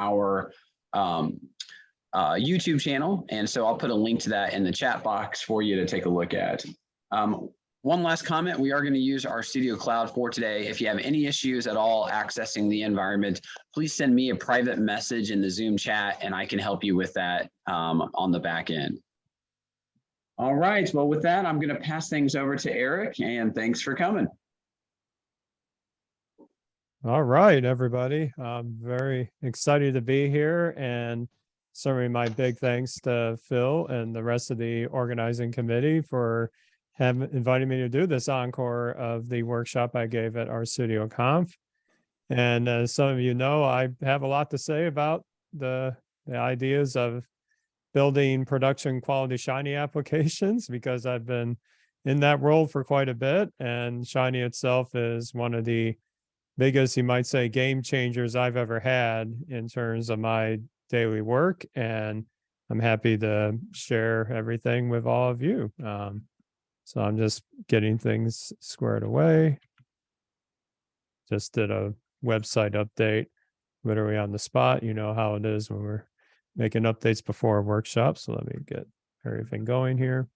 our YouTube channel. And so I'll put a link to that in the chat box for you to take a look at. One last comment, we are going to use RStudio Cloud for today. If you have any issues at all accessing the environment, please send me a private message in the Zoom chat and I can help you with that on the back end. All right, well, with that, I'm going to pass things over to Eric, and thanks for coming. All right, everybody. I'm very excited to be here, and certainly my big thanks to Phil and the rest of the organizing committee for inviting me to do this encore of the workshop I gave at RStudio Conf. And as some of you know, I have a lot to say about the ideas of building production quality Shiny applications, because I've been in that role for quite a bit, and Shiny itself is one of the biggest, you might say, game changers I've ever had in terms of my daily work, and I'm happy to share everything with all of you. So I'm just getting things squared away. Just did a website update, literally on the spot. You know how it is when we're making updates before a workshop. So let me get everything going here.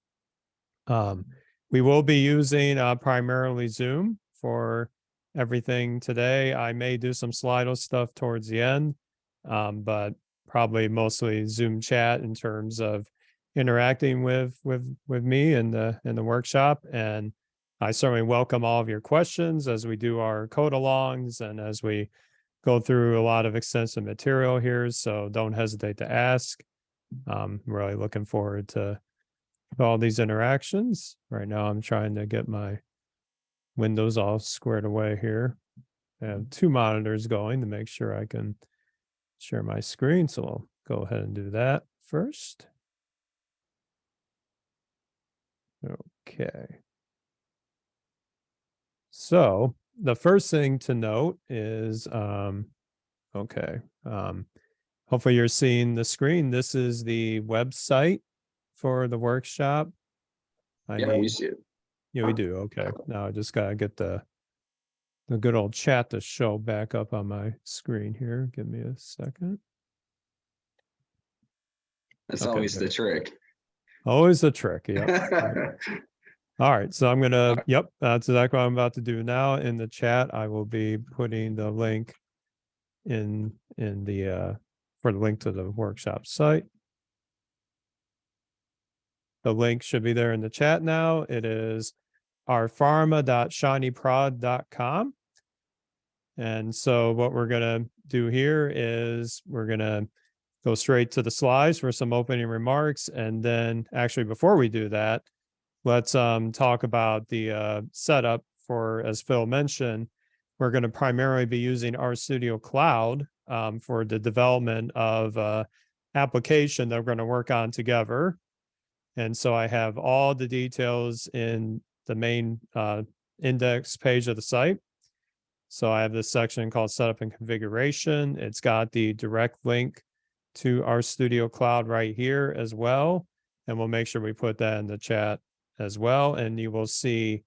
We will be using primarily Zoom for everything today. I may do some Slido stuff towards the end, but probably mostly Zoom chat in terms of interacting with me in the workshop. And I certainly welcome all of your questions as we do our code alongs and as we go through a lot of extensive material here. So don't hesitate to ask. I'm really looking forward to all these interactions. Right now, I'm trying to get my windows all squared away here. I have two monitors going to make sure I can share my screen. So I'll go ahead and do that first. Okay. So the first thing to note is, hopefully you're seeing the screen. This is the website for the workshop. We see it. Yeah, we do. Okay. Now I just gotta get the good old chat to show back up on my screen here. Give me a second. That's always the trick. Always the trick. Yeah. All right. So I'm gonna. Yep. That's exactly what I'm about to do now. In the chat, I will be putting the link in the for the link to the workshop site. The link should be there in the chat now. It is our pharma.shinyprod.com. And so what we're going to do here is we're going to go straight to the slides for some opening remarks. And then actually, before we do that, let's talk about the setup for, as Phil mentioned, we're going to primarily be using RStudio Cloud for the development of application that we're going to work on together. And so I have all the details in the main index page of the site. So I have this section called Setup and Configuration. It's got the direct link to RStudio Cloud right here as well. And we'll make sure we put that in the chat as well. And you will see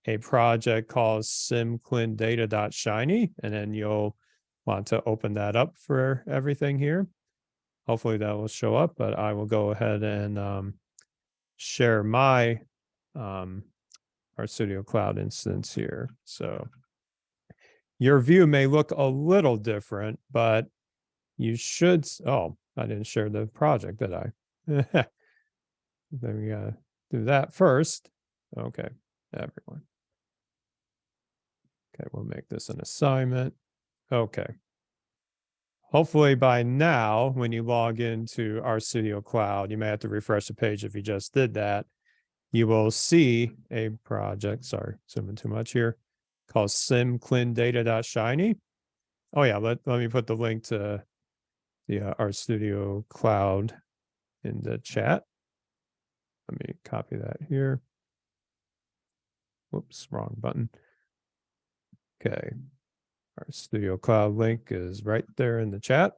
a project called simclindata.shiny. And then you'll want to open that up for everything here. Hopefully that will show up, but I will go ahead and share my RStudio Cloud instance here. So your view may look a little different, but you should, oh, I didn't share the project, did I? Then we gotta do that first. Okay, everyone. Okay, we'll make this an assignment. Okay. Hopefully by now, when you log into RStudio Cloud, you may have to refresh the page if you just did that. You will see a project, sorry, zooming too much here, called simclindata.shiny. Oh yeah, let me put the link to the RStudio Cloud in the chat. Let me copy that here. Whoops, wrong button. Okay, RStudio Cloud link is right there in the chat.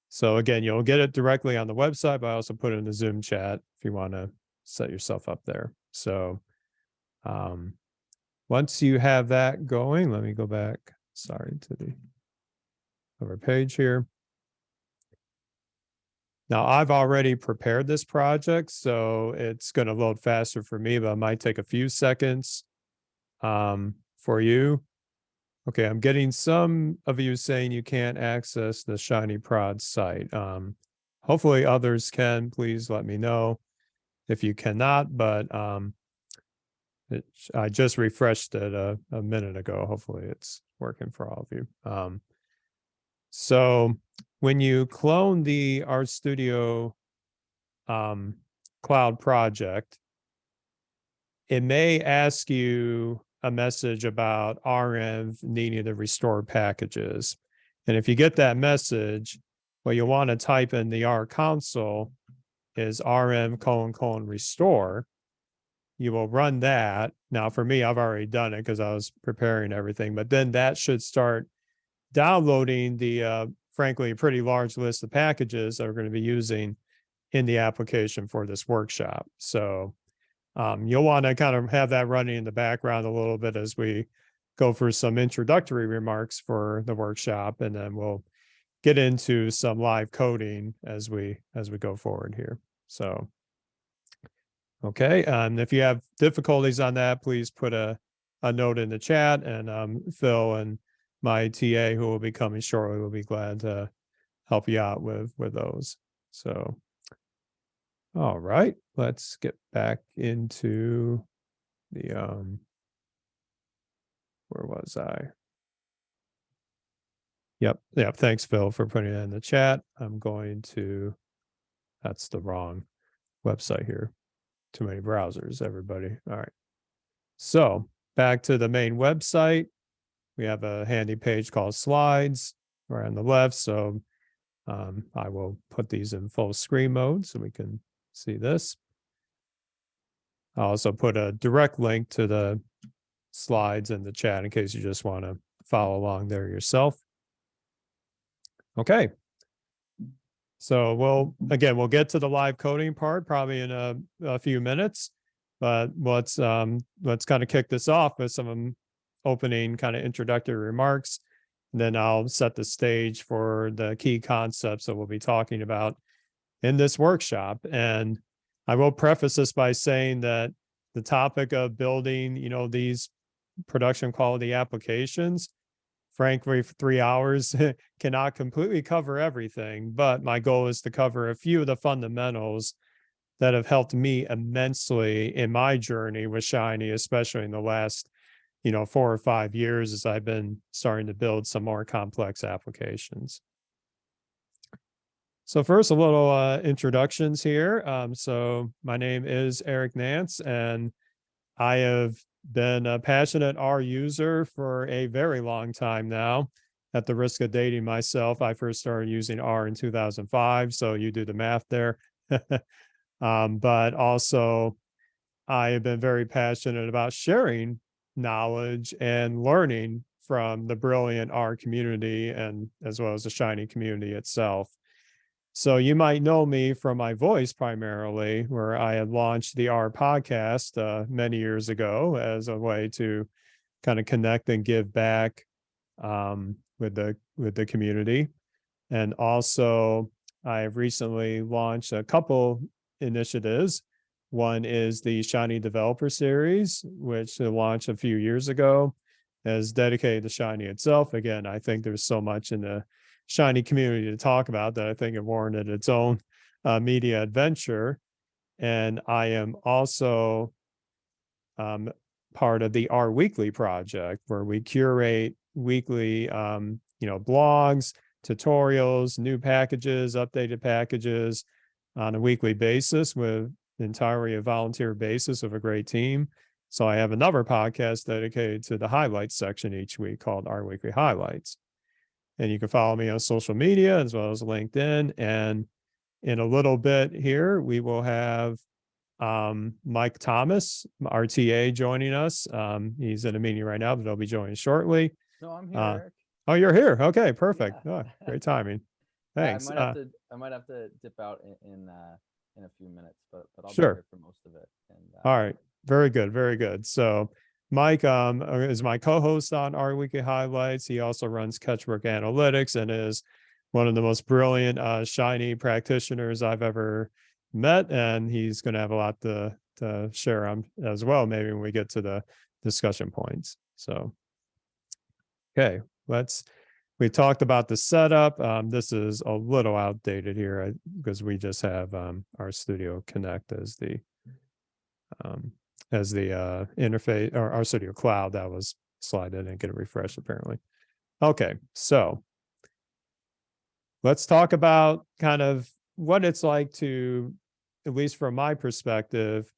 So again, you'll get it directly on the website, but I also put it in the Zoom chat if you want to set yourself up there. So once you have that going, let me go back, sorry, to the of our page here. Now, I've already prepared this project, so it's going to load faster for me, but it might take a few seconds for you. Okay, I'm getting some of you saying you can't access the Shiny Prod site. Hopefully others can. Please let me know if you cannot, but I just refreshed it a minute ago. Hopefully it's working for all of you. So when you clone the RStudio cloud project, it may ask you a message about renv needing to restore packages. And if you get that message, what you want to type in the R console is rm : restore. You will run that. Now, for me, I've already done it because I was preparing everything, but then that should start downloading the, frankly, a pretty large list of packages that we're going to be using in the application for this workshop. So you'll want to kind of have that running in the background a little bit as we go through some introductory remarks for the workshop, and then we'll get into some live coding as we go forward here. So, okay, if you have difficulties on that, please put a note in the chat, and Phil and my TA, who will be coming shortly, will be glad to help you out with those. So, all right, let's get back into the where was I? Yep. Thanks, Phil, for putting it in the chat. I'm going to, that's the wrong website here. Too many browsers, everybody. All right. So back to the main website. We have a handy page called slides right on the left. So I will put these in full screen mode so we can see this. I'll also put a direct link to the slides in the chat in case you just want to follow along there yourself. Okay. So we'll get to the live coding part probably in a few minutes, but let's kind of kick this off with some opening kind of introductory remarks. And then I'll set the stage for the key concepts that we'll be talking about in this workshop. And I will preface this by saying that the topic of building, these production quality applications, frankly, for 3 hours cannot completely cover everything, but my goal is to cover a few of the fundamentals that have helped me immensely in my journey with Shiny, especially in the last, 4 or 5 years as I've been starting to build some more complex applications. So first, a little introductions here. So my name is Eric Nantz, and I have been a passionate R user for a very long time now. At the risk of dating myself, I first started using R in 2005, so you do the math there. But also, I have been very passionate about sharing knowledge and learning from the brilliant R community, and as well as the Shiny community itself. So you might know me from my voice primarily, where I had launched the R podcast many years ago as a way to kind of connect and give back with the community. And also, I have recently launched a couple initiatives. One is the Shiny Developer Series, which launched a few years ago, is dedicated to Shiny itself. Again, I think there's so much in the Shiny community to talk about that I think it warranted its own media adventure. And I am also part of the R Weekly project, where we curate weekly, blogs, tutorials, new packages, updated packages on a weekly basis with entirely a volunteer basis of a great team. So I have another podcast dedicated to the highlights section each week called R Weekly Highlights. And you can follow me on social media as well as LinkedIn. And in a little bit here, we will have Mike Thomas, RTA, joining us. He's in a meeting right now, but he'll be joining shortly. No, I'm here, Eric. Oh, you're here. Okay, perfect. Yeah. Oh, great timing. Thanks. I might have to dip out in a few minutes, but I'll Sure. be here for most of it. And all right. Very good. Very good. So Mike is my co-host on our weekly highlights. He also runs Catchwork Analytics and is one of the most brilliant Shiny practitioners I've ever met. And he's going to have a lot to share on as well, maybe when we get to the discussion points. So, okay, we talked about the setup. This is a little outdated here because we just have our Studio Connect as the interface, or our Studio Cloud. That was slide. I didn't get a refresh apparently. Okay, so let's talk about kind of what it's like to, at least from my perspective,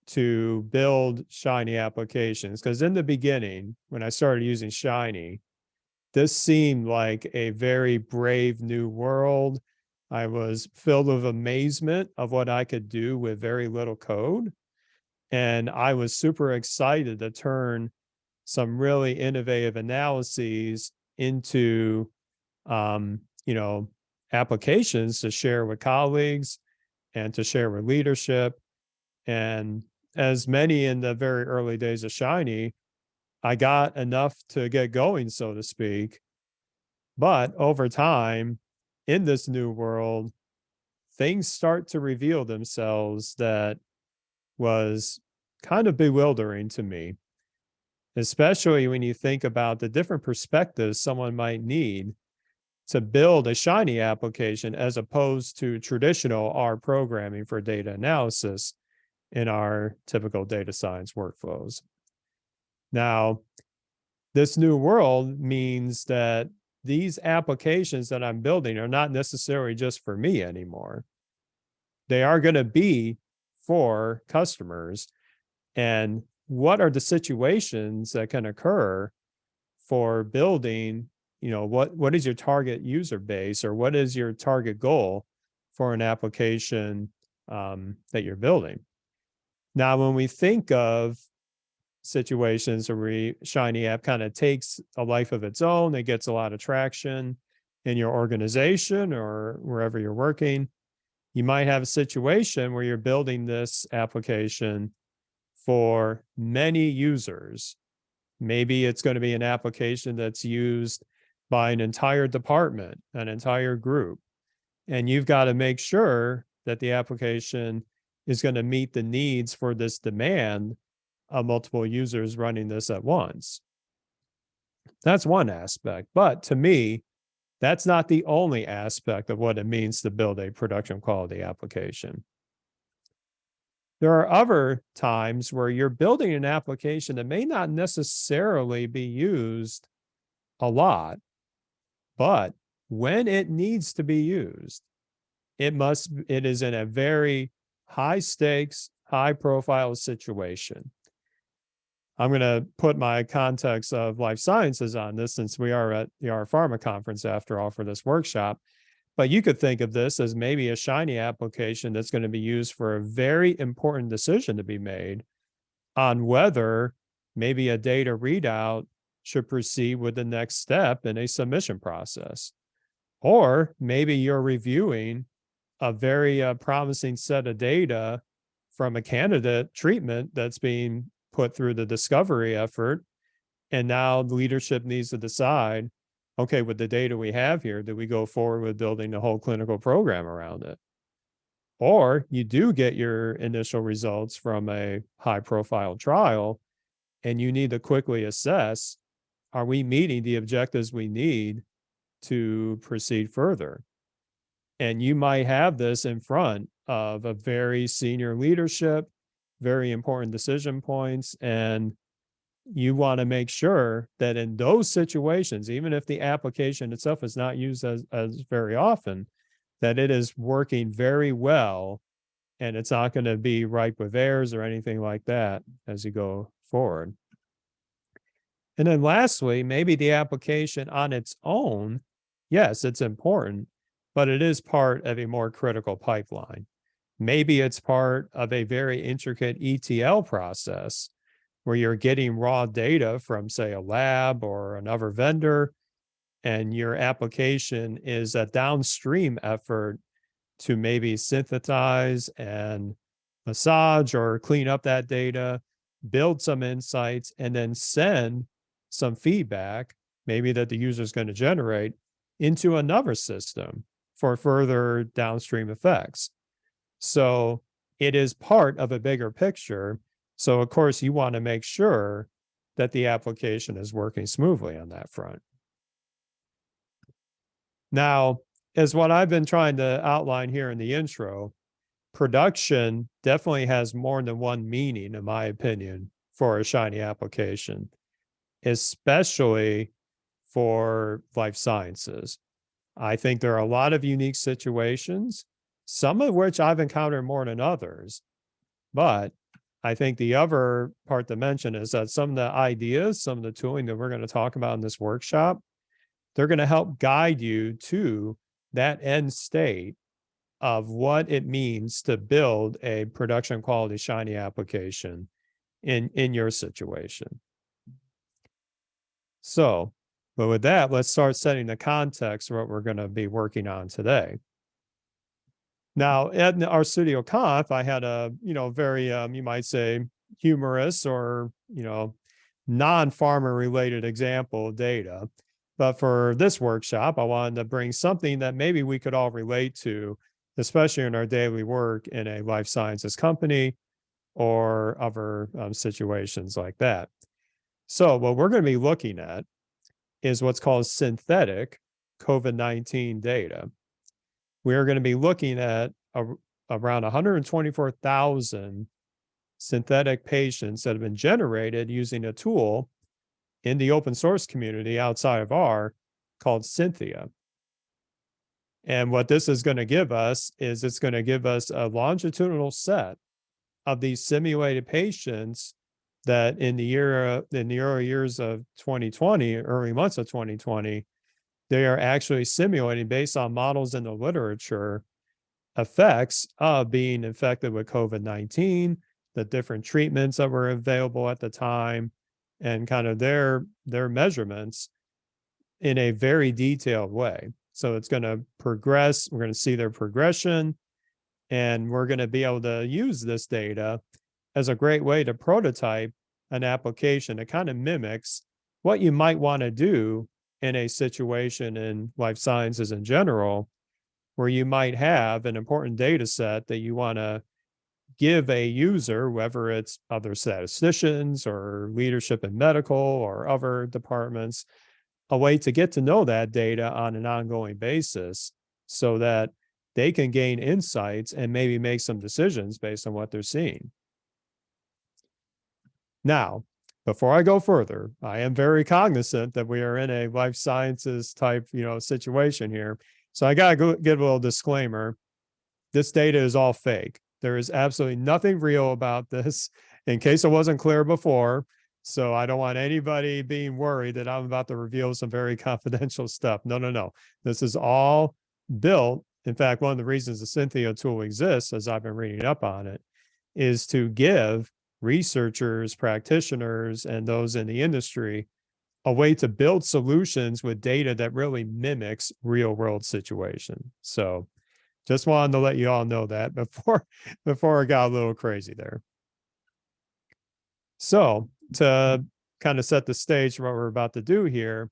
to build Shiny applications. Because in the beginning, when I started using Shiny, this seemed like a very brave new world. I was filled with amazement of what I could do with very little code. And I was super excited to turn some really innovative analyses into, applications to share with colleagues and to share with leadership. And as many in the very early days of Shiny, I got enough to get going, so to speak. But over time, in this new world, things start to reveal themselves that was kind of bewildering to me, especially when you think about the different perspectives someone might need to build a Shiny application as opposed to traditional R programming for data analysis in our typical data science workflows. Now, this new world means that these applications that I'm building are not necessarily just for me anymore. They are going to be for customers. And what are the situations that can occur for building, what is your target user base, or what is your target goal for an application that you're building? Now, when we think of situations where Shiny app kind of takes a life of its own, it gets a lot of traction in your organization or wherever you're working, you might have a situation where you're building this application for many users. Maybe it's going to be an application that's used by an entire department, an entire group. And you've got to make sure that the application is going to meet the needs for this demand of multiple users running this at once. That's one aspect. But to me, that's not the only aspect of what it means to build a production quality application. There are other times where you're building an application that may not necessarily be used a lot, but when it needs to be used, it is in a very high stakes, high profile situation. I'm going to put my context of life sciences on this, since we are at the Pharma conference after all for this workshop. But you could think of this as maybe a Shiny application that's going to be used for a very important decision to be made on whether maybe a data readout should proceed with the next step in a submission process. Or maybe you're reviewing a very promising set of data from a candidate treatment that's being put through the discovery effort. And now the leadership needs to decide, okay, with the data we have here, do we go forward with building the whole clinical program around it? Or you do get your initial results from a high profile trial, and you need to quickly assess, are we meeting the objectives we need to proceed further? And you might have this in front of a very senior leadership, very important decision points, and you want to make sure that in those situations, even if the application itself is not used as very often, that it is working very well and it's not going to be ripe with errors or anything like that as you go forward. And then lastly, maybe the application on its own, yes, it's important, but it is part of a more critical pipeline. Maybe it's part of a very intricate ETL process where you're getting raw data from, say, a lab or another vendor, and your application is a downstream effort to maybe synthesize and massage or clean up that data, build some insights, and then send some feedback, maybe that the user is going to generate, into another system for further downstream effects. So it is part of a bigger picture. So of course you want to make sure that the application is working smoothly on that front. Now, as what I've been trying to outline here in the intro, production definitely has more than one meaning, in my opinion, for a Shiny application, especially for life sciences. I think there are a lot of unique situations, some of which I've encountered more than others. But I think the other part to mention is that some of the ideas, some of the tooling that we're going to talk about in this workshop, they're going to help guide you to that end state of what it means to build a production quality Shiny application in your situation. So, but with that, let's start setting the context for what we're going to be working on today. Now, at our Studio Conf, I had a, very, you might say, humorous or, non-pharma related example of data. But for this workshop, I wanted to bring something that maybe we could all relate to, especially in our daily work in a life sciences company or other situations like that. So what we're going to be looking at is what's called synthetic COVID-19 data. We are going to be looking at around 124,000 synthetic patients that have been generated using a tool in the open source community outside of R called Cynthia. And what this is going to give us is it's going to give us a longitudinal set of these simulated patients that in the early years of 2020, early months of 2020, they are actually simulating based on models in the literature effects of being infected with COVID-19, the different treatments that were available at the time, and kind of their measurements in a very detailed way. So it's going to progress. We're going to see their progression, and we're going to be able to use this data as a great way to prototype an application that kind of mimics what you might want to do in a situation in life sciences in general, where you might have an important data set that you want to give a user, whether it's other statisticians or leadership in medical or other departments, a way to get to know that data on an ongoing basis so that they can gain insights and maybe make some decisions based on what they're seeing. Now, before I go further, I am very cognizant that we are in a life sciences type, situation here. So I got to give a little disclaimer. This data is all fake. There is absolutely nothing real about this, in case it wasn't clear before. So I don't want anybody being worried that I'm about to reveal some very confidential stuff. No. This is all built. In fact, one of the reasons the Cynthia tool exists, as I've been reading up on it, is to give researchers, practitioners, and those in the industry a way to build solutions with data that really mimics real world situation. So just wanted to let you all know that before it got a little crazy there. So to kind of set the stage for what we're about to do here,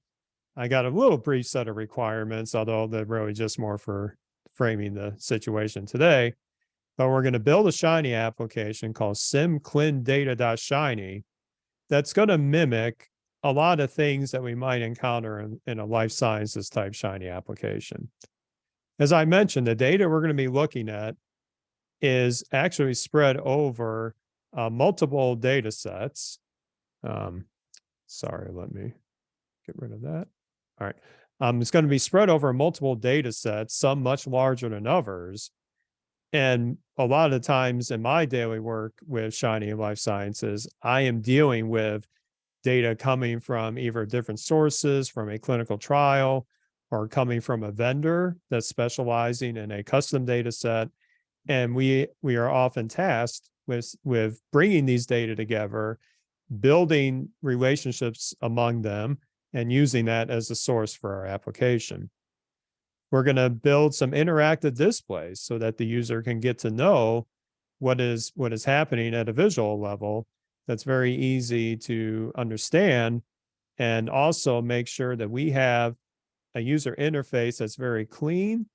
I got a little brief set of requirements, although they're really just more for framing the situation today. But we're going to build a Shiny application called simclindata.shiny that's going to mimic a lot of things that we might encounter in a life sciences type Shiny application. As I mentioned, the data we're going to be looking at is actually spread over multiple data sets. Sorry, let me get rid of that. All right. It's going to be spread over multiple data sets, some much larger than others. And a lot of the times in my daily work with Shiny life sciences, I am dealing with data coming from either different sources, from a clinical trial, or coming from a vendor that's specializing in a custom data set. And we are often tasked with bringing these data together, building relationships among them, and using that as a source for our application. We're going to build some interactive displays so that the user can get to know what is happening at a visual level that's very easy to understand, and also make sure that we have a user interface that's very clean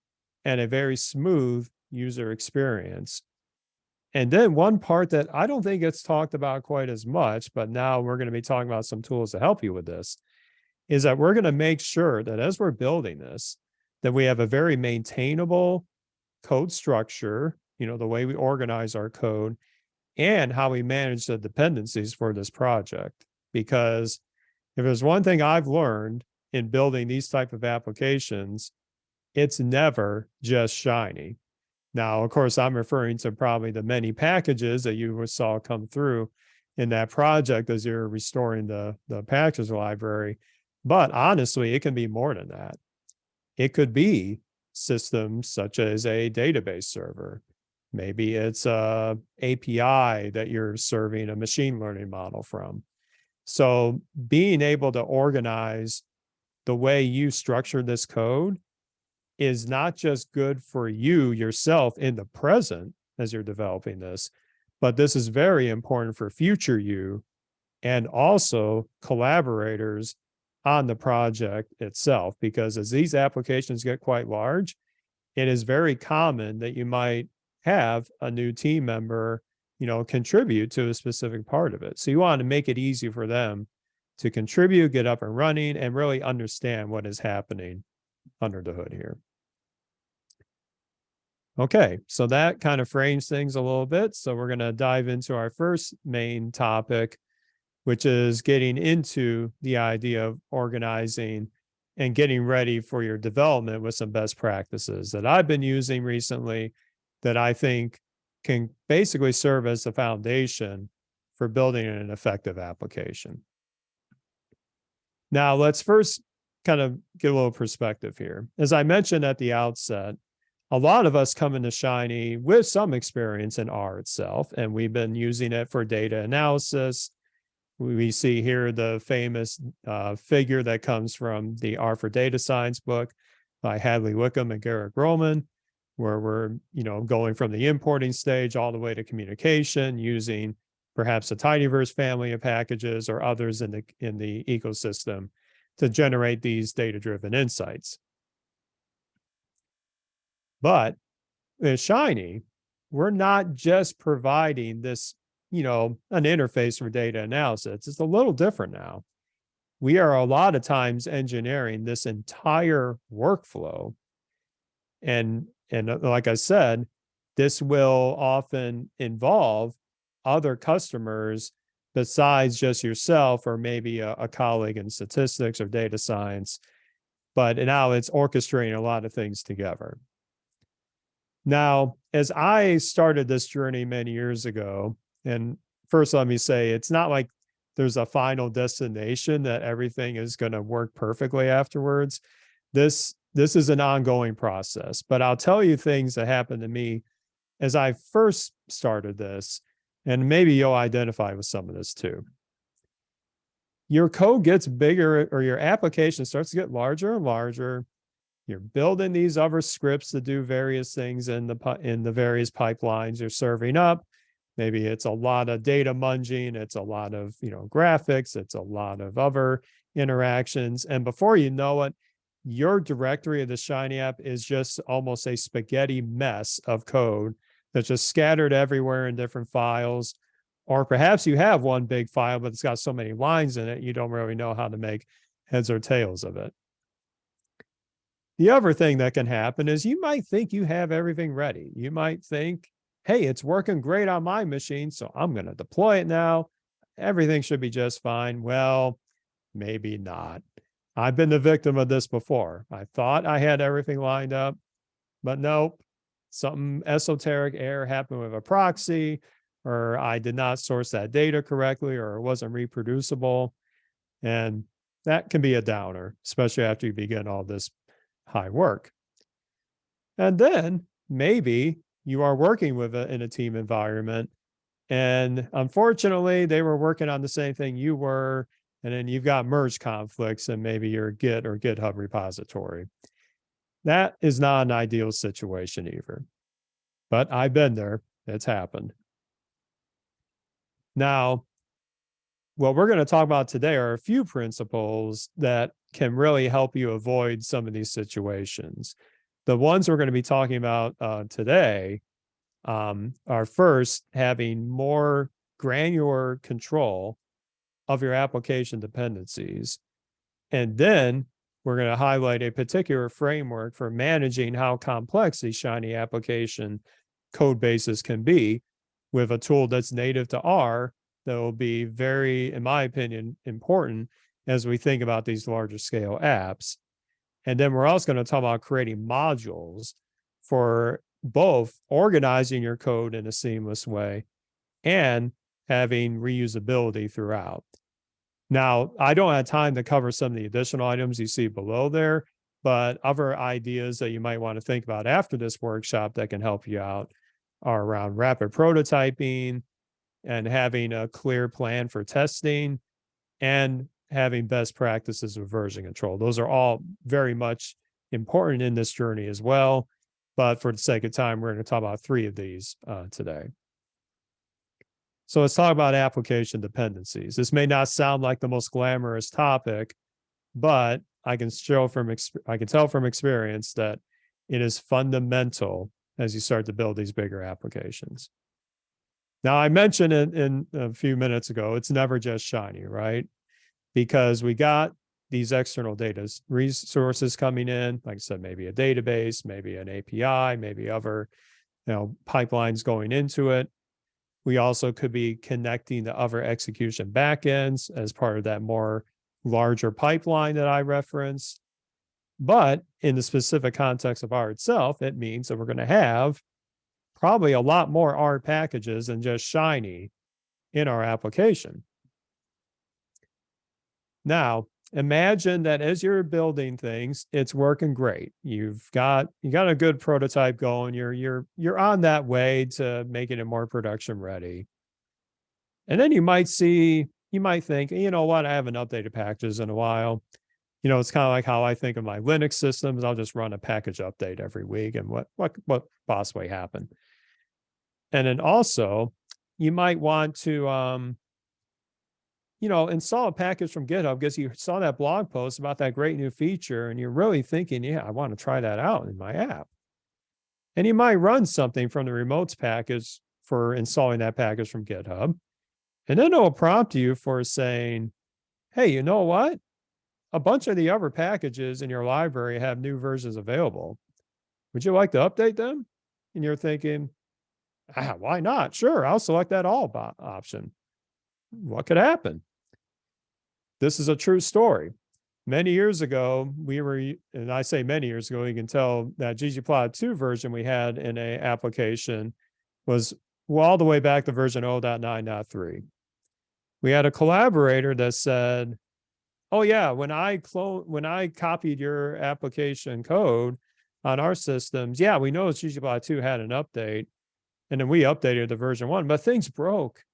and a very smooth user experience. And then one part that I don't think gets talked about quite as much, but now we're going to be talking about some tools to help you with this, is that we're going to make sure that as we're building this, that we have a very maintainable code structure, the way we organize our code and how we manage the dependencies for this project. Because if there's one thing I've learned in building these type of applications, it's never just shiny. Now, of course, I'm referring to probably the many packages that you saw come through in that project as you're restoring the packages library. But honestly, it can be more than that. It could be systems such as a database server. Maybe it's a API that you're serving a machine learning model from. So being able to organize the way you structure this code is not just good for you yourself in the present as you're developing this, but this is very important for future you and also collaborators on the project itself. Because as these applications get quite large, it is very common that you might have a new team member, contribute to a specific part of it. So you want to make it easy for them to contribute, get up and running, and really understand what is happening under the hood here. Okay, so that kind of frames things a little bit. So we're going to dive into our first main topic, which is getting into the idea of organizing and getting ready for your development with some best practices that I've been using recently that I think can basically serve as the foundation for building an effective application. Now, let's first kind of get a little perspective here. As I mentioned at the outset, a lot of us come into Shiny with some experience in R itself, and we've been using it for data analysis. We see here the famous figure that comes from the R for Data Science book by Hadley Wickham and Garrett Grohman, where we're going from the importing stage all the way to communication using perhaps a tidyverse family of packages or others in the ecosystem to generate these data-driven insights. But with Shiny, we're not just providing this, an interface for data analysis. It's a little different now. We are a lot of times engineering this entire workflow. And like I said, this will often involve other customers besides just yourself or maybe a colleague in statistics or data science. But now it's orchestrating a lot of things together. Now, as I started this journey many years ago, and first let me say, it's not like there's a final destination that everything is going to work perfectly afterwards. This is an ongoing process, but I'll tell you things that happened to me as I first started this, and maybe you'll identify with some of this too. Your code gets bigger or your application starts to get larger and larger. You're building these other scripts to do various things in the various pipelines you're serving up. Maybe it's a lot of data munging. It's a lot of, graphics. It's a lot of other interactions. And before you know it, your directory of the Shiny app is just almost a spaghetti mess of code that's just scattered everywhere in different files. Or perhaps you have one big file, but it's got so many lines in it, you don't really know how to make heads or tails of it. The other thing that can happen is you might think you have everything ready. You might think, hey, it's working great on my machine, so I'm going to deploy it now. Everything should be just fine. Well, maybe not. I've been the victim of this before. I thought I had everything lined up, but nope. Something esoteric error happened with a proxy, or I did not source that data correctly, or it wasn't reproducible. And that can be a downer, especially after you begin all this high work. And then maybe you are working in a team environment, and unfortunately they were working on the same thing you were, and then you've got merge conflicts in maybe your Git or GitHub repository. That is not an ideal situation either, but I've been there. It's happened. Now, what we're going to talk about today are a few principles that can really help you avoid some of these situations. The ones we're going to be talking about today are first having more granular control of your application dependencies. And then we're going to highlight a particular framework for managing how complex these Shiny application code bases can be with a tool that's native to R that will be very, in my opinion, important as we think about these larger scale apps. And then we're also going to talk about creating modules for both organizing your code in a seamless way and having reusability throughout. Now, I don't have time to cover some of the additional items you see below there, but other ideas that you might want to think about after this workshop that can help you out are around rapid prototyping and having a clear plan for testing and having best practices with version control. Those are all very much important in this journey as well. But for the sake of time, we're going to talk about 3 of these today. So let's talk about application dependencies. This may not sound like the most glamorous topic, but I can tell from experience that it is fundamental as you start to build these bigger applications. Now, I mentioned it in a few minutes ago, it's never just Shiny, right? Because we got these external data resources coming in, like I said, maybe a database, maybe an API, maybe other pipelines going into it. We also could be connecting to other execution backends as part of that more larger pipeline that I referenced. But in the specific context of R itself, it means that we're going to have probably a lot more R packages than just Shiny in our application. Now, imagine that as you're building things, it's working great. You got a good prototype going. You're on that way to making it more production ready. And then you might think, you know what, I haven't updated packages in a while. It's kind of like how I think of my Linux systems. I'll just run a package update every week, and what possibly happen. And then also, you might want to install a package from GitHub because you saw that blog post about that great new feature and you're really thinking, yeah, I want to try that out in my app. And you might run something from the remotes package for installing that package from GitHub. And then it'll prompt you for saying, hey, you know what? A bunch of the other packages in your library have new versions available. Would you like to update them? And you're thinking, why not? Sure, I'll select that all option. What could happen? This is a true story. Many years ago, and I say many years ago, you can tell that ggplot 2 version we had in an application was all the way back to version 0.9.3. We had a collaborator that said, oh yeah, when I copied your application code on our systems, yeah, we know ggplot 2 had an update, and then we updated the version 1, but things broke.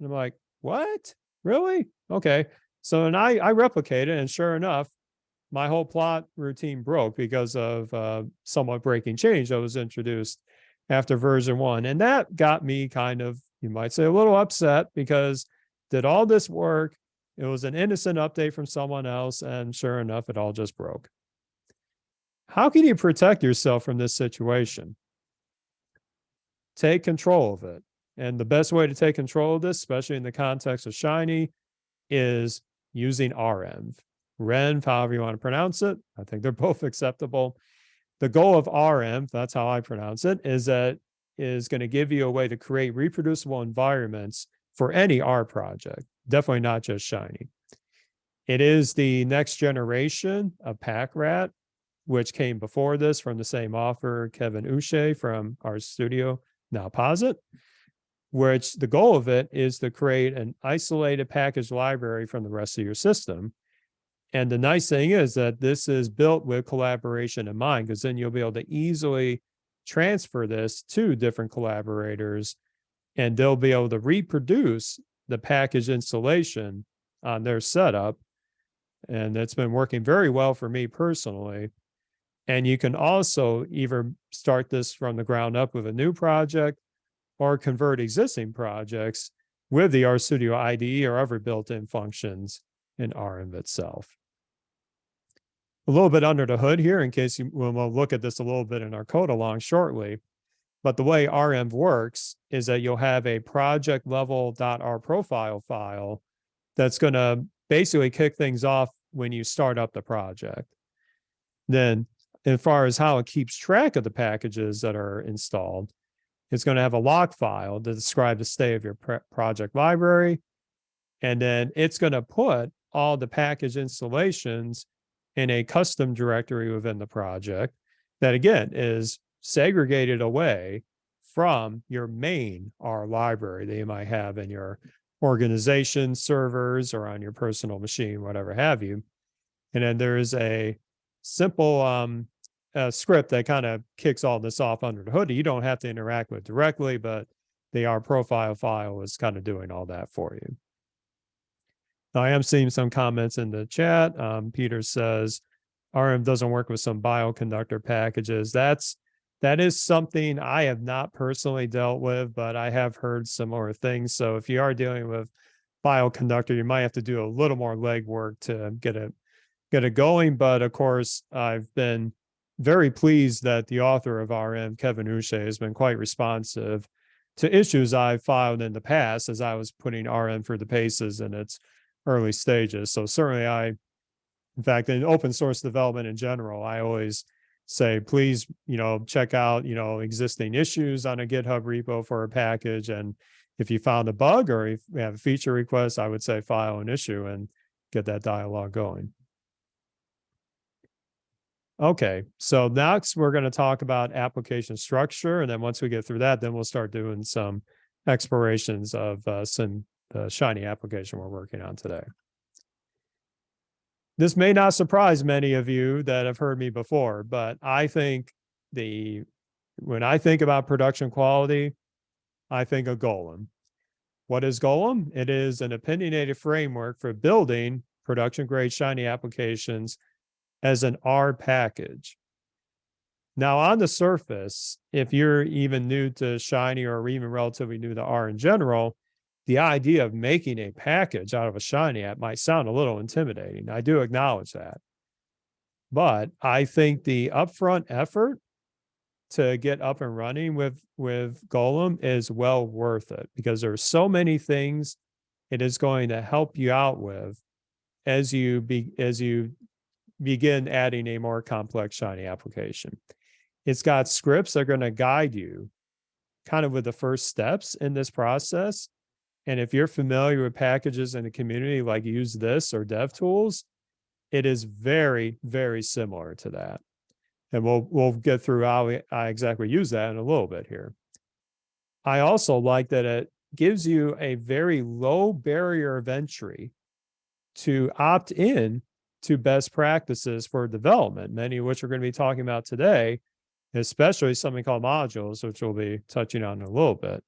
And I'm like, what? Really? Okay. So then I replicated, and sure enough, my whole plot routine broke because of somewhat breaking change that was introduced after version 1. And that got me kind of, you might say, a little upset because did all this work? It was an innocent update from someone else, and sure enough, it all just broke. How can you protect yourself from this situation? Take control of it. And the best way to take control of this, especially in the context of Shiny, is using renv. Renv, however you want to pronounce it. I think they're both acceptable. The goal of renv, that's how I pronounce it, is that is going to give you a way to create reproducible environments for any R project, definitely not just Shiny. It is the next generation of PackRat, which came before this from the same author, Kevin Uche from our studio, Now Posit, which the goal of it is to create an isolated package library from the rest of your system. And the nice thing is that this is built with collaboration in mind, because then you'll be able to easily transfer this to different collaborators, and they'll be able to reproduce the package installation on their setup. And it's been working very well for me personally. And you can also either start this from the ground up with a new project or convert existing projects with the RStudio IDE or other built-in functions in renv itself. A little bit under the hood here, in case we'll look at this a little bit in our code along shortly. But the way renv works is that you'll have a project level.r profile file that's going to basically kick things off when you start up the project. Then, as far as how it keeps track of the packages that are installed, it's going to have a log file to describe the state of your project library. And then it's going to put all the package installations in a custom directory within the project that, again, is segregated away from your main R library that you might have in your organization servers or on your personal machine, whatever have you. And then there's a simple script that kind of kicks all this off under the hood. You don't have to interact with directly, but the R profile file is kind of doing all that for you. Now, I am seeing some comments in the chat. Peter says, renv doesn't work with some bioconductor packages. That is something I have not personally dealt with, but I have heard similar things. So if you are dealing with bioconductor, you might have to do a little more legwork to get it going. But of course, I've been very pleased that the author of renv, Kevin Uche, has been quite responsive to issues I've filed in the past as I was putting renv through the paces in its early stages. So certainly in fact, in open source development in general, I always say, please, check out, existing issues on a GitHub repo for a package. And if you found a bug or if you have a feature request, I would say file an issue and get that dialogue going. Okay, so next we're going to talk about application structure. And then once we get through that, then we'll start doing some explorations of the Shiny application we're working on today. This may not surprise many of you that have heard me before, but I think when I think about production quality, I think of Golem. What is Golem? It is an opinionated framework for building production-grade Shiny applications as an R package. Now, on the surface, if you're even new to Shiny or even relatively new to R in general, the idea of making a package out of a Shiny app might sound a little intimidating. I do acknowledge that. But I think the upfront effort to get up and running with Golem is well worth it, because there are so many things it is going to help you out with as you begin adding a more complex Shiny application. It's got scripts that are going to guide you kind of with the first steps in this process. And if you're familiar with packages in the community like Use This or DevTools, it is very, very similar to that. And we'll get through how I exactly use that in a little bit here. I also like that it gives you a very low barrier of entry to opt in to best practices for development, many of which we're going to be talking about today, especially something called modules, which we'll be touching on in a little bit.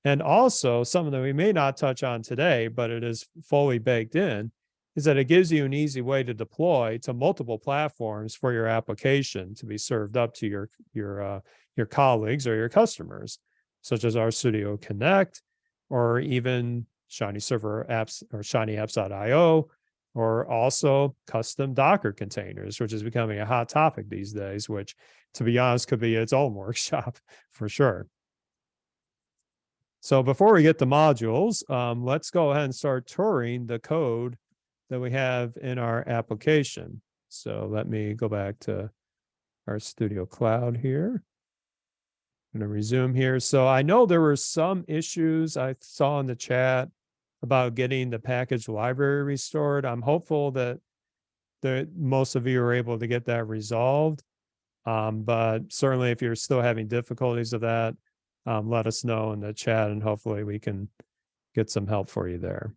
And also something that we may not touch on today, but it is fully baked in, is that it gives you an easy way to deploy to multiple platforms for your application to be served up to your colleagues or your customers, such as RStudio Connect, or even Shiny Server Apps or shinyapps.io, or also custom Docker containers, which is becoming a hot topic these days, which, to be honest, could be its own workshop for sure. So before we get to modules, let's go ahead and start touring the code that we have in our application. So let me go back to RStudio Cloud here. I'm going to resume here. So I know there were some issues I saw in the chat about getting the package library restored. I'm hopeful that most of you are able to get that resolved. But certainly if you're still having difficulties with that, let us know in the chat, and hopefully we can get some help for you there.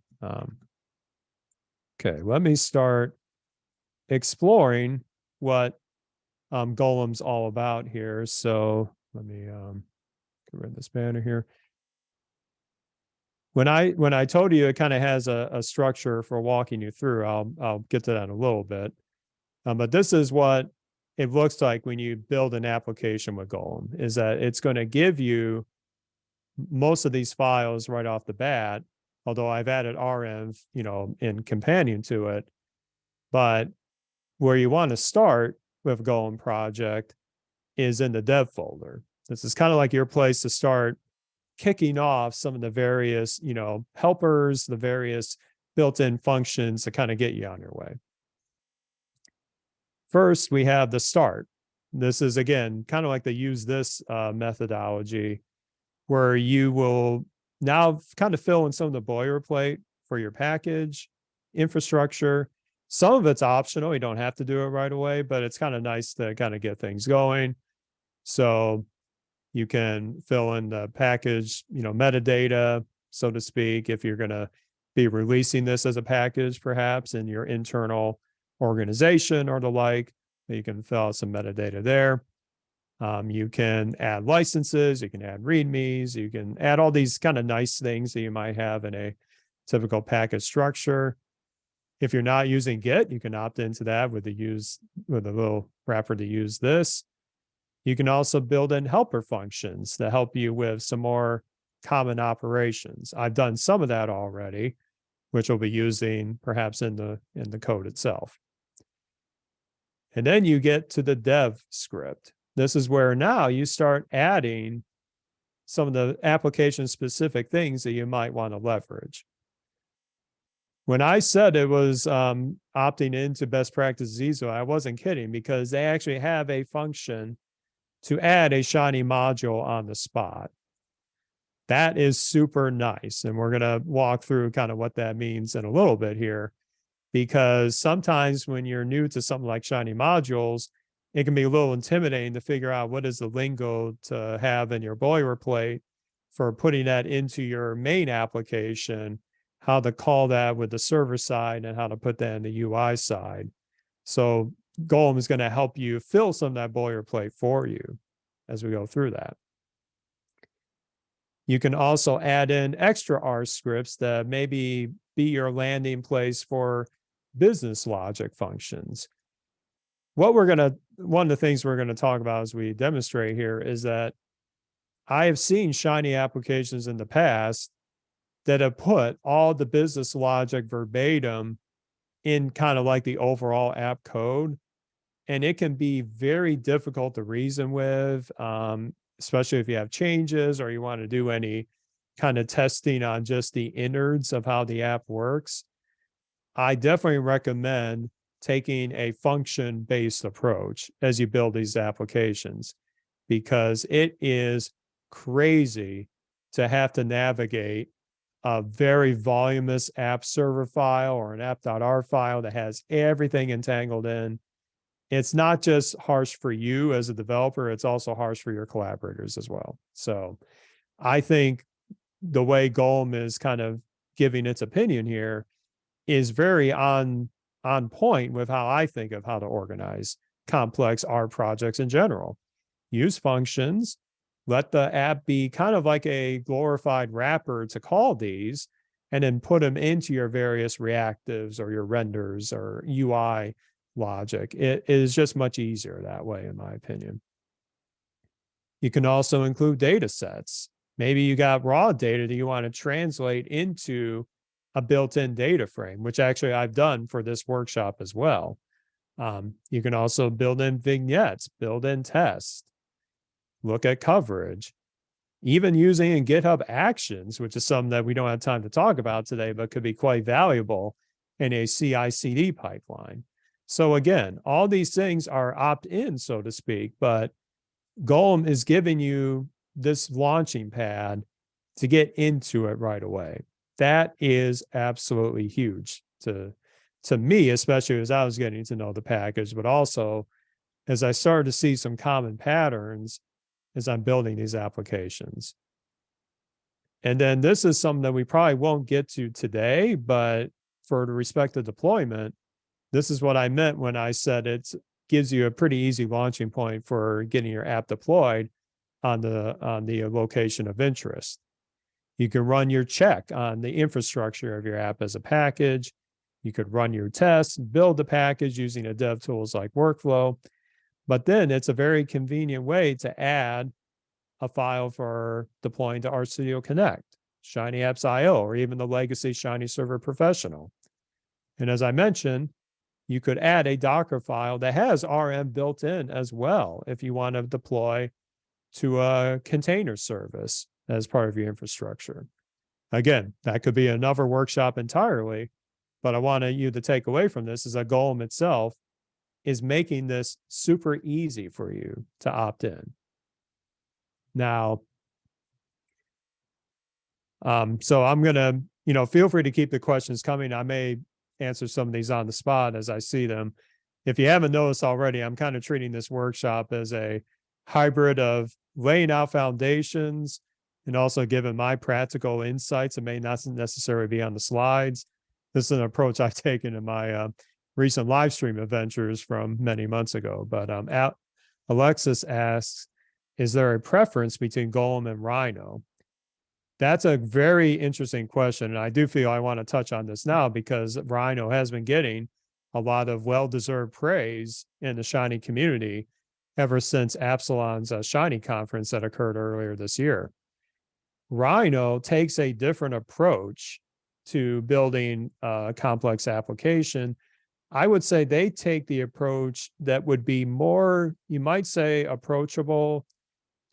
Okay, let me start exploring what Golem's all about here. So let me get rid of this banner here. When I told you it kind of has a structure for walking you through, I'll get to that in a little bit. But this is what it looks like when you build an application with Golem, is that it's going to give you most of these files right off the bat, although I've added renv, in companion to it. But where you want to start with Golem project is in the dev folder. This is kind of like your place to start kicking off some of the various, helpers, the various built-in functions to kind of get you on your way. First, we have the start. This is, again, kind of like the use this methodology, where you will now kind of fill in some of the boilerplate for your package, infrastructure. Some of it's optional. You don't have to do it right away, but it's kind of nice to kind of get things going. So you can fill in the package, metadata, so to speak, if you're going to be releasing this as a package, perhaps in your internal organization or the like, you can fill out some metadata there. You can add licenses, you can add readmes, you can add all these kind of nice things that you might have in a typical package structure. If you're not using Git, you can opt into that with a little wrapper to use this. You can also build in helper functions to help you with some more common operations. I've done some of that already, which we'll be using perhaps in the code itself. And then you get to the dev script. This is where now you start adding some of the application-specific things that you might want to leverage. When I said it was opting into best practice ISO, I wasn't kidding, because they actually have a function to add a Shiny module on the spot. That is super nice. And we're going to walk through kind of what that means in a little bit here, because sometimes when you're new to something like Shiny modules, it can be a little intimidating to figure out what is the lingo to have in your boilerplate for putting that into your main application, how to call that with the server side, and how to put that in the UI side. So Golem is going to help you fill some of that boilerplate for you as we go through that. You can also add in extra R scripts that maybe be your landing place for business logic functions. One of the things we're going to talk about as we demonstrate here is that I have seen Shiny applications in the past that have put all the business logic verbatim in kind of like the overall app code. And it can be very difficult to reason with, especially if you have changes or you want to do any kind of testing on just the innards of how the app works. I definitely recommend taking a function-based approach as you build these applications, because it is crazy to have to navigate a very voluminous app server file or an app.r file that has everything entangled in. It's not just harsh for you as a developer, it's also harsh for your collaborators as well. So I think the way Golem is kind of giving its opinion here is very on point with how I think of how to organize complex R projects in general. Use functions, let the app be kind of like a glorified wrapper to call these, and then put them into your various reactives or your renders or UI logic. It is just much easier that way, in my opinion. You can also include data sets. Maybe you got raw data that you want to translate into a built-in data frame, which actually I've done for this workshop as well. You can also build in vignettes, build in tests, look at coverage, even using in GitHub Actions, which is something that we don't have time to talk about today, but could be quite valuable in a CI/CD pipeline. So again, all these things are opt-in, so to speak, but Golem is giving you this launching pad to get into it right away. That is absolutely huge to me, especially as I was getting to know the package, but also as I started to see some common patterns as I'm building these applications. And then this is something that we probably won't get to today, but for the respect of deployment, this is what I meant when I said it gives you a pretty easy launching point for getting your app deployed on the location of interest. You can run your check on the infrastructure of your app as a package. You could run your tests, build the package using a dev tools like Workflow. But then it's a very convenient way to add a file for deploying to RStudio Connect, Shiny Apps IO, or even the legacy Shiny Server Professional. And as I mentioned, you could add a Docker file that has RM built in as well if you want to deploy to a container service as part of your infrastructure. Again, that could be another workshop entirely, but I wanted you to take away from this is that Golem itself is making this super easy for you to opt in. Now, so I'm going to, feel free to keep the questions coming. I may answer some of these on the spot as I see them. If you haven't noticed already, I'm kind of treating this workshop as a hybrid of laying out foundations and also giving my practical insights. It may not necessarily be on the slides. This is an approach I've taken in my recent live stream adventures from many months ago. But Alexis asks, is there a preference between Golem and Rhino? That's a very interesting question. And I do feel I want to touch on this now because Rhino has been getting a lot of well-deserved praise in the Shiny community ever since Absalon's Shiny conference that occurred earlier this year. Rhino takes a different approach to building a complex application. I would say they take the approach that would be more, you might say, approachable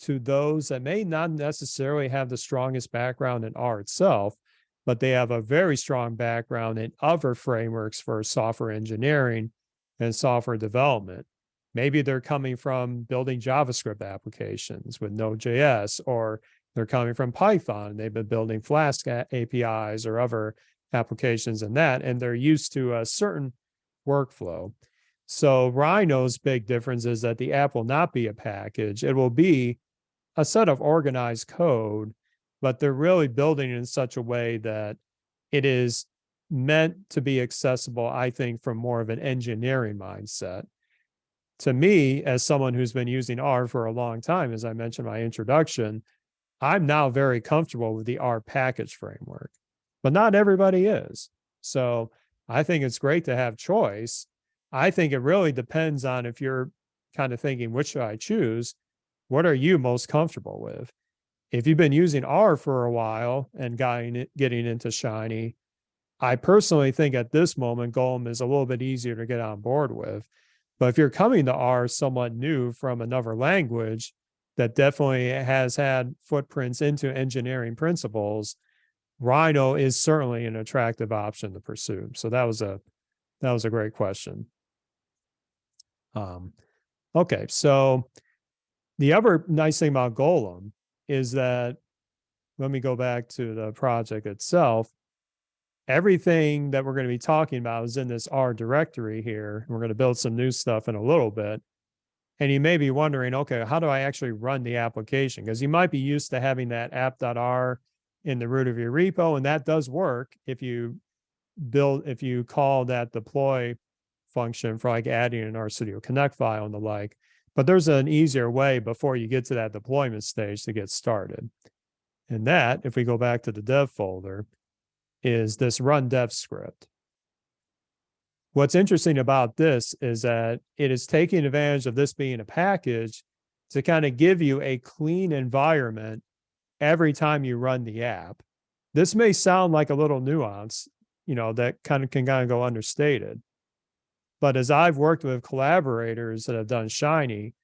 to those that may not necessarily have the strongest background in R itself, but they have a very strong background in other frameworks for software engineering and software development. Maybe they're coming from building JavaScript applications with Node.js, or they're coming from Python. They've been building Flask APIs or other applications in that, and they're used to a certain workflow. So Rhino's big difference is that the app will not be a package. It will be a set of organized code, but they're really building it in such a way that it is meant to be accessible, I think, from more of an engineering mindset. To me, as someone who's been using R for a long time, as I mentioned in my introduction, I'm now very comfortable with the R package framework, but not everybody is. So I think it's great to have choice. I think it really depends on if you're kind of thinking, which should I choose? What are you most comfortable with? If you've been using R for a while and getting into Shiny, I personally think at this moment, Golem is a little bit easier to get on board with. But if you're coming to R somewhat new from another language that definitely has had footprints into engineering principles, Rhino is certainly an attractive option to pursue. So that was a great question. Okay, so the other nice thing about Golem is that, let me go back to the project itself. Everything that we're going to be talking about is in this R directory here. We're going to build some new stuff in a little bit. And you may be wondering, okay, how do I actually run the application? Because you might be used to having that app.r in the root of your repo, and that does work if you call that deploy function for like adding an RStudio Connect file and the like. But there's an easier way before you get to that deployment stage to get started. And that, if we go back to the dev folder, is this run dev script. What's interesting about this is that it is taking advantage of this being a package to kind of give you a clean environment every time you run the app. This may sound like a little nuance, that can kind of go understated. But as I've worked with collaborators that have done Shiny,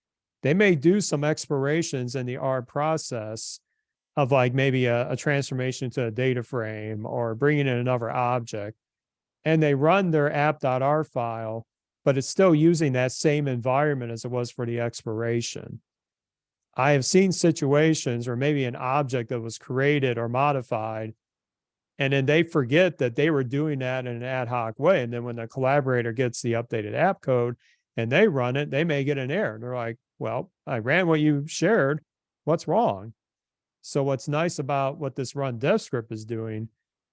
they may do some explorations in the R process of like maybe a transformation to a data frame or bringing in another object. And they run their app.r file, but it's still using that same environment as it was for the exploration. I have seen situations where maybe an object that was created or modified, and then they forget that they were doing that in an ad hoc way. And then when the collaborator gets the updated app code and they run it, they may get an error. They're like, well, I ran what you shared. What's wrong? So what's nice about what this run dev script is doing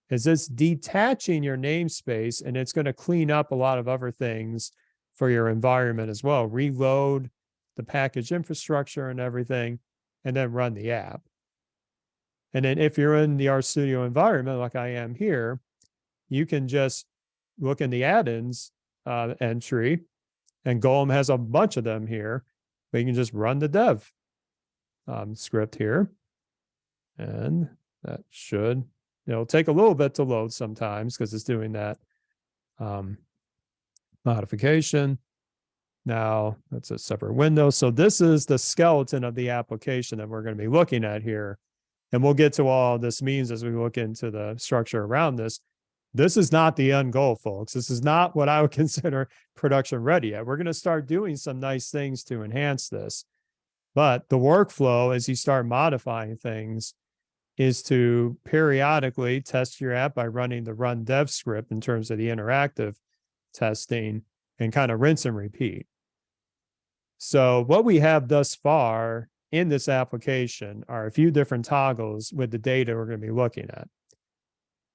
is it's detaching your namespace, and it's going to clean up a lot of other things for your environment as well. Reload the package infrastructure and everything, and then run the app. And then if you're in the RStudio environment, like I am here, you can just look in the add-ins entry, and Golem has a bunch of them here, but you can just run the dev. script here. And that should, it'll take a little bit to load sometimes because it's doing that modification. Now that's a separate window. So this is the skeleton of the application that we're going to be looking at here. And we'll get to all this means as we look into the structure around this. This is not the end goal, folks. This is not what I would consider production ready yet. We're going to start doing some nice things to enhance this. But the workflow, as you start modifying things, is to periodically test your app by running the run dev script in terms of the interactive testing and kind of rinse and repeat. So what we have thus far in this application are a few different toggles with the data we're going to be looking at.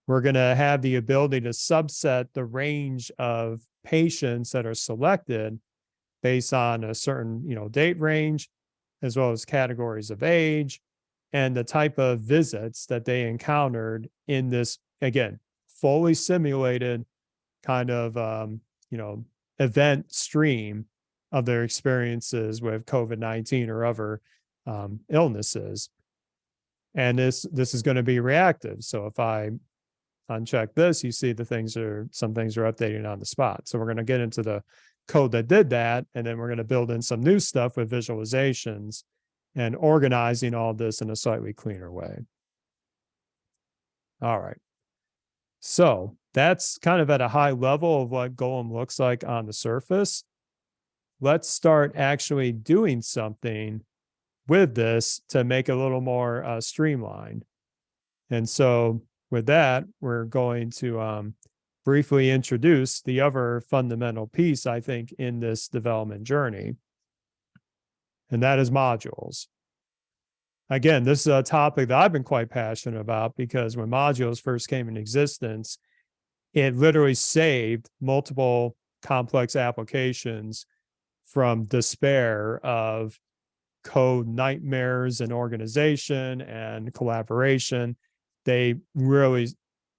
We're going to have the ability to subset the range of patients that are selected based on a certain, date range, as well as categories of age and the type of visits that they encountered in this, again, fully simulated kind of, event stream of their experiences with COVID-19 or other illnesses. And this is going to be reactive. So if I uncheck this, you see some things are updating on the spot. So we're going to get into the code that did that, and then we're going to build in some new stuff with visualizations and organizing all this in a slightly cleaner way. All right. So that's kind of at a high level of what Golem looks like on the surface. Let's start actually doing something with this to make it a little more streamlined. And so with that, we're going to briefly introduce the other fundamental piece, I think, in this development journey, and that is modules. Again, this is a topic that I've been quite passionate about because when modules first came in existence, it literally saved multiple complex applications from despair of code nightmares and organization and collaboration. They really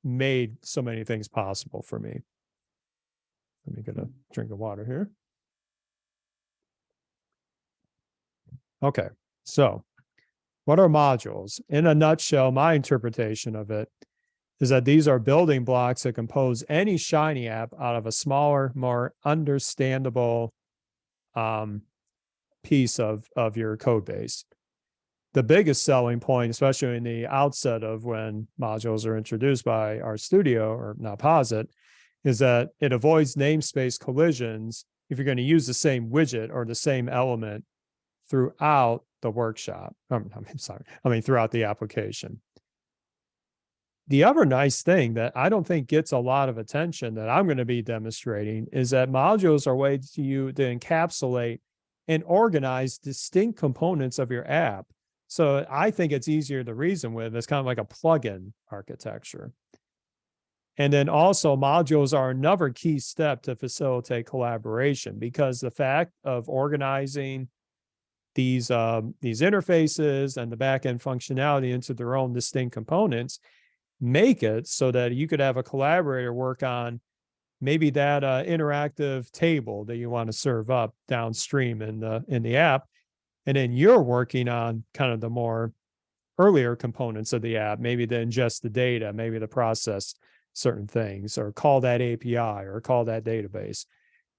made so many things possible for me. Let me get a drink of water here. Okay, so what are modules? In a nutshell, my interpretation of it is that these are building blocks that compose any Shiny app out of a smaller, more understandable piece of your code base. The biggest selling point, especially in the outset of when modules are introduced by RStudio or now Posit, is that it avoids namespace collisions if you're going to use the same widget or the same element throughout the workshop. Throughout the application. The other nice thing that I don't think gets a lot of attention that I'm going to be demonstrating is that modules are ways to encapsulate and organize distinct components of your app. So I think it's easier to reason with. It's kind of like a plugin architecture. And then also modules are another key step to facilitate collaboration because the fact of organizing these interfaces and the backend functionality into their own distinct components make it so that you could have a collaborator work on maybe that interactive table that you want to serve up downstream in the app. And then you're working on kind of the more earlier components of the app, maybe to ingest the data, maybe to process certain things or call that API or call that database.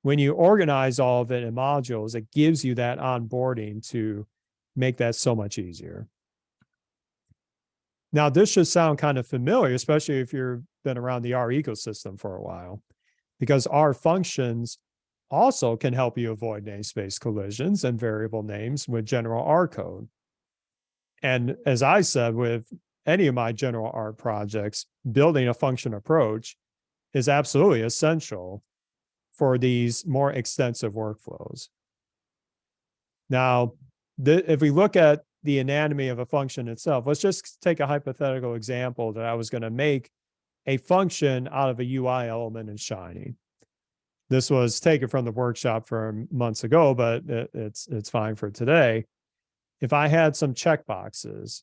When you organize all of it in modules, it gives you that onboarding to make that so much easier. Now, this should sound kind of familiar, especially if you've been around the R ecosystem for a while, because R functions also can help you avoid namespace collisions and variable names with general R code. And as I said, with any of my general R projects, building a function approach is absolutely essential for these more extensive workflows. Now, if we look at the anatomy of a function itself, let's just take a hypothetical example that I was going to make a function out of a UI element in Shiny. This was taken from the workshop from months ago, but it's fine for today. If I had some checkboxes,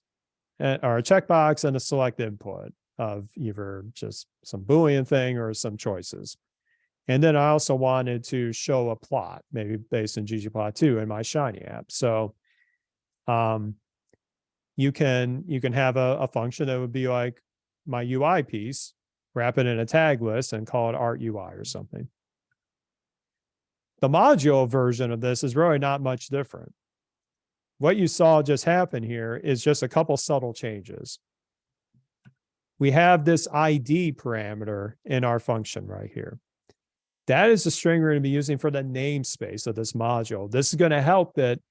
or a checkbox and a select input of either just some Boolean thing or some choices. And then I also wanted to show a plot, maybe based in ggplot2 in my Shiny app. So you can have a function that would be like my UI piece, wrap it in a tag list and call it art UI or something. The module version of this is really not much different. What you saw just happen here is just a couple subtle changes. We have this ID parameter in our function right here. That is the string we're going to be using for the namespace of this module. This is going to help it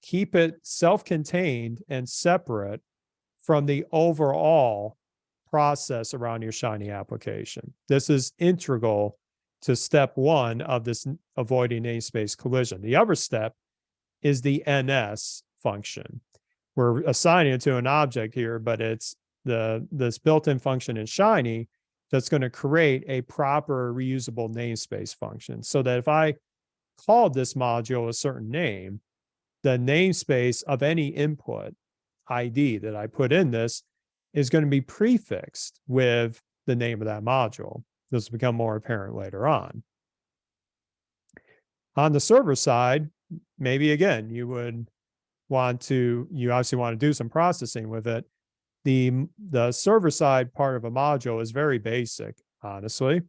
keep it self-contained and separate from the overall process around your Shiny application. This is integral to step one of this avoiding namespace collision. The other step is the NS function. We're assigning it to an object here, but it's this built-in function in Shiny that's going to create a proper reusable namespace function so that if I called this module a certain name, the namespace of any input ID that I put in this is going to be prefixed with the name of that module. This will become more apparent later on. On the server side, maybe again, you obviously want to do some processing with it. The server side part of a module is very basic, honestly.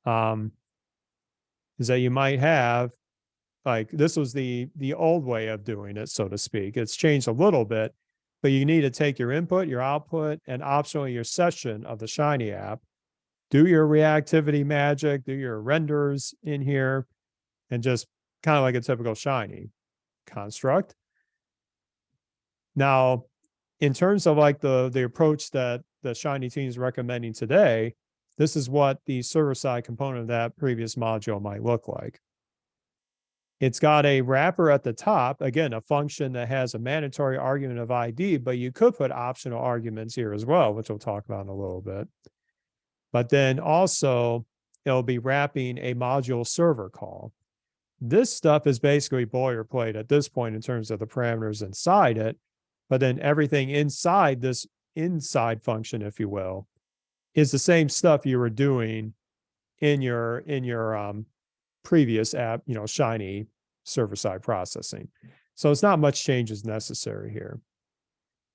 Is that you might have, like, this was the old way of doing it, so to speak. It's changed a little bit, but you need to take your input, your output, and optionally your session of the Shiny app, do your reactivity magic, do your renders in here, and just kind of like a typical Shiny construct. Now, in terms of like the approach that the Shiny team is recommending today, this is what the server-side component of that previous module might look like. It's got a wrapper at the top, again, a function that has a mandatory argument of ID, but you could put optional arguments here as well, which we'll talk about in a little bit. But then also, it'll be wrapping a module server call. This stuff is basically boilerplate at this point in terms of the parameters inside it, but then everything inside this inside function, if you will, is the same stuff you were doing in your previous app, Shiny server-side processing. So it's not much changes necessary here.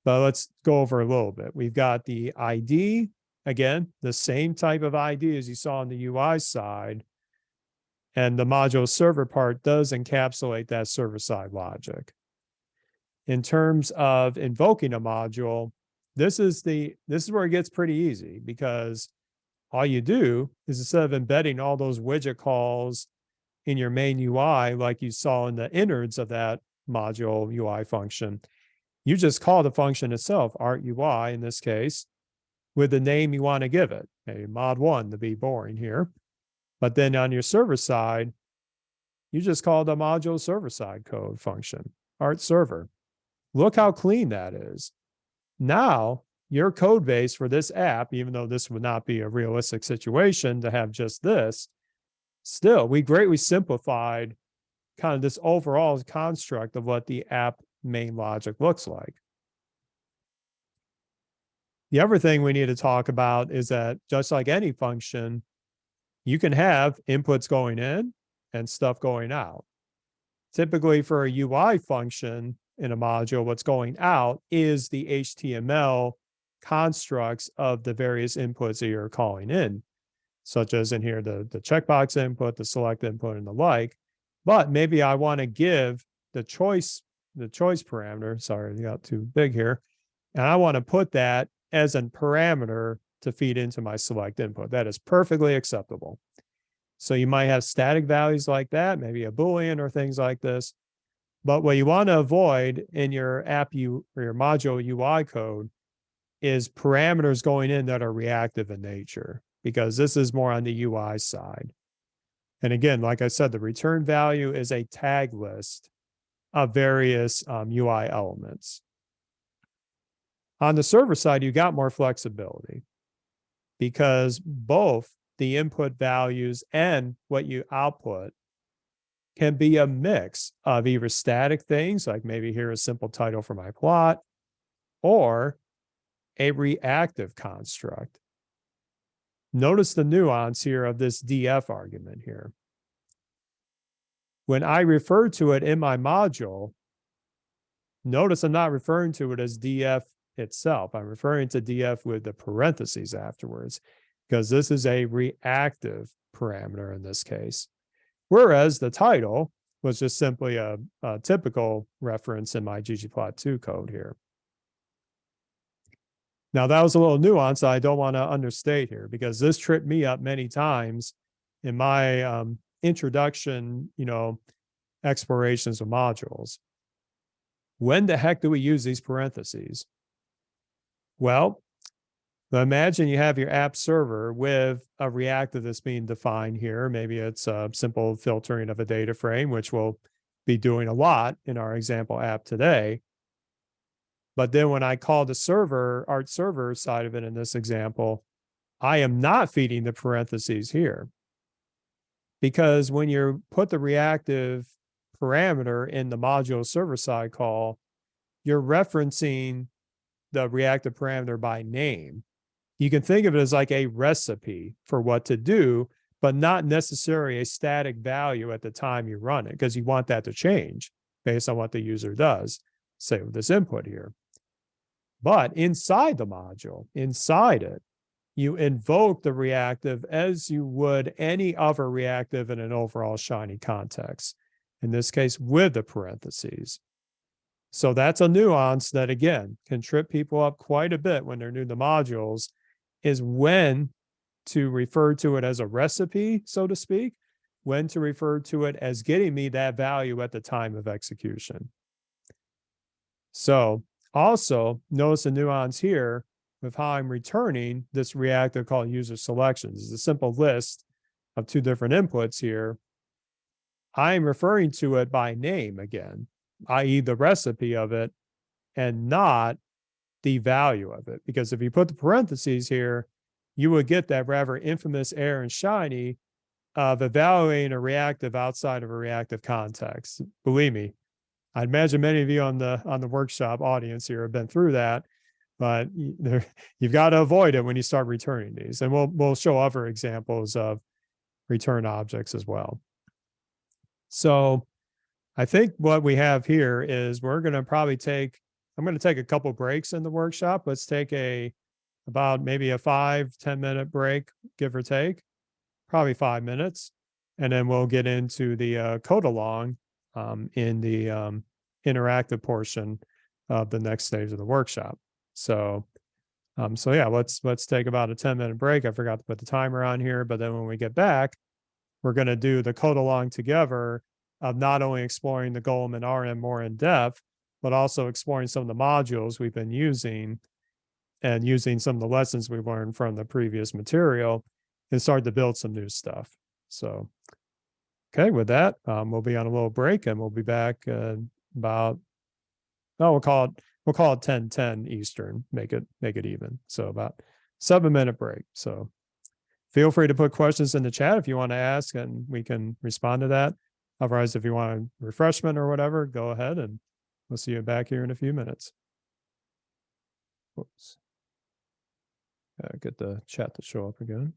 But let's go over a little bit. We've got the ID, again, the same type of ID as you saw on the UI side. And the module server part does encapsulate that server-side logic. In terms of invoking a module, this is where it gets pretty easy, because all you do is, instead of embedding all those widget calls in your main UI, like you saw in the innards of that module UI function, you just call the function itself, art UI in this case, with the name you want to give it, maybe mod1 to be boring here. But then on your server side, you just call the module server side code function, art server. Look how clean that is. Now, your code base for this app, even though this would not be a realistic situation to have just this, still, we greatly simplified kind of this overall construct of what the app main logic looks like. The other thing we need to talk about is that just like any function, you can have inputs going in and stuff going out. Typically for a UI function in a module, what's going out is the HTML constructs of the various inputs that you're calling in, such as in here, the checkbox input, the select input, and the like. But maybe I want to give the choice parameter, sorry, I got too big here, and I want to put that as a parameter to feed into my select input. That is perfectly acceptable. So you might have static values like that, maybe a Boolean or things like this. But what you want to avoid in your app or your module UI code is parameters going in that are reactive in nature, because this is more on the UI side. And again, like I said, the return value is a tag list of various UI elements. On the server side, you got more flexibility, because both the input values and what you output can be a mix of either static things, like maybe here a simple title for my plot, or a reactive construct. Notice the nuance here of this df argument here. When I refer to it in my module, Notice I'm not referring to it as df itself. I'm referring to df with the parentheses afterwards, because this is a reactive parameter in this case. Whereas the title was just simply a typical reference in my ggplot2 code here. Now that was a little nuance I don't want to understate here, because this tripped me up many times in my introduction, explorations of modules. When the heck do we use these parentheses? Well, imagine you have your app server with a reactive that's being defined here. Maybe it's a simple filtering of a data frame, which we'll be doing a lot in our example app today. But then when I call the server, Art server side of it in this example, I am not feeding the parentheses here. Because when you put the reactive parameter in the module server side call, you're referencing the reactive parameter by name. You can think of it as like a recipe for what to do, but not necessarily a static value at the time you run it, because you want that to change based on what the user does, say with this input here. But inside the module, inside it, you invoke the reactive as you would any other reactive in an overall Shiny context, in this case with the parentheses. So that's a nuance that, again, can trip people up quite a bit when they're new to modules, is when to refer to it as a recipe, so to speak, when to refer to it as getting me that value at the time of execution. So also notice a nuance here with how I'm returning this reactive called user selections. It's a simple list of two different inputs here. I'm referring to it by name again, i.e. the recipe of it, and not the value of it. Because if you put the parentheses here, you would get that rather infamous error in Shiny of evaluating a reactive outside of a reactive context. Believe me, I imagine many of you on the workshop audience here have been through that, but you've got to avoid it when you start returning these. And we'll show other examples of return objects as well. So I think what we have here is we're going to probably I'm going to take a couple breaks in the workshop. Let's take about maybe a 5-10 minute break, give or take, probably 5 minutes. And then we'll get into the code along in the interactive portion of the next stage of the workshop. So yeah, let's take about a 10-minute break. I forgot to put the timer on here, but then when we get back, we're going to do the code along together of not only exploring the Golem and RM more in depth, but also exploring some of the modules we've been using and using some of the lessons we learned from the previous material and start to build some new stuff. So, okay, with that, we'll be on a little break and we'll be back about, we'll call it 10:10 Eastern, make it even. So about 7-minute break. So feel free to put questions in the chat if you want to ask and we can respond to that. Otherwise, if you want a refreshment or whatever, go ahead and we'll see you back here in a few minutes. Whoops. Get the chat to show up again.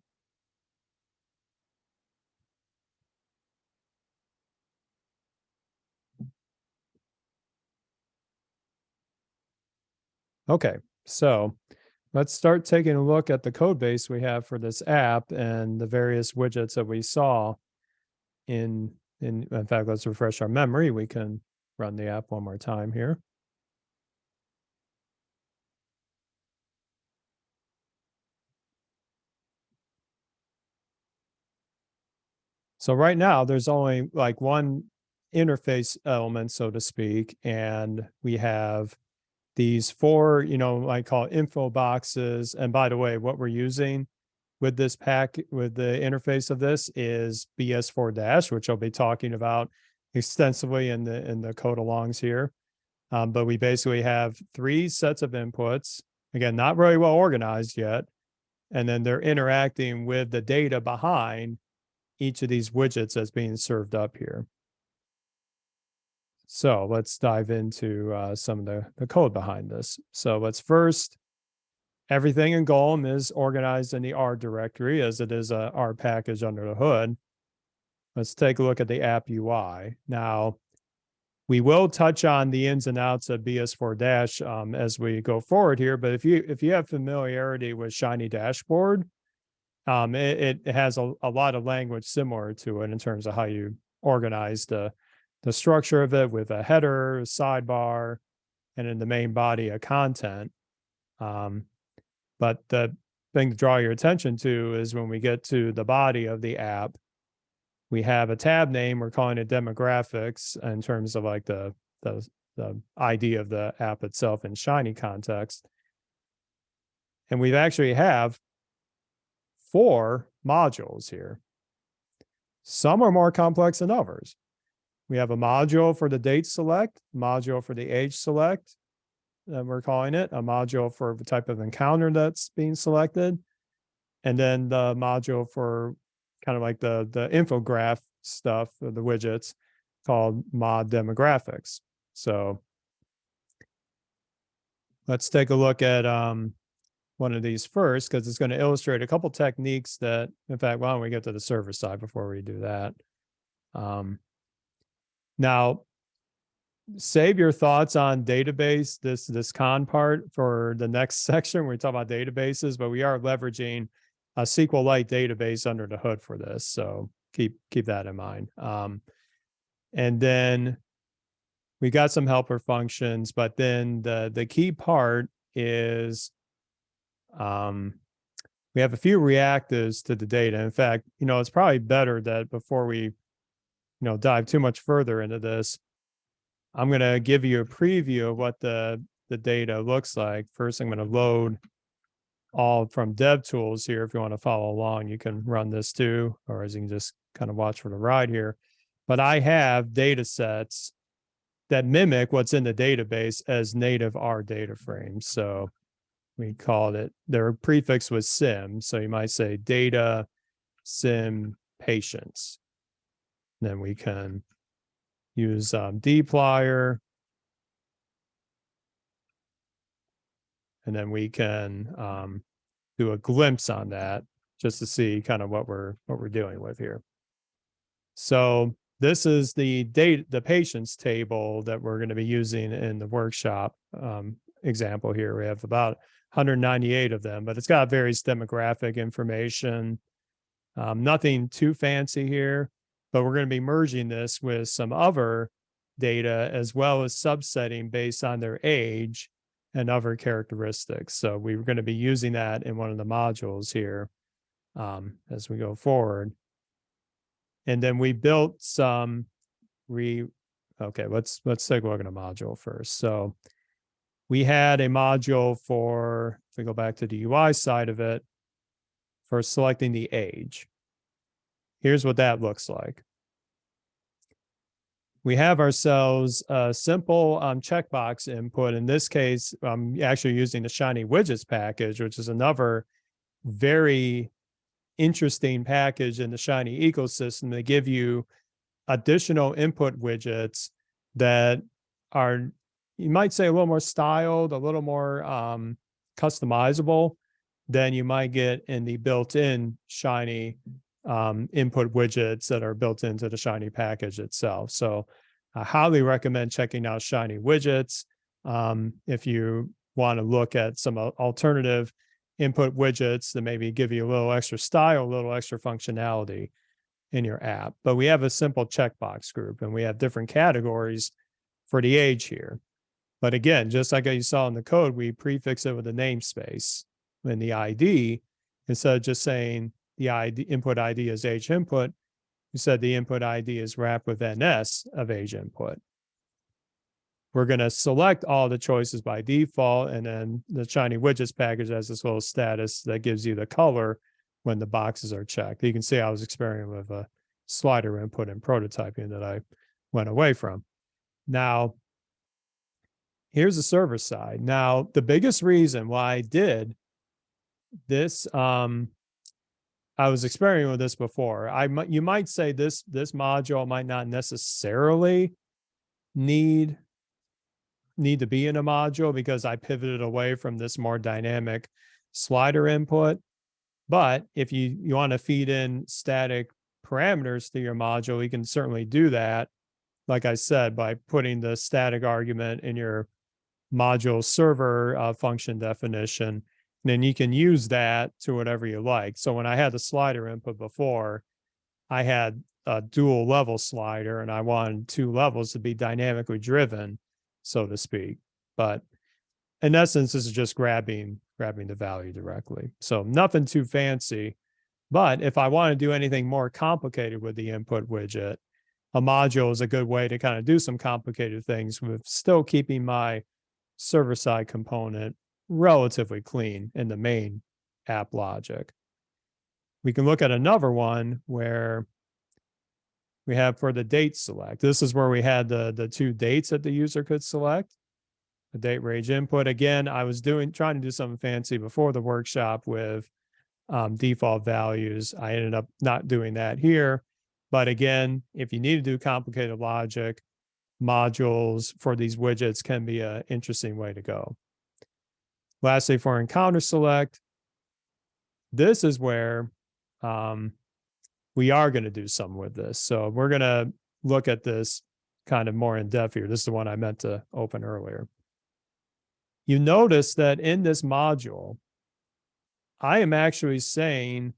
Okay, so let's start taking a look at the code base we have for this app and the various widgets that we saw in fact, let's refresh our memory. We can run the app one more time here. So right now there's only like one interface element, so to speak, and we have these 4, I call it info boxes. And by the way, what we're using with this with the interface of this is BS4-, which I'll be talking about extensively in the code alongs here. But we basically have 3 sets of inputs, again, not very well organized yet. And then they're interacting with the data behind each of these widgets that's being served up here. So let's dive into some of the code behind this. So let's first, everything in Golem is organized in the R directory as it is a R package under the hood. Let's take a look at the app UI. Now, We will touch on the ins and outs of BS4 Dash as we go forward here. But if you have familiarity with Shiny Dashboard, it has a lot of language similar to it in terms of how you organize the structure of it with a header, a sidebar, and in the main body of content. But the thing to draw your attention to is when we get to the body of the app, we have a tab name. We're calling it demographics in terms of like the ID of the app itself in Shiny context. And we actually have 4 modules here. Some are more complex than others. We have a module for the date select, module for the age select, that we're calling it, a module for the type of encounter that's being selected, and then the module for kind of like the infograph stuff, or the widgets, called mod demographics. So let's take a look at one of these first, because it's going to illustrate a couple techniques that, in fact, why don't we get to the server side before we do that? Now, save your thoughts on database, this con part, for the next section where we talk about databases, but we are leveraging a SQLite database under the hood for this. So keep that in mind. And then we got some helper functions, but then the key part is we have a few reactives to the data. In fact, it's probably better that before we dive too much further into this, I'm going to give you a preview of what the data looks like. First, I'm going to load all from DevTools here. If you want to follow along, you can run this too, or as you can just kind of watch for the ride here. But I have data sets that mimic what's in the database as native R data frames. So we called it, their prefix was sim. So you might say data sim patients. Then we can use dplyr. And then we can do a glimpse on that just to see kind of what we're dealing with here. So this is the patients table that we're going to be using in the workshop example here. We have about 198 of them, but it's got various demographic information. Nothing too fancy here, but we're going to be merging this with some other data as well as subsetting based on their age and other characteristics. So we're going to be using that in one of the modules here as we go forward. And then we built some okay, let's take a look at a module first. So we had a module for, if we go back to the UI side of it, for selecting the age. Here's what that looks like. We have ourselves a simple checkbox input. In this case, I'm actually using the Shiny Widgets package, which is another very interesting package in the Shiny ecosystem. They give you additional input widgets that are, you might say, a little more styled, a little more customizable than you might get in the built-in Shiny input widgets that are built into the Shiny package itself. So I highly recommend checking out Shiny Widgets if you want to look at some alternative input widgets that maybe give you a little extra style, a little extra functionality in your app. But we have a simple checkbox group, and we have different categories for the age here. But again, just like you saw in the code, we prefix it with a namespace in the ID. Instead of just saying the ID, input ID is age input, we said the input ID is wrapped with NS of age input. We're going to select all the choices by default, and then the Shiny Widgets package has this little status that gives you the color when the boxes are checked. You can see I was experimenting with a slider input and prototyping that I went away from. Now, here's the server side. Now, the biggest reason why I did this, I was experimenting with this before. You might say this module might not necessarily need to be in a module because I pivoted away from this more dynamic slider input. But if you want to feed in static parameters to your module, you can certainly do that like I said, by putting the static argument in your module server function definition, then you can use that to whatever you like. So when I had the slider input before, I had a dual level slider and I wanted 2 levels to be dynamically driven, so to speak. But in essence, this is just grabbing the value directly. So nothing too fancy. But if I want to do anything more complicated with the input widget, a module is a good way to kind of do some complicated things with still keeping my server-side component relatively clean in the main app logic. We can look at another one where we have for the date select. This is where we had the 2 dates that the user could select. The date range input. Again, I was trying to do something fancy before the workshop with default values. I ended up not doing that here. But again, if you need to do complicated logic, modules for these widgets can be an interesting way to go. Lastly, for encounter select, this is where we are going to do something with this. So we're going to look at this kind of more in depth here. This is the one I meant to open earlier. You notice that in this module, I am actually saying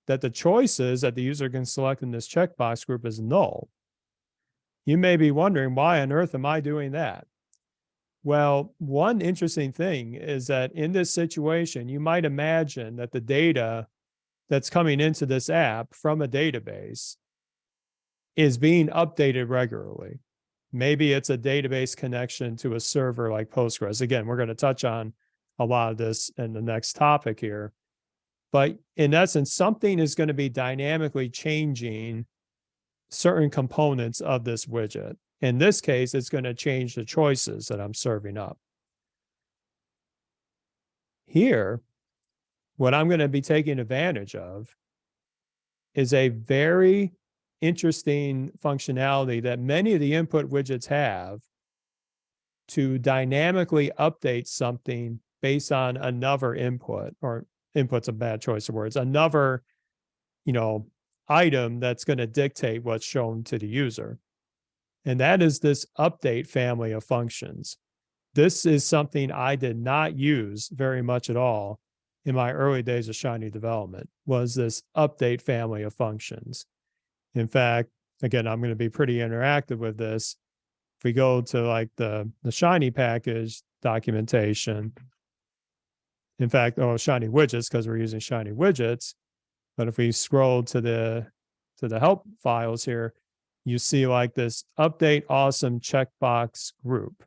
that the choices that the user can select in this checkbox group is null. You may be wondering, why on earth am I doing that? Well, one interesting thing is that in this situation, you might imagine that the data that's coming into this app from a database is being updated regularly. Maybe it's a database connection to a server like Postgres. Again, we're going to touch on a lot of this in the next topic here. But in essence, something is going to be dynamically changing certain components of this widget. In this case, it's going to change the choices that I'm serving up. Here, what I'm going to be taking advantage of is a very interesting functionality that many of the input widgets have to dynamically update something based on another input, or input's a bad choice of words, another, item that's going to dictate what's shown to the user. And that is this update family of functions. This is something I did not use very much at all in my early days of Shiny development, was this update family of functions. In fact, again, I'm going to be pretty interactive with this. If we go to like the Shiny package documentation, in fact, Shiny widgets, because we're using Shiny widgets. But if we scroll to the help files here, you see like this update awesome checkbox group.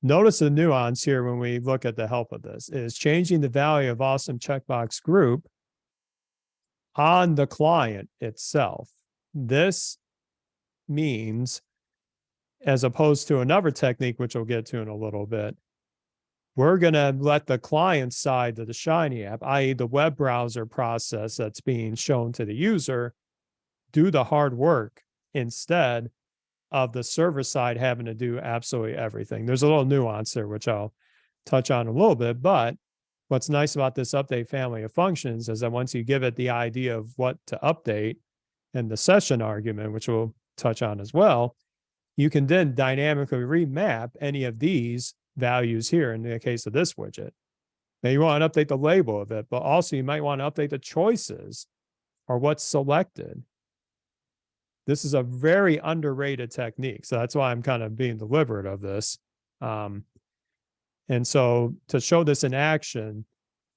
Notice the nuance here when we look at the help of this is changing the value of awesome checkbox group on the client itself. This means, as opposed to another technique, which we'll get to in a little bit, we're going to let the client side of the Shiny app, i.e. the web browser process that's being shown to the user, do the hard work instead of the server side having to do absolutely everything. There's a little nuance there, which I'll touch on a little bit, but what's nice about this update family of functions is that once you give it the idea of what to update and the session argument, which we'll touch on as well, you can then dynamically remap any of these values here in the case of this widget. Now you want to update the label of it, but also you might want to update the choices or what's selected. This is a very underrated technique. So that's why I'm kind of being deliberate of this. And so to show this in action,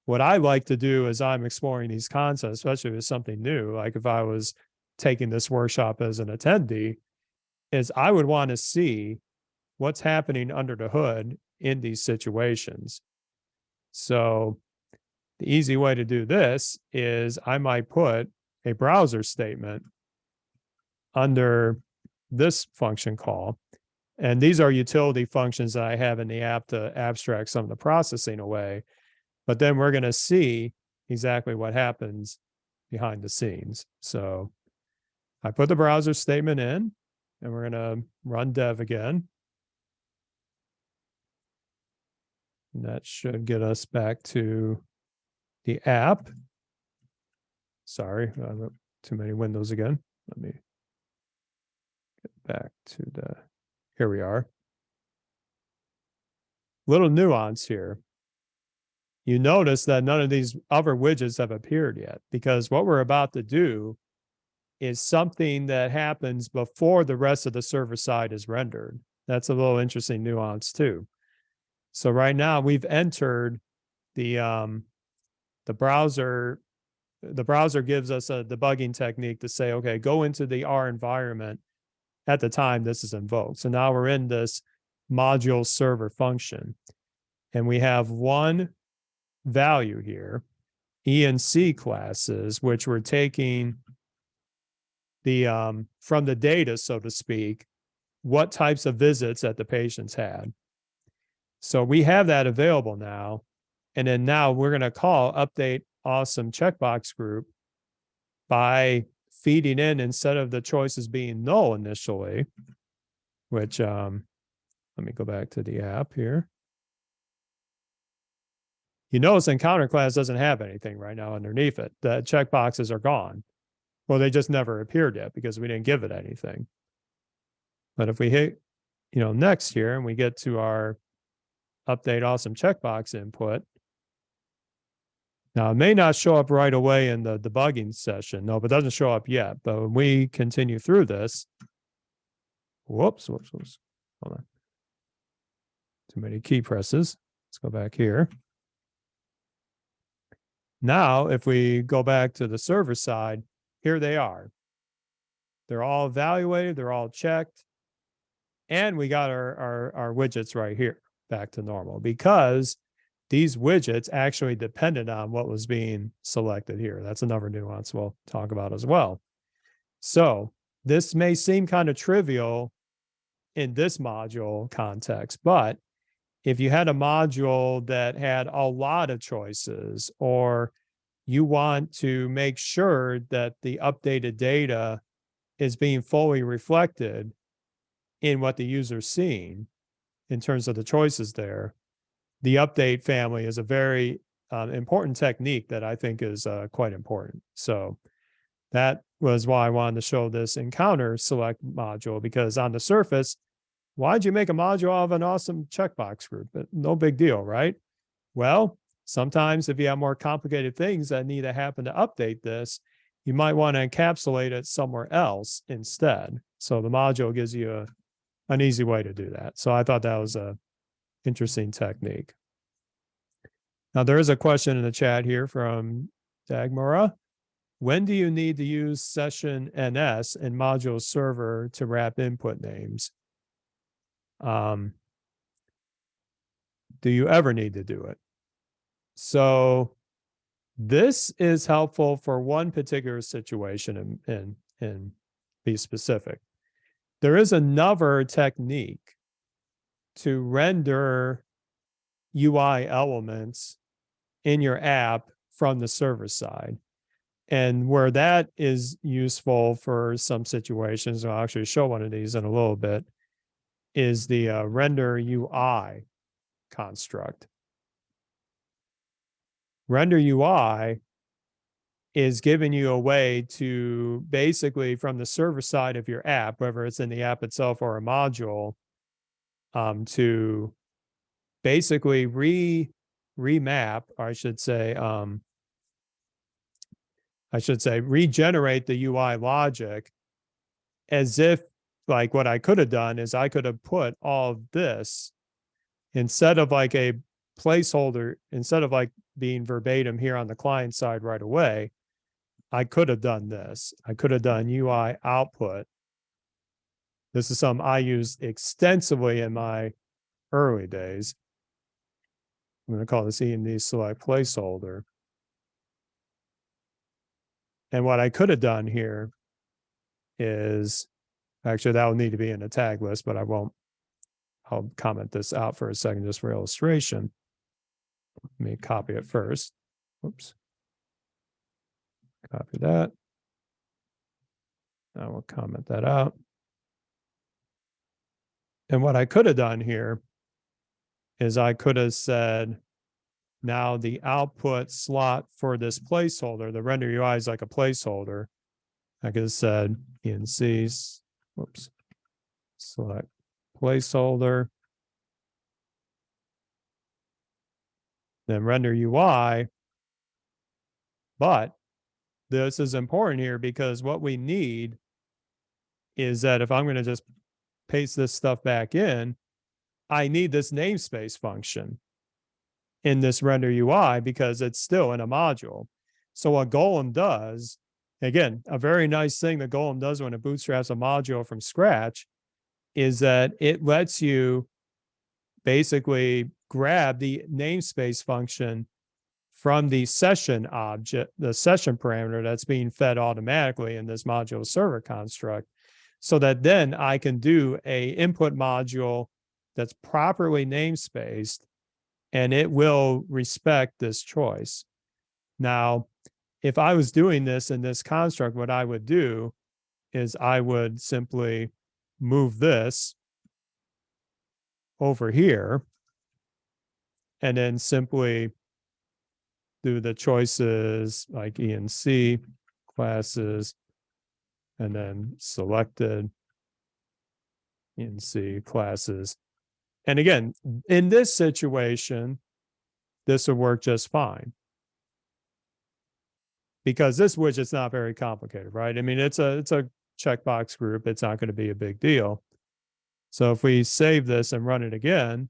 what I like to do as I'm exploring these concepts, especially with something new, like if I was taking this workshop as an attendee, is I would want to see what's happening under the hood in these situations. So the easy way to do this is I might put a browser statement under this function call. And these are utility functions that I have in the app to abstract some of the processing away. But then we're going to see exactly what happens behind the scenes. So I put the browser statement in, and we're going to run dev again. And that should get us back to the app. Sorry, too many windows again. Let me back to the, here we are. Little nuance here. You notice that none of these other widgets have appeared yet, because what we're about to do is something that happens before the rest of the server side is rendered. That's a little interesting nuance too. So right now we've entered the browser. The browser gives us a debugging technique to say, okay, go into the R environment at the time this is invoked. So now we're in this module server function, and we have one value here, E and C classes, which we're taking the from the data, so to speak, what types of visits that the patients had. So we have that available now. And then now we're going to call update awesome checkbox group by feeding in, instead of the choices being null initially, which let me go back to the app here. You notice encounter class doesn't have anything right now underneath it. The checkboxes are gone. Well, they just never appeared yet because we didn't give it anything. But if we hit, next here, and we get to our update awesome checkbox input, now it may not show up right away in the debugging session. No, but it doesn't show up yet. But when we continue through this, whoops. Hold on. Too many key presses. Let's go back here. Now, if we go back to the server side, here they are. They're all evaluated, they're all checked, and we got our widgets right here back to normal, because these widgets actually depended on what was being selected here. That's another nuance we'll talk about as well. So this may seem kind of trivial in this module context, but if you had a module that had a lot of choices, or you want to make sure that the updated data is being fully reflected in what the user's seeing in terms of the choices there, the update family is a very important technique that I think is quite important. So that was why I wanted to show this encounter select module, because on the surface, why'd you make a module out of an awesome checkbox group? No big deal, right? Well, sometimes if you have more complicated things that need to happen to update this, you might want to encapsulate it somewhere else instead. So the module gives you an easy way to do that. So I thought that was a interesting technique. Now there is a question in the chat here from Dagmara. When do you need to use session NS in module server to wrap input names? Do you ever need to do it? So this is helpful for one particular situation and be specific. There is another technique to render UI elements in your app from the server side. And where that is useful for some situations, I'll actually show one of these in a little bit, is the render UI construct. Render UI is giving you a way to basically, from the server side of your app, whether it's in the app itself or a module, to basically remap, or I should say regenerate the UI logic, as if, like, what I could have done is I could have put all of this instead of like a placeholder, instead of like being verbatim here on the client side right away. I could have done this. I could have done UI output. This is something I used extensively in my early days. I'm going to call this EMD select placeholder. And what I could have done here is, actually that would need to be in a tag list, but I won't. I'll comment this out for a second just for illustration. Let me copy it first. Oops. Copy that. I will comment that out. And what I could have done here is I could have said, now the output slot for this placeholder, the render UI is like a placeholder. I could have said ENC, whoops, select placeholder, then render UI. But this is important here because what we need is that if I'm going to just paste this stuff back in, I need this namespace function in this render UI because it's still in a module. So what Golem does, again, a very nice thing that Golem does when it bootstraps a module from scratch is that it lets you basically grab the namespace function from the session object, the session parameter that's being fed automatically in this module server construct, so that then I can do a input module that's properly namespaced, and it will respect this choice. Now, if I was doing this in this construct, what I would do is I would simply move this over here and then simply do the choices like ENC classes and then selected ENC classes. And again, in this situation, this will work just fine because this widget's not very complicated, right? I mean, it's a checkbox group. It's not going to be a big deal. So if we save this and run it again,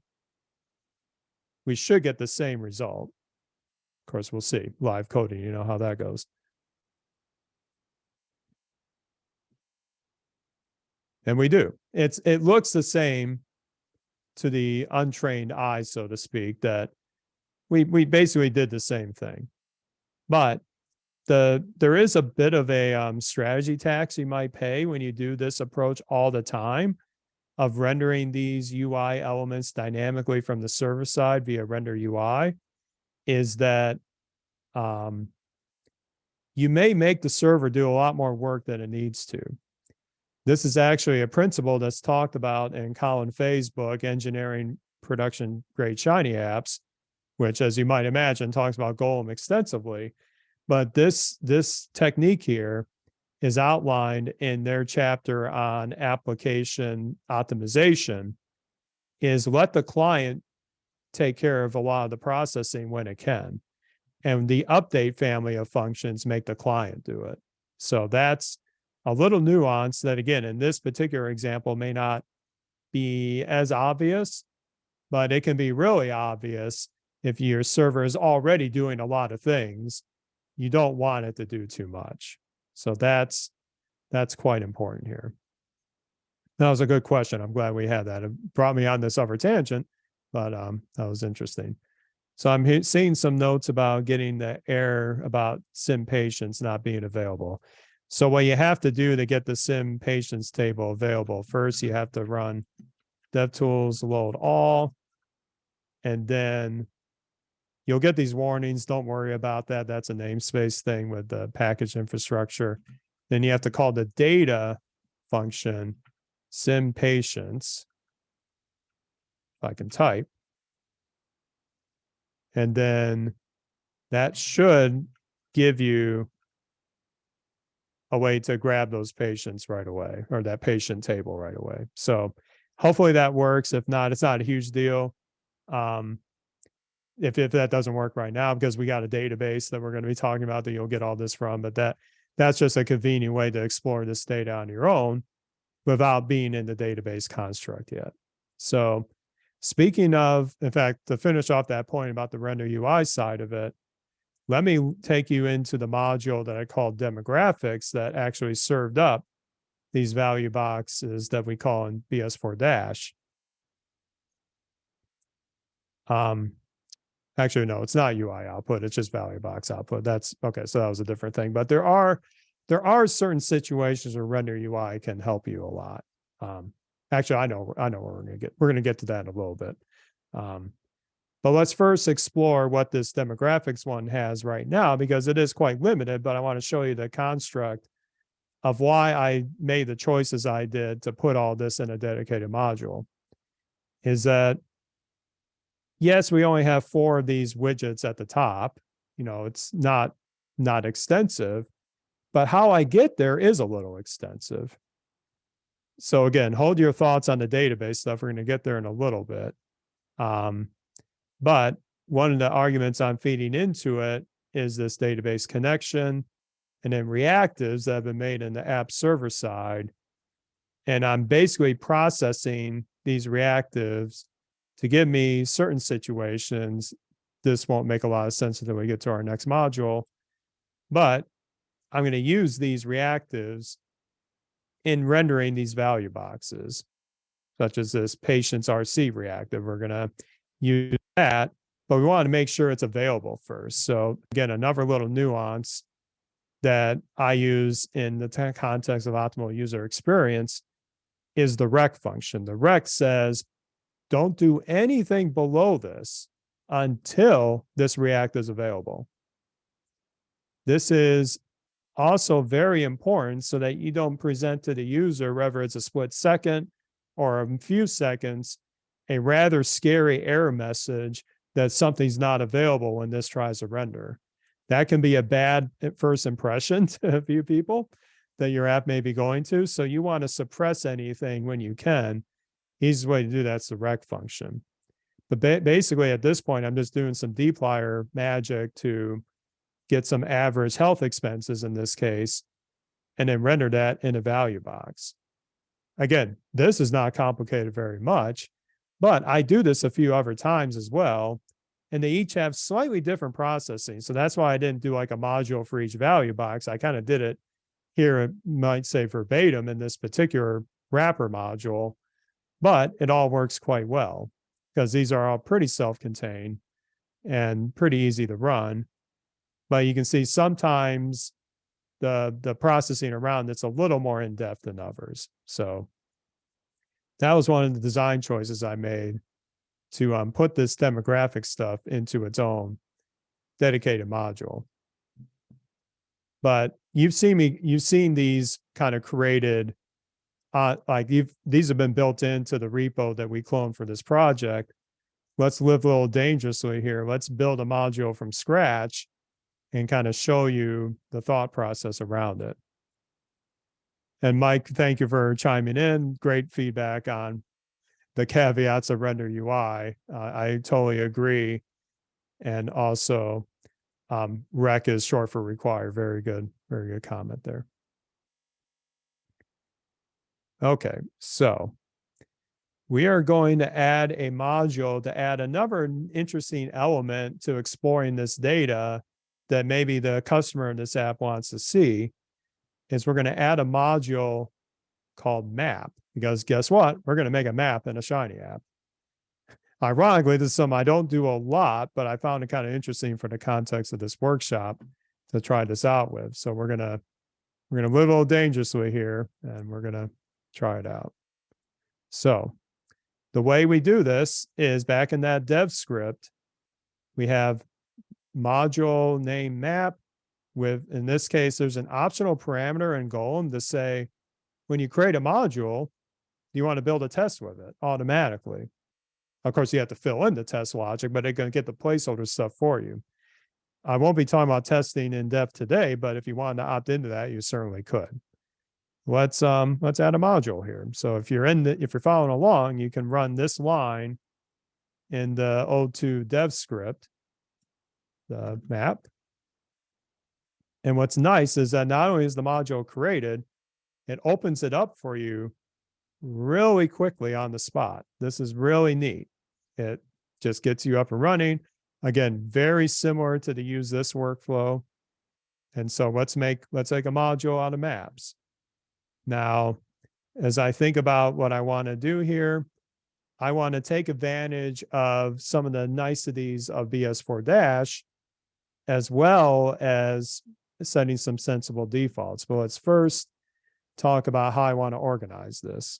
we should get the same result. Of course, we'll see. Live coding, you know how that goes. And we do. It looks the same to the untrained eye, so to speak, that we basically did the same thing. But there is a bit of a strategy tax you might pay when you do this approach all the time of rendering these UI elements dynamically from the server side via render UI, is that you may make the server do a lot more work than it needs to. This is actually a principle that's talked about in Colin Fay's book, Engineering Production Grade Shiny Apps, which, as you might imagine, talks about Golem extensively. But this technique here is outlined in their chapter on application optimization, is let the client take care of a lot of the processing when it can. And the update family of functions make the client do it. So that's a little nuance that, again, in this particular example may not be as obvious, but it can be really obvious if your server is already doing a lot of things. You don't want it to do too much. So that's quite important here. That was a good question. I'm glad we had that. It brought me on this other tangent, but that was interesting. So I'm seeing some notes about getting the error about sim patients not being available. So what you have to do to get the sim patients table available, first you have to run DevTools load all, and then you'll get these warnings. Don't worry about that. That's a namespace thing with the package infrastructure. Then you have to call the data function sim patients, if I can type. And then that should give you a way to grab those patients right away, or that patient table right away. So hopefully that works. If not, it's not a huge deal. If that doesn't work right now, because we got a database that we're going to be talking about that you'll get all this from, but that's just a convenient way to explore this data on your own without being in the database construct yet. So speaking of, in fact, to finish off that point about the render UI side of it, let me take you into the module that I call demographics that actually served up these value boxes that we call in BS4 Dash. Actually, no, it's not UI output. It's just value box output. That's okay. So that was a different thing. But there are certain situations where render UI can help you a lot. Actually, I know where we're going to get to that in a little bit. But let's first explore what this demographics one has right now, because it is quite limited, but I want to show you the construct of why I made the choices I did to put all this in a dedicated module. Is that, yes, we only have 4 of these widgets at the top. You know, it's not extensive, but how I get there is a little extensive. So again, hold your thoughts on the database stuff. We're going to get there in a little bit. But one of the arguments I'm feeding into it is this database connection and then reactives that have been made in the app server side. And I'm basically processing these reactives to give me certain situations. This won't make a lot of sense until we get to our next module, but I'm going to use these reactives in rendering these value boxes, such as this patient's RC reactive. We're going to use that, but we want to make sure it's available first. So again, another little nuance that I use in the context of optimal user experience is the rec function. The rec says, don't do anything below this until this react is available. This is also very important so that you don't present to the user, whether it's a split second or a few seconds, a rather scary error message that something's not available when this tries to render. That can be a bad first impression to a few people that your app may be going to. So you want to suppress anything when you can. Easiest way to do that's the rec function. But basically at this point, I'm just doing some dplyr magic to get some average health expenses in this case, and then render that in a value box. Again, this is not complicated very much, but I do this a few other times as well, and they each have slightly different processing. So that's why I didn't do like a module for each value box. I kind of did it here, it might say verbatim in this particular wrapper module, but it all works quite well because these are all pretty self-contained and pretty easy to run. But you can see sometimes the processing around it's a little more in-depth than others. So that was one of the design choices I made to put this demographic stuff into its own dedicated module. But you've seen these kind of created, these have been built into the repo that we cloned for this project. Let's live a little dangerously here. Let's build a module from scratch and kind of show you the thought process around it. And Mike, thank you for chiming in. Great feedback on the caveats of render UI. I totally agree. And also, rec is short for require. Very good comment there. Okay, so we are going to add a module to add another interesting element to exploring this data that maybe the customer in this app wants to see. Is we're going to add a module called map, because guess what? We're going to make a map in a Shiny app. Ironically, this is something I don't do a lot, but I found it kind of interesting for the context of this workshop to try this out with. So we're gonna live a little dangerously here, and we're gonna try it out. So the way we do this is back in that dev script, we have module name map with, in this case, there's an optional parameter in Golem to say, when you create a module, you want to build a test with it automatically. Of course, you have to fill in the test logic, but it's going to get the placeholder stuff for you. I won't be talking about testing in depth today, but if you wanted to opt into that, you certainly could. Let's add a module here. So if you're following along, you can run this line in the O2 dev script, the map. And what's nice is that not only is the module created, it opens it up for you really quickly on the spot. This is really neat. It just gets you up and running. Again, very similar to the use this workflow. And so let's make a module out of maps. Now, as I think about what I want to do here, I want to take advantage of some of the niceties of BS4 Dash, as well as setting some sensible defaults. But let's first talk about how I want to organize this.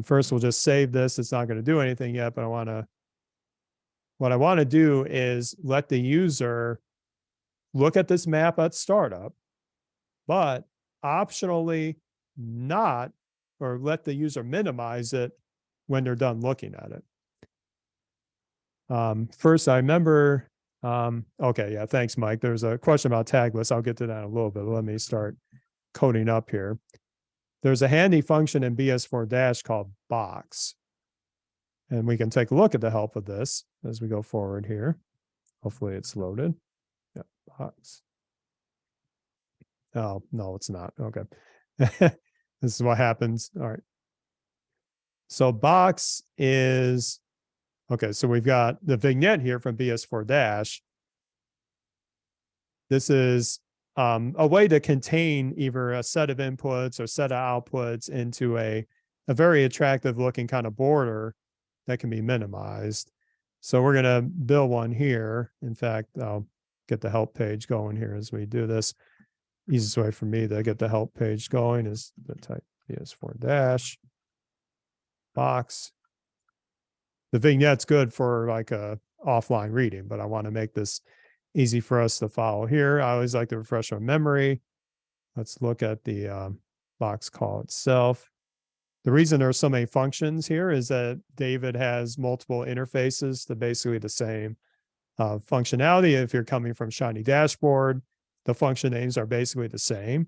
First, we'll just save this. It's not going to do anything yet, but what I want to do is let the user look at this map at startup, but optionally not, or let the user minimize it when they're done looking at it. First, I remember, okay, yeah, thanks, Mike. There's a question about tag lists. I'll get to that in a little bit. Let me start coding up here. there's a handy function in BS4- called box. And we can take a look at the help of this as we go forward here. Hopefully it's loaded. Yeah, box. Oh, no, it's not. Okay. This is what happens. All right. So box is, okay, so we've got the vignette here from BS4-. This is a way to contain either a set of inputs or set of outputs into a very attractive looking kind of border that can be minimized. So we're going to build one here. In fact, I'll get the help page going here as we do this. Easiest way for me to get the help page going is to type BS4- box. The vignette's good for like a offline reading, but I want to make this easy for us to follow here. I always like to refresh our memory. Let's look at the box call itself. The reason there are so many functions here is that David has multiple interfaces to basically the same functionality. If you're coming from Shiny Dashboard, the function names are basically the same.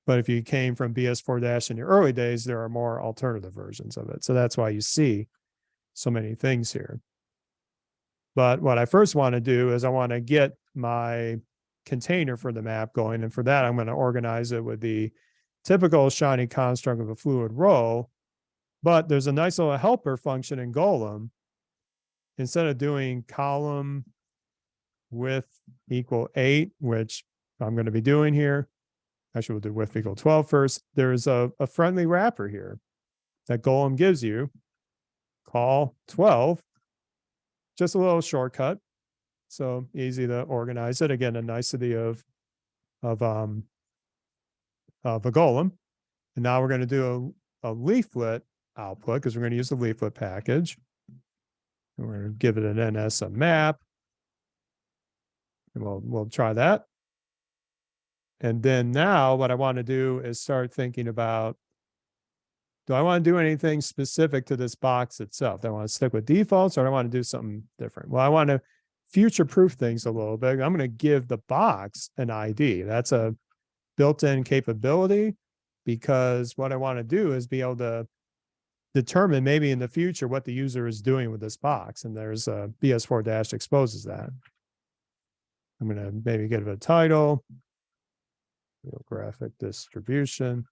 But if you came from BS4- in your early days, there are more alternative versions of it. So that's why you see so many things here. But what I first want to do is I want to get my container for the map going. And for that, I'm going to organize it with the typical Shiny construct of a fluid row. But there's a nice little helper function in Golem. Instead of doing column width equal 8, which I'm going to be doing here, actually we'll do width equal 12 first. There's a friendly wrapper here that Golem gives you. Call 12. Just a little shortcut. So easy to organize it. Again, a nicety of a Golem. And now we're going to do a leaflet output because we're going to use the leaflet package. And we're going to give it an NS map. And we'll try that. And then now what I want to do is start thinking about, do I want to do anything specific to this box itself? Do I want to stick with defaults or do I want to do something different? Well, I want to future-proof things a little bit. I'm going to give the box an ID. That's a built-in capability because what I want to do is be able to determine maybe in the future what the user is doing with this box. And there's a BS4- exposes that. I'm going to maybe give it a title, graphic distribution.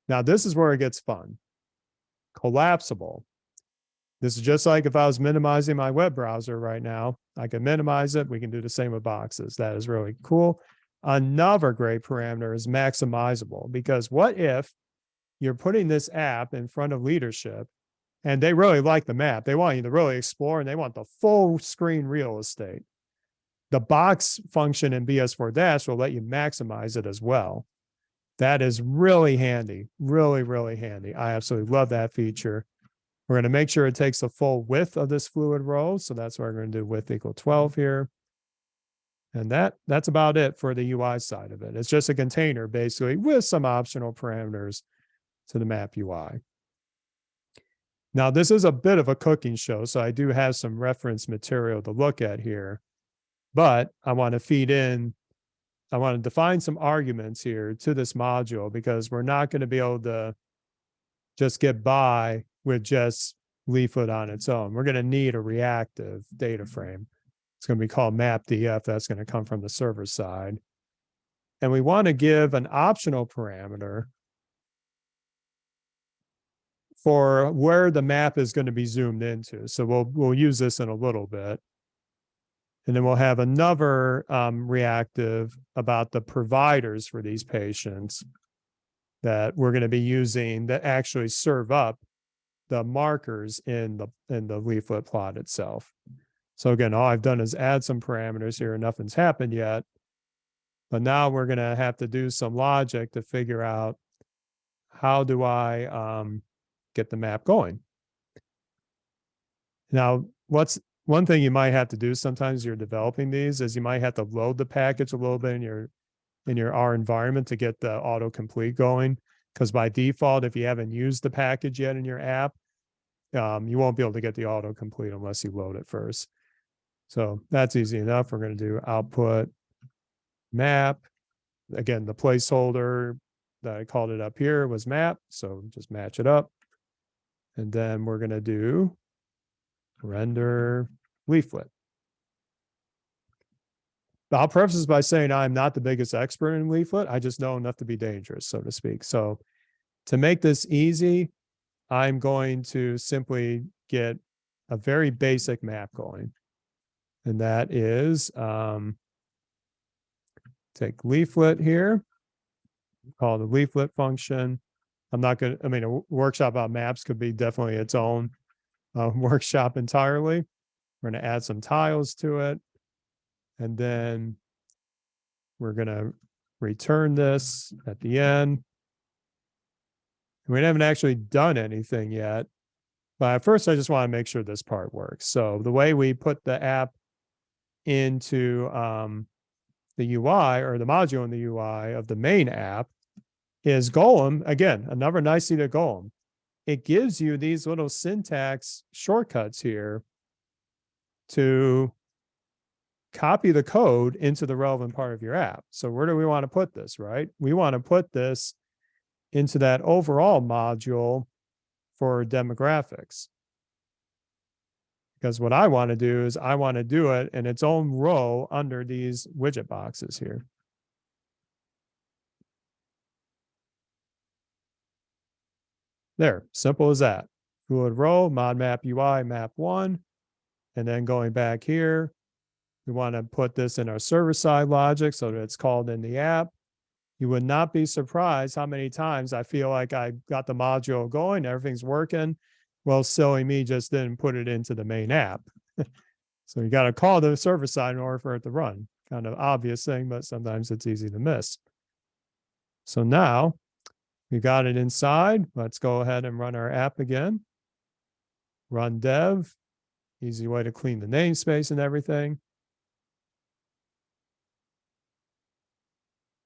Now, this is where it gets fun. Collapsible. This is just like if I was minimizing my web browser right now. I can minimize it. We can do the same with boxes. That is really cool. Another great parameter is maximizable, because what if you're putting this app in front of leadership and they really like the map? They want you to really explore and they want the full screen real estate. The box function in BS4- will let you maximize it as well. That is really handy, really, really handy. I absolutely love that feature. We're going to make sure it takes the full width of this fluid row. So that's why we're going to do width equal 12 here. And that's about it for the UI side of it. It's just a container basically with some optional parameters to the map UI. Now, this is a bit of a cooking show, so I do have some reference material to look at here, but I want to define some arguments here to this module because we're not going to be able to just get by with just leaflet on its own. We're going to need a reactive data frame. It's going to be called mapdf. That's going to come from the server side. And we want to give an optional parameter for where the map is going to be zoomed into. So we'll use this in a little bit. And then we'll have another reactive about the providers for these patients that we're going to be using that actually serve up the markers in the leaflet plot itself. So again, all I've done is add some parameters here. Nothing's happened yet. But now we're going to have to do some logic to figure out how do I get the map going. Now, one thing you might have to do sometimes you're developing these is you might have to load the package a little bit in your R environment to get the autocomplete going. Because by default, if you haven't used the package yet in your app, you won't be able to get the autocomplete unless you load it first. So that's easy enough. We're going to do output map again, the placeholder that I called it up here was map. So just match it up. And then we're going to do render leaflet. I'll preface this by saying I'm not the biggest expert in leaflet. I just know enough to be dangerous, so to speak. So to make this easy, I'm going to simply get a very basic map going. And that is take leaflet here, call the leaflet function. I'm not going to, I mean, a workshop about maps could be definitely its own workshop entirely. We're going to add some tiles to it. And then we're going to return this at the end. We haven't actually done anything yet. But at first, I just want to make sure this part works. So the way we put the app into the UI or the module in the UI of the main app is Golem. Again, another nicety to Golem. It gives you these little syntax shortcuts here to copy the code into the relevant part of your app. So where do we want to put this, right? We want to put this into that overall module for demographics. Because what I want to do is I want to do it in its own row under these widget boxes here. There, simple as that. Fluid row, mod map UI, map 1. And then going back here, we want to put this in our server-side logic so that it's called in the app. You would not be surprised how many times I feel like I got the module going, everything's working. Well, silly me just didn't put it into the main app. So you got to call the server side in order for it to run. Kind of obvious thing, but sometimes it's easy to miss. So now we got it inside. Let's go ahead and run our app again. Run dev. Easy way to clean the namespace and everything.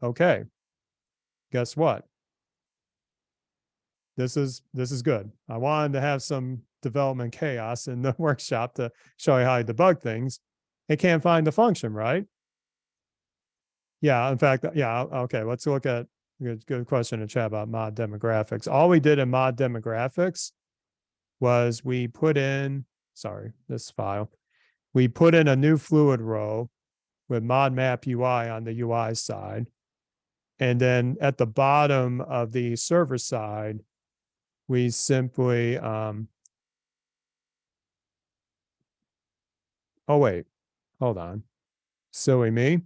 Okay. Guess what? This is good. I wanted to have some development chaos in the workshop to show you how to debug things. It can't find the function, right? Yeah, in fact, yeah, okay, let's look at, good question in chat about mod demographics. All we did in mod demographics was we put in, sorry, this file, we put in a new fluid row with mod map UI on the UI side. And then at the bottom of the server side, we simply, oh wait, hold on. Silly me.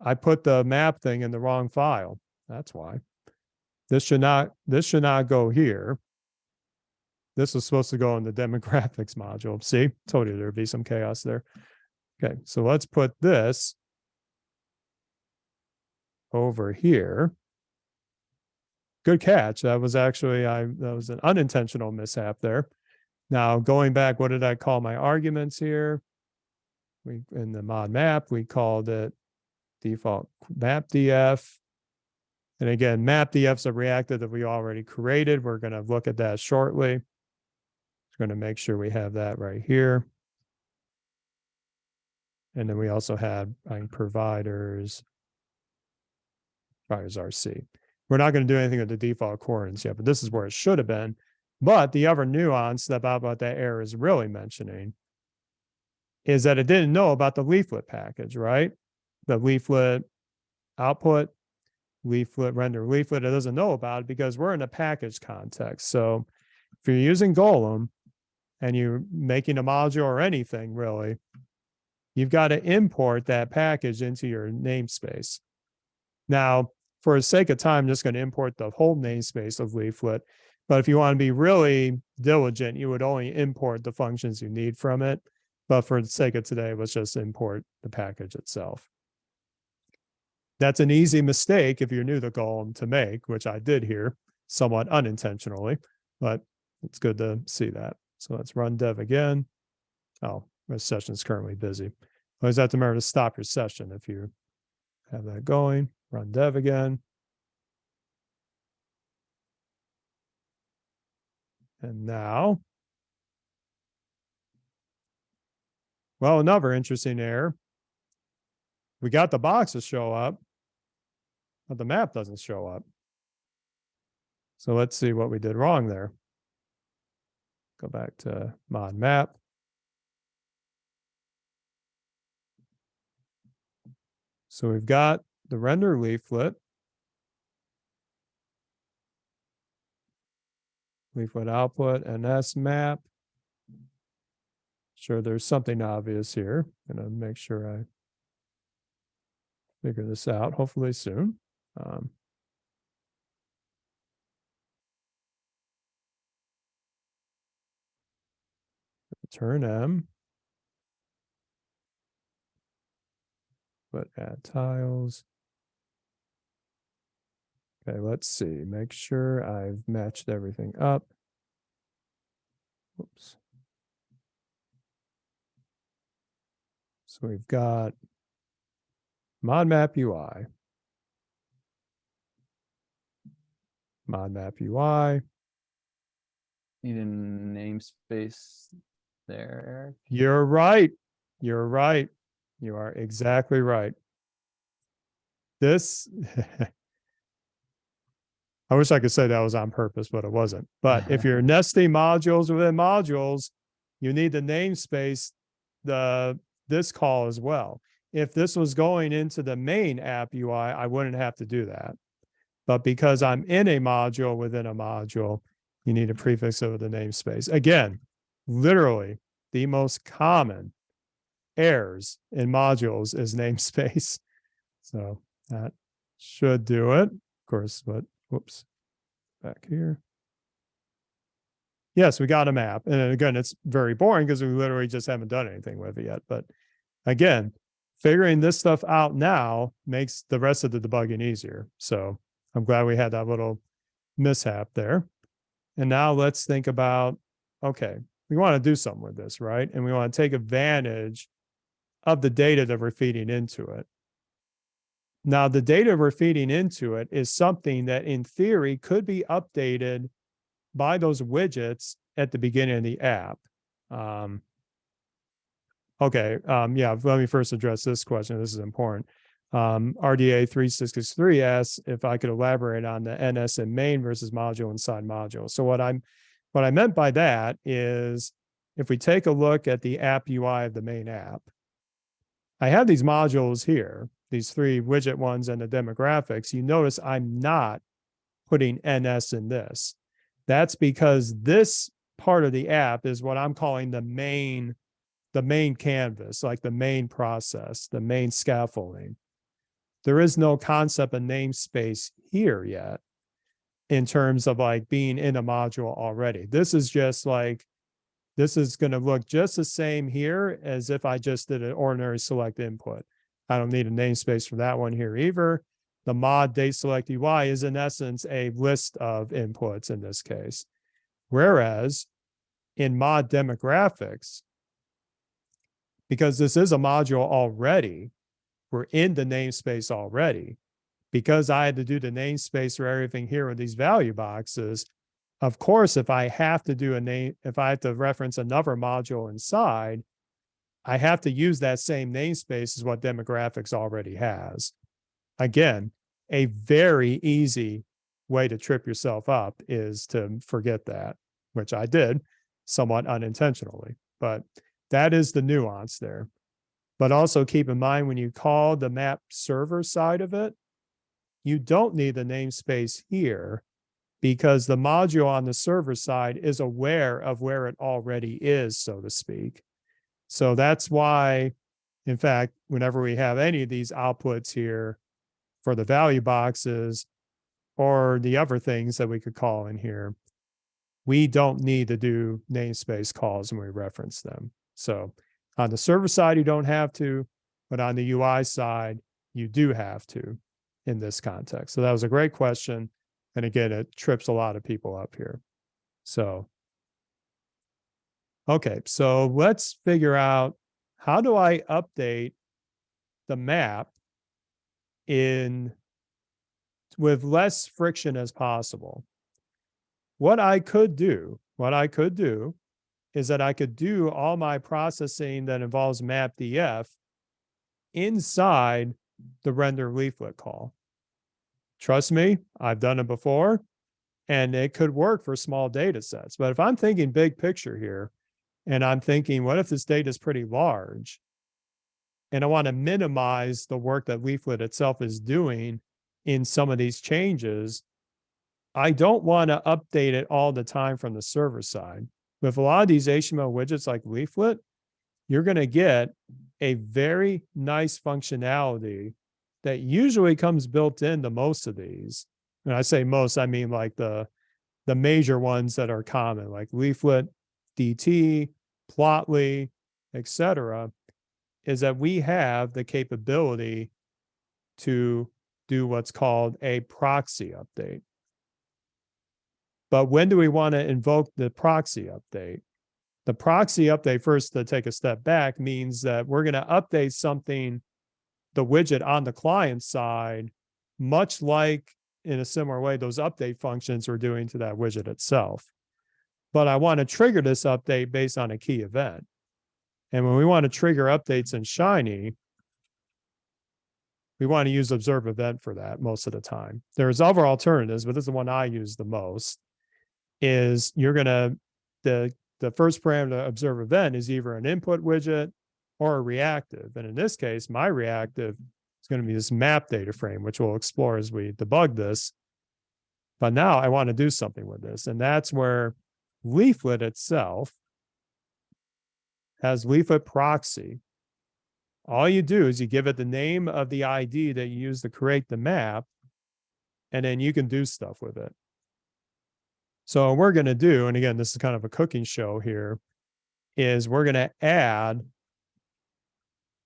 I put the map thing in the wrong file. That's why. This should not go here. This was supposed to go in the demographics module. See, told you there'd be some chaos there. Okay, so let's put this over here. Good catch. That was actually, that was an unintentional mishap there. Now going back, what did I call my arguments here? In the mod map, we called it default map df. And again, map df's a reactor that we already created. We're going to look at that shortly. Just going to make sure we have that right here. And then we also had providers RC. We're not going to do anything with the default coordinates yet, but this is where it should have been. But the other nuance about what that error is really mentioning is that it didn't know about the leaflet package, right? The leaflet output, leaflet render leaflet, it doesn't know about it because we're in a package context. So if you're using Golem and you're making a module or anything really, you've got to import that package into your namespace. Now, for the sake of time, I'm just going to import the whole namespace of leaflet. But if you want to be really diligent, you would only import the functions you need from it. But for the sake of today, let's just import the package itself. That's an easy mistake if you're new to Golem to make, which I did here somewhat unintentionally, but it's good to see that. So let's run dev again. Oh, my session is currently busy. Always have to remember to stop your session if you have that going. Run dev again. And now, well, another interesting error. We got the box to show up, but the map doesn't show up. So let's see what we did wrong there. Go back to mod map. So we've got the render leaflet. Leaflet output, NS map. Sure, there's something obvious here. I'm gonna make sure I figure this out, hopefully soon. Return M. But add tiles. Okay, let's see. Make sure I've matched everything up. Oops. So we've got mod map UI. Mod map UI. Need a namespace there, Eric. You're right. You're right. You are exactly right. This, I wish I could say that was on purpose, but it wasn't. But if you're nesting modules within modules, you need the namespace, this call as well. If this was going into the main app UI, I wouldn't have to do that. But because I'm in a module within a module, you need a prefix over the namespace. Again, literally the most common errors in modules is namespace. So that should do it. Of course, but whoops, back here. Yes, we got a map. And again, it's very boring because we literally just haven't done anything with it yet. But again, figuring this stuff out now makes the rest of the debugging easier. So I'm glad we had that little mishap there. And now let's think about, okay, we want to do something with this, right? And we want to take advantage of the data that we're feeding into it. Now, the data we're feeding into it is something that in theory could be updated by those widgets at the beginning of the app. Yeah, let me first address this question. This is important. RDA 363 asks if I could elaborate on the NS and main versus module inside module. So what I meant by that is if we take a look at the app UI of the main app, I have these modules here, these three widget ones and the demographics. You notice I'm not putting NS in this. That's because this part of the app is what I'm calling the main canvas, like the main process, the main scaffolding. There is no concept of namespace here yet in terms of like being in a module already. This is just like, this is going to look just the same here as if I just did an ordinary select input. I don't need a namespace for that one here either. The mod date select UI is in essence a list of inputs in this case. Whereas in mod demographics, because this is a module already, we're in the namespace already. Because I had to do the namespace for everything here with these value boxes, of course, if I have to do if I have to reference another module inside, I have to use that same namespace as what demographics already has. Again, a very easy way to trip yourself up is to forget that, which I did somewhat unintentionally, but that is the nuance there. But also keep in mind when you call the map server side of it, you don't need the namespace here because the module on the server side is aware of where it already is, so to speak. So that's why, in fact, whenever we have any of these outputs here for the value boxes or the other things that we could call in here, we don't need to do namespace calls when we reference them. So on the server side, you don't have to, but on the UI side, you do have to in this context. So that was a great question. And again, it trips a lot of people up here. So, okay, so let's figure out how do I update the map with less friction as possible. What I could do is that I could do all my processing that involves mapdf inside the render leaflet call. Trust me, I've done it before, and it could work for small data sets. But if I'm thinking big picture here, and I'm thinking, what if this data is pretty large? And I want to minimize the work that Leaflet itself is doing in some of these changes. I don't want to update it all the time from the server side. With a lot of these HTML widgets like Leaflet, you're going to get a very nice functionality that usually comes built into most of these. When I say most, I mean like the major ones that are common, like Leaflet, DT, Plotly, etc., is that we have the capability to do what's called a proxy update. But when do we want to invoke the proxy update? The proxy update, first, to take a step back, means that we're going to update something, the widget on the client side, much like in a similar way those update functions are doing to that widget itself. But I want to trigger this update based on a key event. And when we want to trigger updates in Shiny, we want to use observe event for that most of the time. There's other alternatives, but this is the one I use the most, is you're going to, the first parameter observe event is either an input widget or a reactive. And in this case, my reactive is going to be this map data frame, which we'll explore as we debug this. But now I want to do something with this. And that's where Leaflet itself has Leaflet proxy. All you do is you give it the name of the ID that you use to create the map, and then you can do stuff with it. So what we're going to do, and again, this is kind of a cooking show here, is we're going to add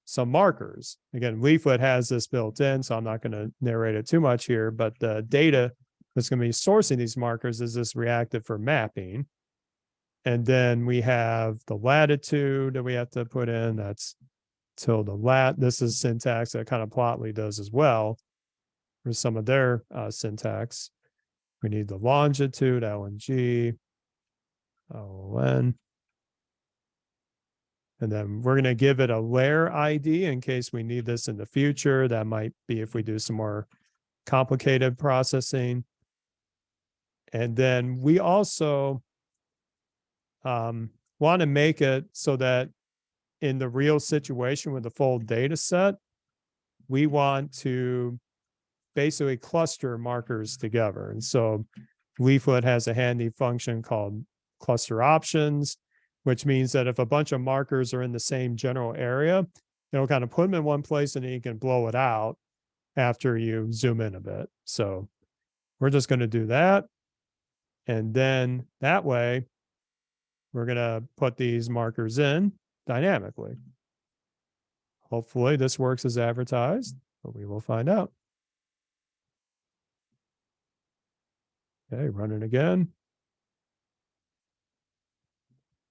some markers. Again, Leaflet has this built in, so I'm not going to narrate it too much here, but the data that's going to be sourcing these markers is this reactive for mapping. And then we have the latitude that we have to put in. That's tilde lat. This is syntax that kind of Plotly does as well for some of their syntax. We need the longitude, LNG, ON. And then we're going to give it a layer ID in case we need this in the future. That might be if we do some more complicated processing. And then we also want to make it so that in the real situation with the full data set, we want to basically cluster markers together. And so Leaflet has a handy function called cluster options, which means that if a bunch of markers are in the same general area, it'll kind of put them in one place and then you can blow it out after you zoom in a bit. So we're just going to do that. And then that way, we're going to put these markers in dynamically. Hopefully this works as advertised, but we will find out. Okay, run it again.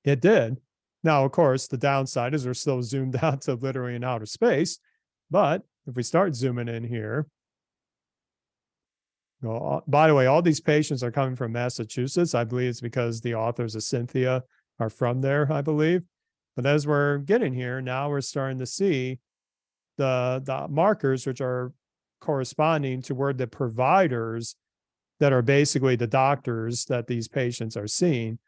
It did. Now, of course, the downside is we're still zoomed out to literally in outer space. But if we start zooming in here, well, by the way, all these patients are coming from Massachusetts. I believe it's because the authors of Cynthia are from there, I believe. But as we're getting here, now we're starting to see the markers, which are corresponding to where the providers that are basically the doctors that these patients are seeing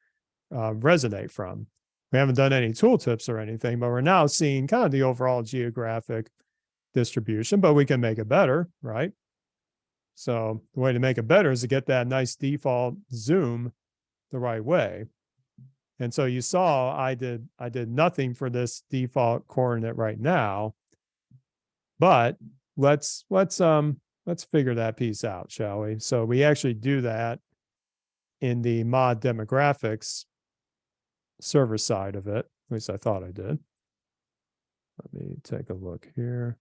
resonate from. We haven't done any tooltips or anything, but we're now seeing kind of the overall geographic distribution, but we can make it better, right? So the way to make it better is to get that nice default zoom the right way. And so you saw I did nothing for this default coordinate right now, but let's figure that piece out, shall we? So we actually do that in the mod demographics server side of it. At least I thought I did. Let me take a look here.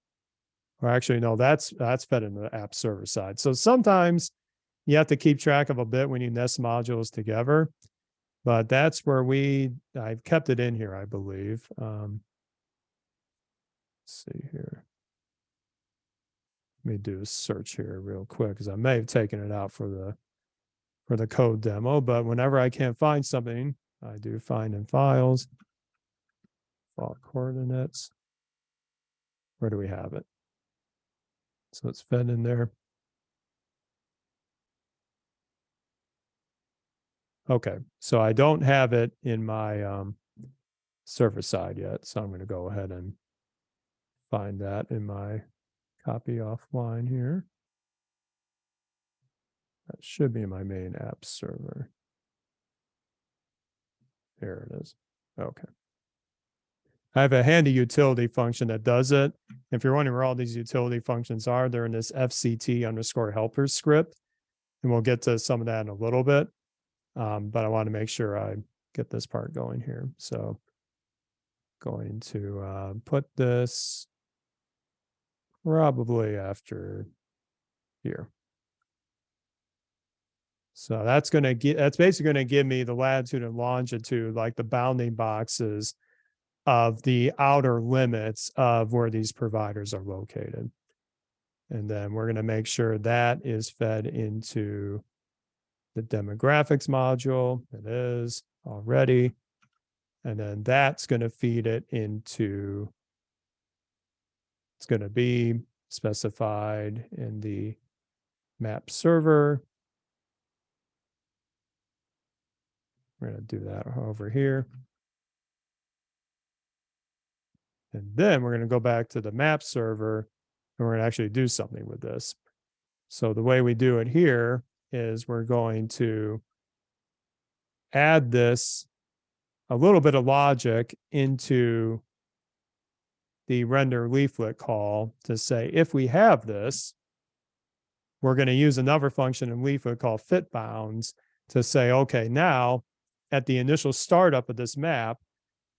Or actually, no, that's fed in the app server side. So sometimes you have to keep track of a bit when you nest modules together. But that's where I've kept it in here, I believe. Let's see here. Let me do a search here real quick because I may have taken it out for the code demo. But whenever I can't find something, I do find in files, default coordinates. Where do we have it? So it's fed in there. Okay, so I don't have it in my server side yet, so I'm going to go ahead and find that in my copy offline here. That should be my main app server. There it is. Okay. I have a handy utility function that does it. If you're wondering where all these utility functions are, they're in this fct_helpers script. And we'll get to some of that in a little bit. But I want to make sure I get this part going here. So going to put this probably after here. So that's going to get, that's basically going to give me the latitude and longitude, like the bounding boxes of the outer limits of where these providers are located. And then we're going to make sure that is fed into the demographics module. It is already. And then that's going to feed it into, it's going to be specified in the map server. We're going to do that over here. And then we're going to go back to the map server and we're going to actually do something with this. So the way we do it here is we're going to add this, a little bit of logic into the render leaflet call to say, if we have this, we're going to use another function in leaflet called fit bounds to say, okay, now at the initial startup of this map,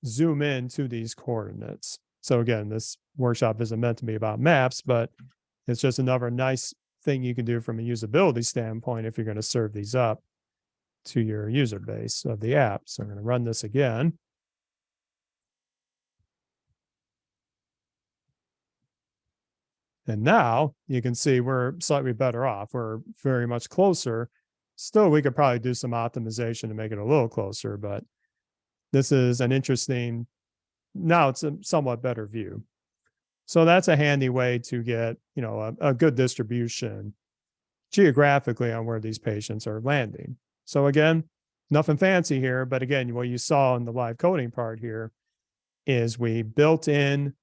zoom in to these coordinates. So again, this workshop isn't meant to be about maps, but it's just another nice thing you can do from a usability standpoint if you're going to serve these up to your user base of the app. So I'm going to run this again. And now you can see we're slightly better off. We're very much closer. Still, we could probably do some optimization to make it a little closer, but this is an interesting, now it's a somewhat better view. So that's a handy way to get, you know, a good distribution geographically on where these patients are landing. So again, nothing fancy here, but again, what you saw in the live coding part here is we built in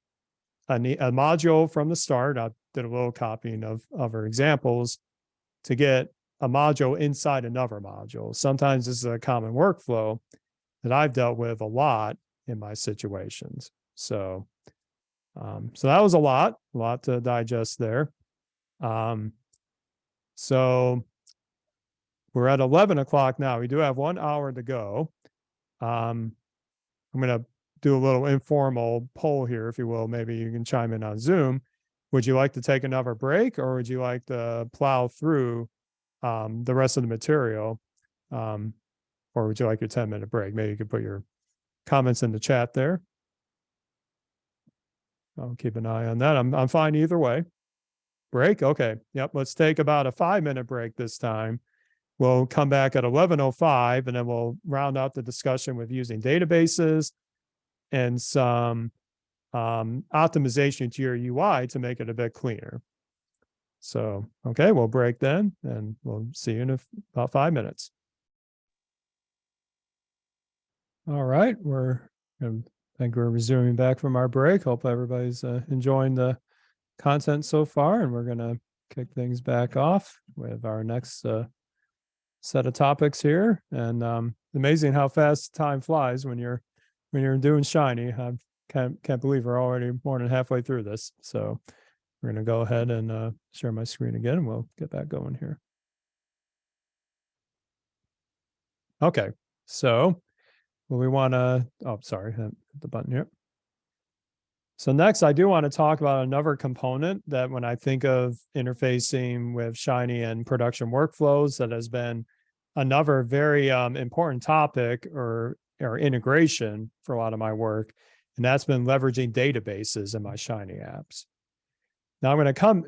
a module from the start. I did a little copying of our examples to get a module inside another module. Sometimes this is a common workflow that I've dealt with a lot in my situations. So, so that was a lot to digest there. So we're at 11 o'clock now. We do have 1 hour to go. I'm going to do a little informal poll here, if you will. Maybe you can chime in on Zoom. Would you like to take another break, or would you like to plow through the rest of the material? Or would you like your 10-minute break? Maybe you could put your comments in the chat there. I'll keep an eye on that. I'm fine either way. Break? Okay. Yep. Let's take about a 5-minute break this time. We'll come back at 11:05 and then we'll round out the discussion with using databases and some optimization to your UI to make it a bit cleaner. So, okay, we'll break then and we'll see you in about 5 minutes. All right, I think we're resuming back from our break. Hope everybody's enjoying the content so far, and we're going to kick things back off with our next set of topics here. And amazing how fast time flies when you're doing Shiny. I can't believe we're already more than halfway through this. So we're going to go ahead and share my screen again, and we'll get back going here. Okay, so we want to, oh, sorry, hit the button here. So next, I do want to talk about another component that when I think of interfacing with Shiny and production workflows, that has been another very important topic or integration for a lot of my work. And that's been leveraging databases in my Shiny apps. Now I'm going to come,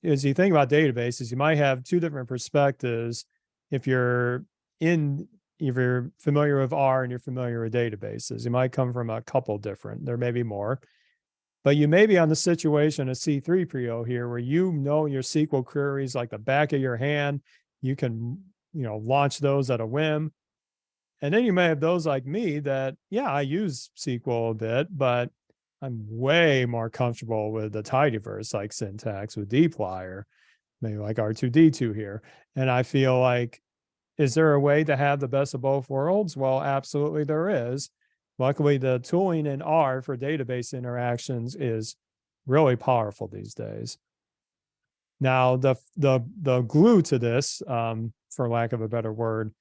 as you think about databases, you might have two different perspectives. If you're familiar with R and you're familiar with databases, you might come from a couple different, there may be more. But you may be on the situation of C3PO here where you know your SQL queries like the back of your hand. You can, launch those at a whim. And then you may have those like me that, yeah, I use SQL a bit, but I'm way more comfortable with the tidyverse like syntax with dplyr, maybe like R2D2 here. And I feel like, is there a way to have the best of both worlds? Well, absolutely there is. Luckily, the tooling in R for database interactions is really powerful these days. Now, the glue to this, for lack of a better word,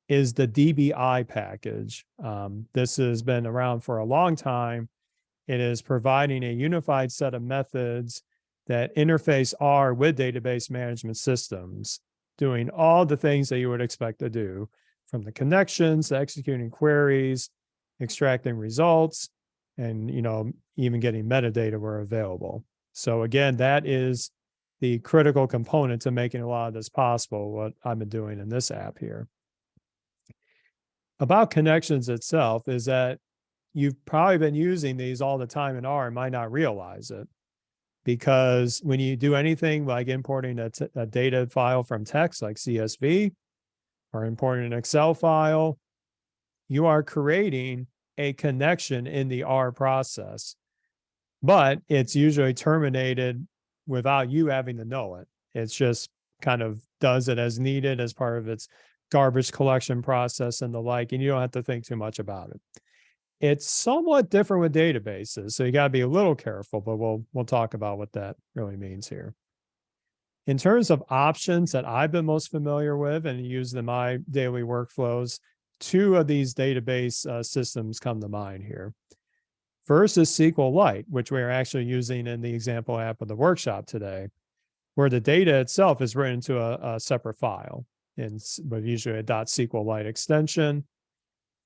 is the DBI package. This has been around for a long time. It is providing a unified set of methods that interface R with database management systems, doing all the things that you would expect to do, from the connections to executing queries, extracting results, and even getting metadata where available. So again, that is the critical component to making a lot of this possible, what I've been doing in this app here. About connections itself is that you've probably been using these all the time in R and might not realize it. Because when you do anything like importing a data file from text like CSV or importing an Excel file, you are creating a connection in the R process. But it's usually terminated without you having to know it. It's just kind of does it as needed as part of its garbage collection process and the like, and you don't have to think too much about it. It's somewhat different with databases, so you got to be a little careful, but we'll talk about what that really means here. In terms of options that I've been most familiar with and use in my daily workflows, two of these database systems come to mind here. First is SQLite, which we are actually using in the example app of the workshop today, where the data itself is written to a separate file, but usually a .SQLite extension.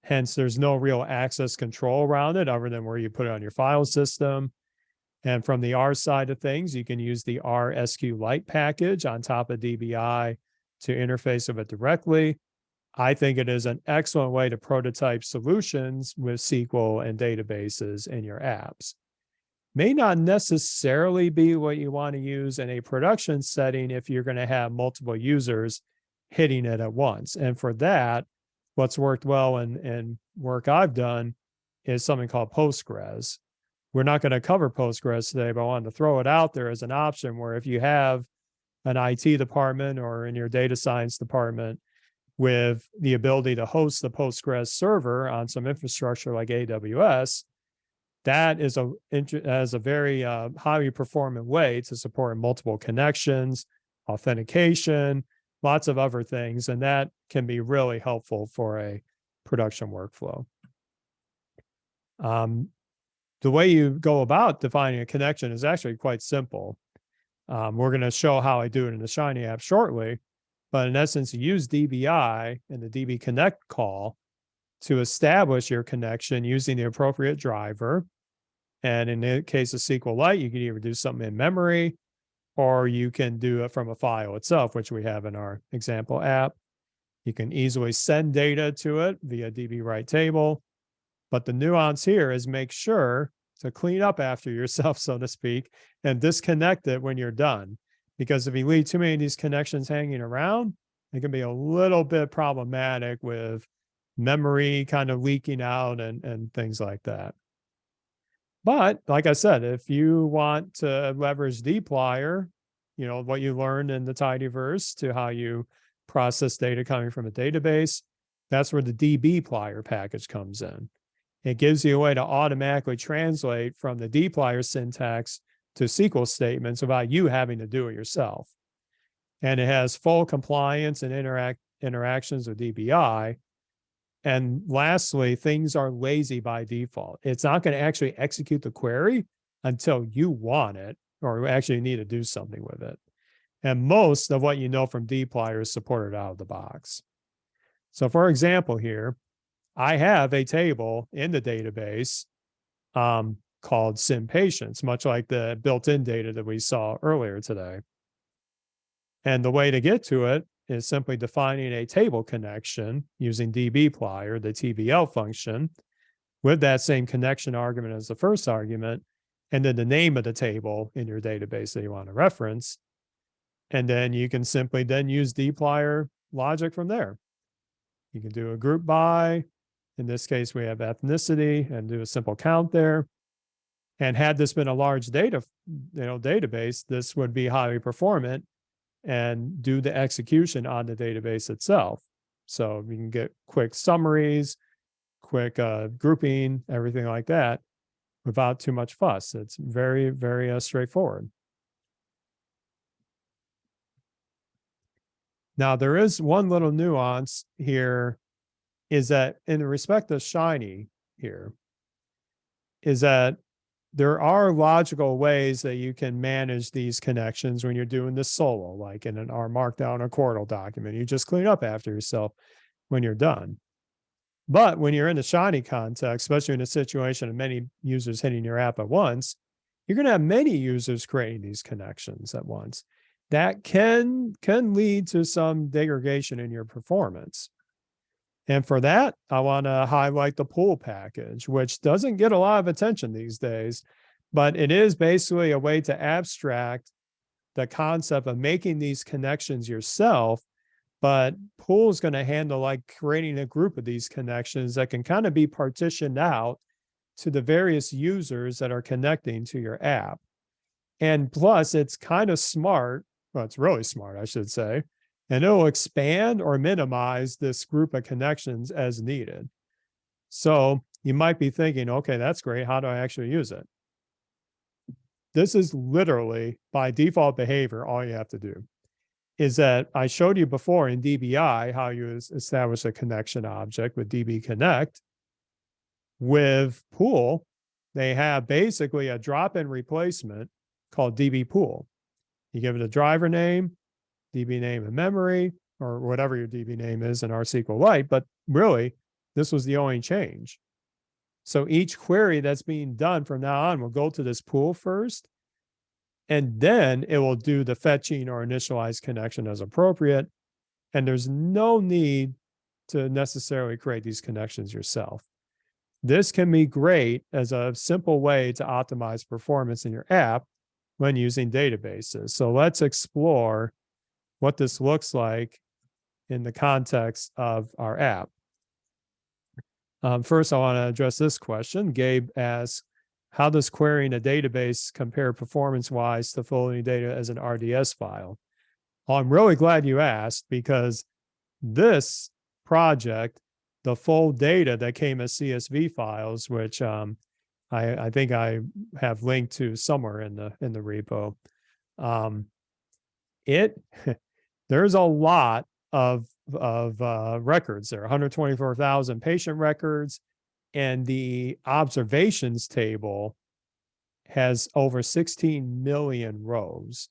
Hence, there's no real access control around it other than where you put it on your file system. And from the R side of things, you can use the R SQLite package on top of DBI to interface with it directly. I think it is an excellent way to prototype solutions with SQL and databases in your apps. May not necessarily be what you want to use in a production setting if you're going to have multiple users hitting it at once. And for that, what's worked well in work I've done is something called Postgres. We're not going to cover Postgres today, but I wanted to throw it out there as an option where if you have an IT department or in your data science department with the ability to host the Postgres server on some infrastructure like AWS, that is a very highly performant way to support multiple connections, authentication, lots of other things, and that can be really helpful for a production workflow. The way you go about defining a connection is actually quite simple. We're going to show how I do it in the Shiny app shortly, but in essence, you use DBI and the DB connect call to establish your connection using the appropriate driver. And in the case of SQLite, you can either do something in memory, or you can do it from a file itself, which we have in our example app. You can easily send data to it via DB write table. But the nuance here is make sure to clean up after yourself, so to speak, and disconnect it when you're done. Because if you leave too many of these connections hanging around, it can be a little bit problematic with memory kind of leaking out and things like that. But like I said, if you want to leverage dplyr, what you learned in the tidyverse to how you process data coming from a database, that's where the dbplyr package comes in. It gives you a way to automatically translate from the dplyr syntax to SQL statements without you having to do it yourself. And it has full compliance and interactions with DBI. And lastly, things are lazy by default. It's not going to actually execute the query until you want it or actually need to do something with it. And most of what you know from dplyr is supported out of the box. So for example here, I have a table in the database called sim patients, much like the built-in data that we saw earlier today. And the way to get to it is simply defining a table connection using dbplyr, the TBL function, with that same connection argument as the first argument, and then the name of the table in your database that you want to reference. And then you can simply then use dplyr logic from there. You can do a group by. In this case, we have ethnicity and do a simple count there. And had this been a large database, this would be highly performant and do the execution on the database itself. So you can get quick summaries, quick grouping, everything like that without too much fuss. It's very, very straightforward. Now, there is one little nuance here, is that in respect of Shiny here, is that there are logical ways that you can manage these connections when you're doing this solo, like in an R Markdown or Quartal document. You just clean up after yourself when you're done. But when you're in the Shiny context, especially in a situation of many users hitting your app at once, you're going to have many users creating these connections at once. That can lead to some degradation in your performance. And for that, I want to highlight the pool package, which doesn't get a lot of attention these days, but it is basically a way to abstract the concept of making these connections yourself. But pool is going to handle like creating a group of these connections that can kind of be partitioned out to the various users that are connecting to your app. And plus, it's kind of smart. Well, it's really smart, I should say. And it'll expand or minimize this group of connections as needed. So you might be thinking, okay, that's great. How do I actually use it? This is literally by default behavior. All you have to do is that I showed you before in DBI how you establish a connection object with DB Connect. With Pool, they have basically a drop-in replacement called DB Pool. You give it a driver name, DB name and memory, or whatever your DB name is in R SQLite, but really, this was the only change. So each query that's being done from now on will go to this pool first, and then it will do the fetching or initialize connection as appropriate. And there's no need to necessarily create these connections yourself. This can be great as a simple way to optimize performance in your app when using databases. So let's explore what this looks like in the context of our app. First, I want to address this question. Gabe asks, how does querying a database compare performance-wise to folding data as an RDS file? Well, I'm really glad you asked, because this project, the fold data that came as CSV files, which I think I have linked to somewhere in the repo, there's a lot of records there, 124,000 patient records, and the observations table has over 16 million rows.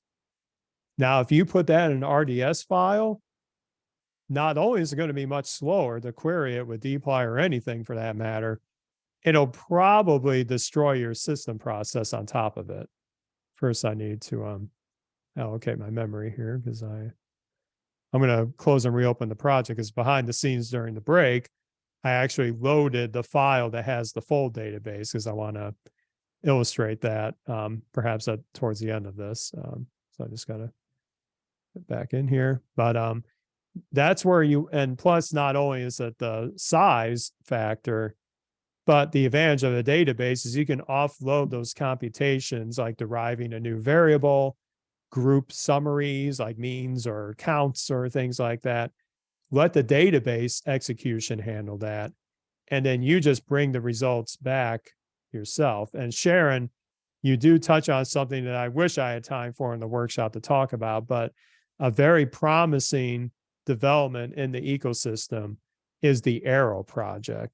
Now, if you put that in an RDS file, not only is it going to be much slower to query it with dplyr or anything for that matter, it'll probably destroy your system process on top of it. First, I need to allocate my memory here, because I'm going to close and reopen the project, because behind the scenes during the break, I actually loaded the file that has the fold database, because I want to illustrate that perhaps towards the end of this. So I just got to get back in here. But that's where and plus, not only is it the size factor, but the advantage of the database is you can offload those computations, like deriving a new variable, group summaries like means or counts or things like that. Let the database execution handle that. And then you just bring the results back yourself. And Sharon, you do touch on something that I wish I had time for in the workshop to talk about, but a very promising development in the ecosystem is the Arrow project,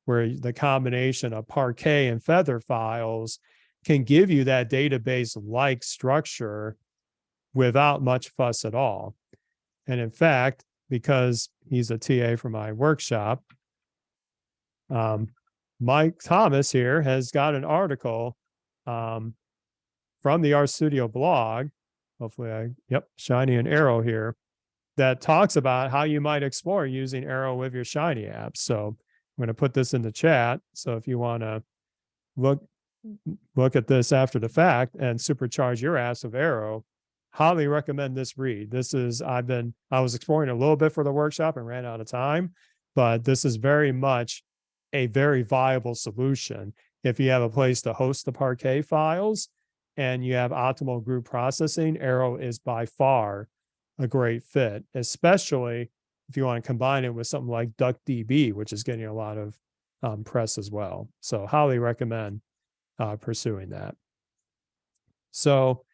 where the combination of Parquet and Feather files can give you that database-like structure without much fuss at all. And in fact, because he's a TA for my workshop, Mike Thomas here has got an article from the RStudio blog, hopefully Shiny and Arrow here, that talks about how you might explore using Arrow with your Shiny apps. So I'm going to put this in the chat. So if you want to look at this after the fact and supercharge your apps with Arrow, highly recommend this read. This is, I was exploring a little bit for the workshop and ran out of time, but this is very much a very viable solution. If you have a place to host the Parquet files and you have optimal group processing, Arrow is by far a great fit, especially if you want to combine it with something like DuckDB, which is getting a lot of press as well. So highly recommend pursuing that. So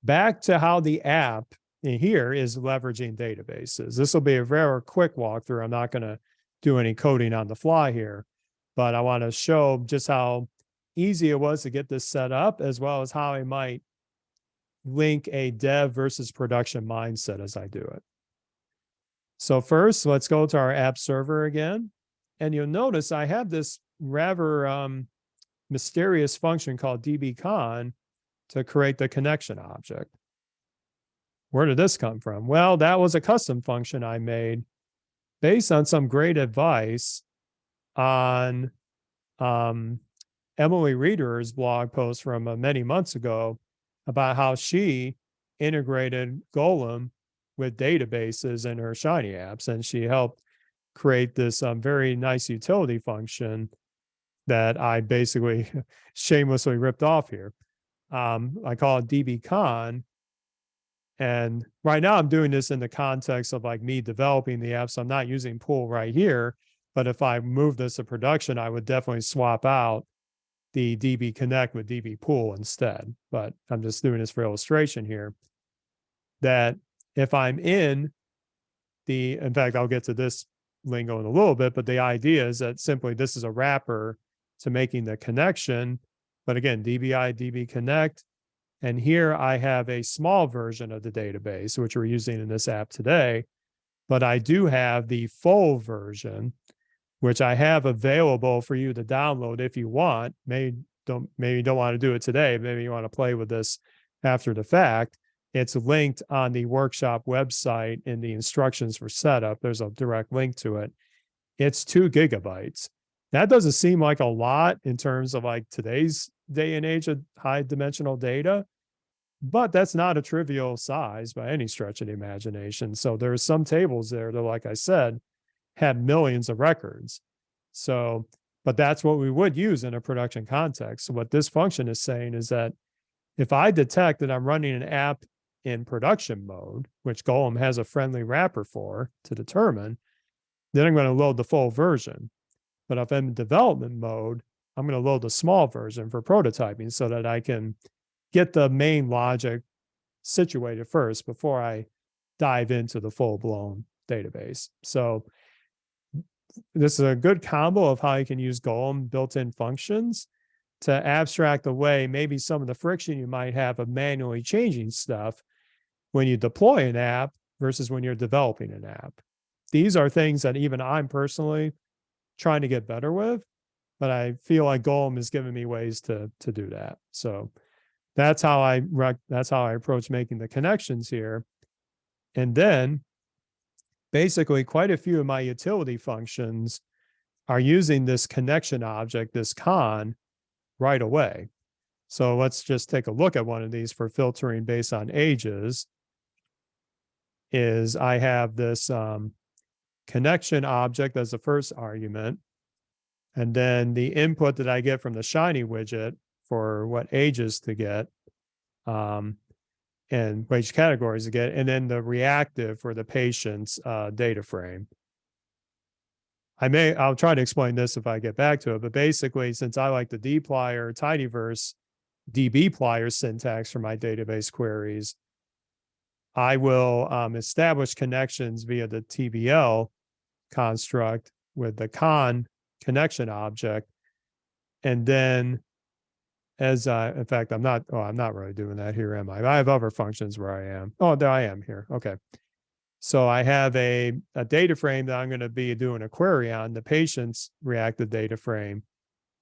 back to how the app in here is leveraging databases. This will be a very quick walkthrough. I'm not going to do any coding on the fly here, but I want to show just how easy it was to get this set up, as well as how I might link a dev versus production mindset as I do it. So first, let's go to our app server again. And you'll notice I have this rather mysterious function called dbcon to create the connection object. Where did this come from? Well, that was a custom function I made based on some great advice on Emily Reeder's blog post from many months ago about how she integrated Golem with databases in her Shiny apps. And she helped create this very nice utility function that I basically shamelessly ripped off here. I call it dbcon. And right now I'm doing this in the context of like me developing the app. So I'm not using pool right here, but if I move this to production, I would definitely swap out the DB connect with DB pool instead. But I'm just doing this for illustration here, that if I'm in fact, I'll get to this lingo in a little bit, but the idea is that simply this is a wrapper to making the connection. But again, DBI, DB connect. And here I have a small version of the database, which we're using in this app today. But I do have the full version, which I have available for you to download if you want. Maybe you don't want to do it today. Maybe you want to play with this after the fact. It's linked on the workshop website in the instructions for setup. There's a direct link to it. It's 2 gigabytes. That doesn't seem like a lot in terms of like today's day and age of high dimensional data, but that's not a trivial size by any stretch of the imagination. So there are some tables there that, like I said, have millions of records. So, but that's what we would use in a production context. So what this function is saying is that if I detect that I'm running an app in production mode, which Golem has a friendly wrapper for to determine, then I'm going to load the full version. But if I'm in development mode, I'm going to load the small version for prototyping so that I can get the main logic situated first before I dive into the full-blown database. So this is a good combo of how you can use Golem built-in functions to abstract away maybe some of the friction you might have of manually changing stuff when you deploy an app versus when you're developing an app. These are things that even I'm personally trying to get better with, but I feel like Golem has given me ways to do that. So that's how I approach making the connections here. And then basically quite a few of my utility functions are using this connection object, this con, right away. So let's just take a look at one of these for filtering based on ages. Is I have this connection object as the first argument, and then the input that I get from the Shiny widget for what ages to get, and which categories to get, and then the reactive for the patient's data frame. I'll try to explain this if I get back to it, but basically, since I like the dplyr, tidyverse, dbplyr syntax for my database queries, I will establish connections via the TBL construct with the con connection object. And then in fact, I'm not really doing that here, am I? I have other functions where I am. Oh, there I am here. Okay. So I have a data frame that I'm going to be doing a query on, the patient's reactive data frame,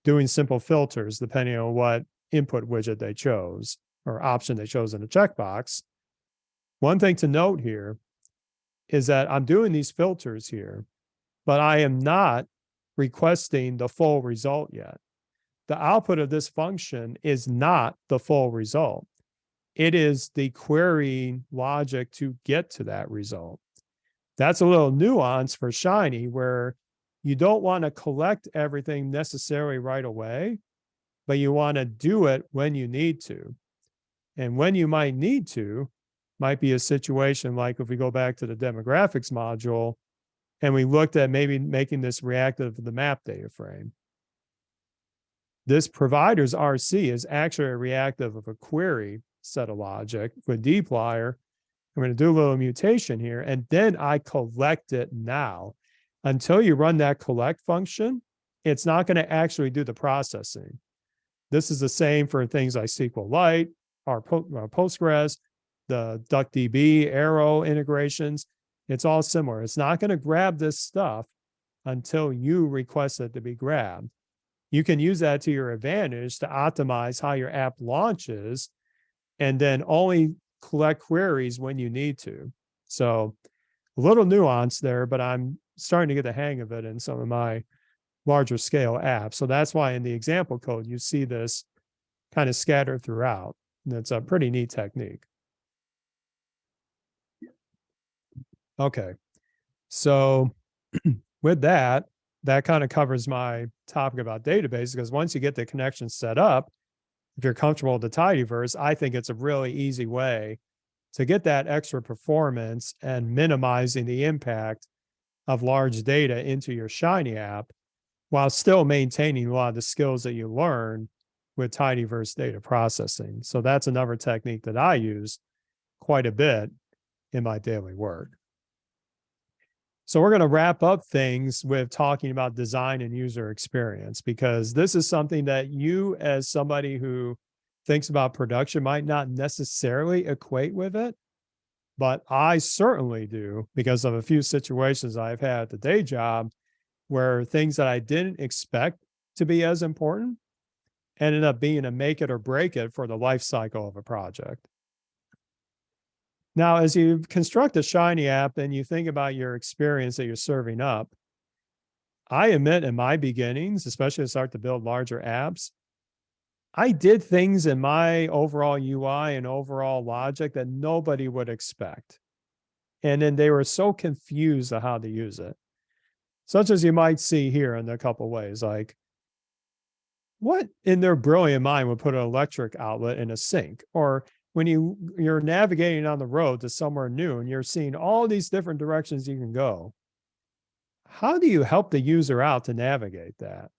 doing simple filters depending on what input widget they chose or option they chose in the checkbox. One thing to note here is that I'm doing these filters here, but I am not requesting the full result yet. The output of this function is not the full result. It is the query logic to get to that result. That's a little nuance for Shiny, where you don't want to collect everything necessarily right away, but you want to do it when you need to. And when you might need to might be a situation like if we go back to the demographics module and we looked at maybe making this reactive to the map data frame. This provider's RC is actually a reactive of a query set of logic with dplyr. I'm going to do a little mutation here, and then I collect it now. Until you run that collect function, it's not going to actually do the processing. This is the same for things like SQLite, our Postgres, the DuckDB, Arrow integrations. It's all similar. It's not going to grab this stuff until you request it to be grabbed. You can use that to your advantage to optimize how your app launches and then only collect queries when you need to. So a little nuance there, but I'm starting to get the hang of it in some of my larger scale apps. So that's why in the example code, you see this kind of scattered throughout. And it's a pretty neat technique. Okay. So with that, that kind of covers my topic about database, because once you get the connection set up, if you're comfortable with the tidyverse, I think it's a really easy way to get that extra performance and minimizing the impact of large data into your Shiny app while still maintaining a lot of the skills that you learn with tidyverse data processing. So that's another technique that I use quite a bit in my daily work. So we're going to wrap up things with talking about design and user experience, because this is something that you, as somebody who thinks about production, might not necessarily equate with it, but I certainly do, because of a few situations I've had at the day job where things that I didn't expect to be as important ended up being a make it or break it for the life cycle of a project. Now, as you construct a Shiny app and you think about your experience that you're serving up, I admit in my beginnings, especially to start to build larger apps, I did things in my overall UI and overall logic that nobody would expect. And then they were so confused on how to use it. Such as you might see here in a couple of ways, like what in their brilliant mind would put an electric outlet in a sink? Or when you're navigating on the road to somewhere new and you're seeing all these different directions you can go, how do you help the user out to navigate that?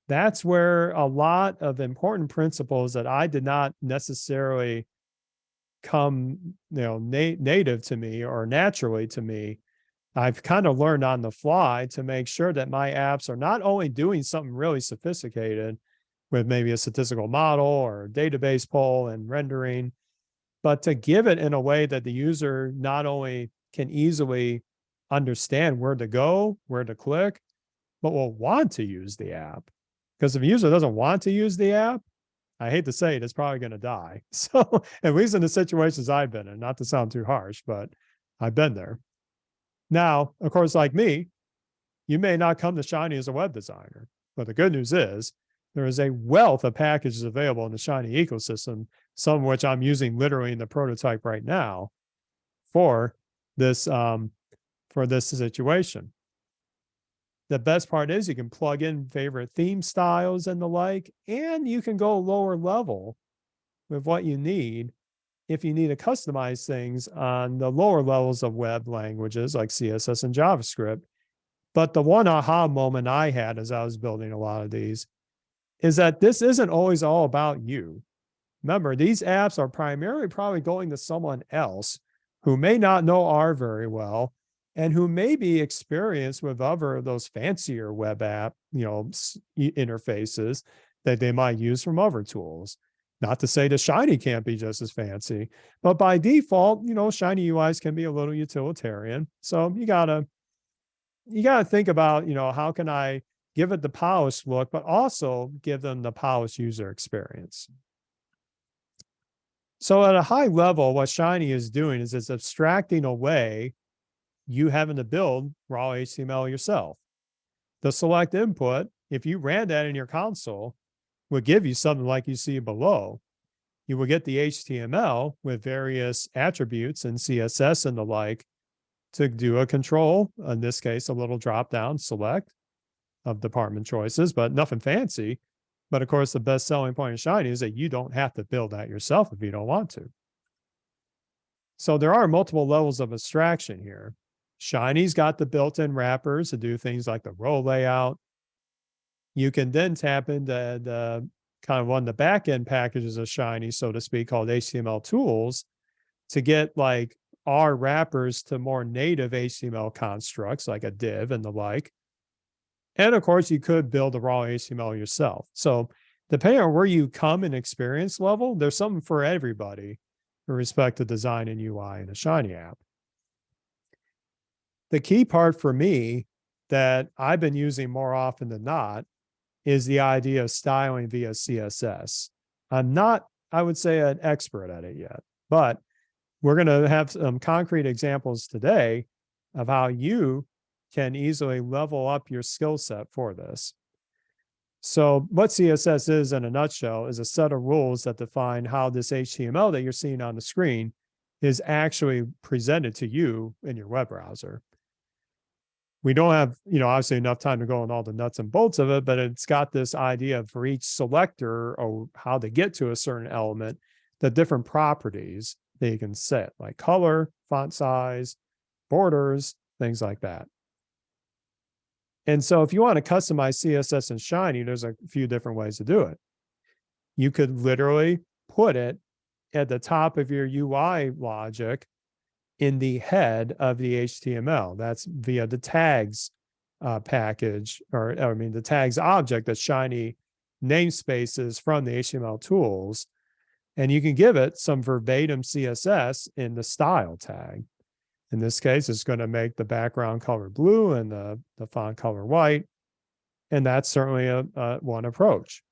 That's where a lot of important principles that I did not necessarily come, native to me or naturally to me, I've kind of learned on the fly to make sure that my apps are not only doing something really sophisticated with maybe a statistical model or database pull and rendering, but to give it in a way that the user not only can easily understand where to go, where to click, but will want to use the app. Because if a user doesn't want to use the app, I hate to say it, it's probably going to die. So at least in the situations I've been in, not to sound too harsh, but I've been there. Now, of course, like me, you may not come to Shiny as a web designer, but the good news is there is a wealth of packages available in the Shiny ecosystem, some of which I'm using literally in the prototype right now for this situation. The best part is you can plug in favorite theme styles and the like, and you can go lower level with what you need if you need to customize things on the lower levels of web languages like CSS and JavaScript. But the one aha moment I had as I was building a lot of these is that this isn't always all about you. Remember, these apps are primarily probably going to someone else who may not know R very well and who may be experienced with other of those fancier web app, interfaces that they might use from other tools. Not to say the Shiny can't be just as fancy, but by default, Shiny UIs can be a little utilitarian. So you gotta think about, how can I give it the polished look, but also give them the polished user experience. So at a high level, what Shiny is doing is it's abstracting away you having to build raw HTML yourself. The select input, if you ran that in your console, would give you something like you see below. You will get the HTML with various attributes and CSS and the like to do a control, in this case, a little drop down select, of department choices, but nothing fancy. But of course, the best selling point of Shiny is that you don't have to build that yourself if you don't want to. So there are multiple levels of abstraction here. Shiny's got the built-in wrappers to do things like the row layout. You can then tap into the kind of one of the back-end packages of Shiny, so to speak, called HTML tools to get like R wrappers to more native HTML constructs like a div and the like. And of course, you could build the raw HTML yourself. So depending on where you come in experience level, there's something for everybody with respect to design and UI in a Shiny app. The key part for me that I've been using more often than not is the idea of styling via CSS. I'm not, I would say, an expert at it yet, but we're going to have some concrete examples today of how you can easily level up your skill set for this. So what CSS is in a nutshell is a set of rules that define how this HTML that you're seeing on the screen is actually presented to you in your web browser. We don't have, obviously enough time to go on all the nuts and bolts of it, but it's got this idea for each selector or how to get to a certain element, the different properties that you can set, like color, font size, borders, things like that. And so if you want to customize CSS in Shiny, there's a few different ways to do it. You could literally put it at the top of your UI logic in the head of the HTML. That's via the tags package, the tags object that Shiny namespaces from the HTML tools. And you can give it some verbatim CSS in the style tag. In this case, it's going to make the background color blue and the font color white. And that's certainly one approach.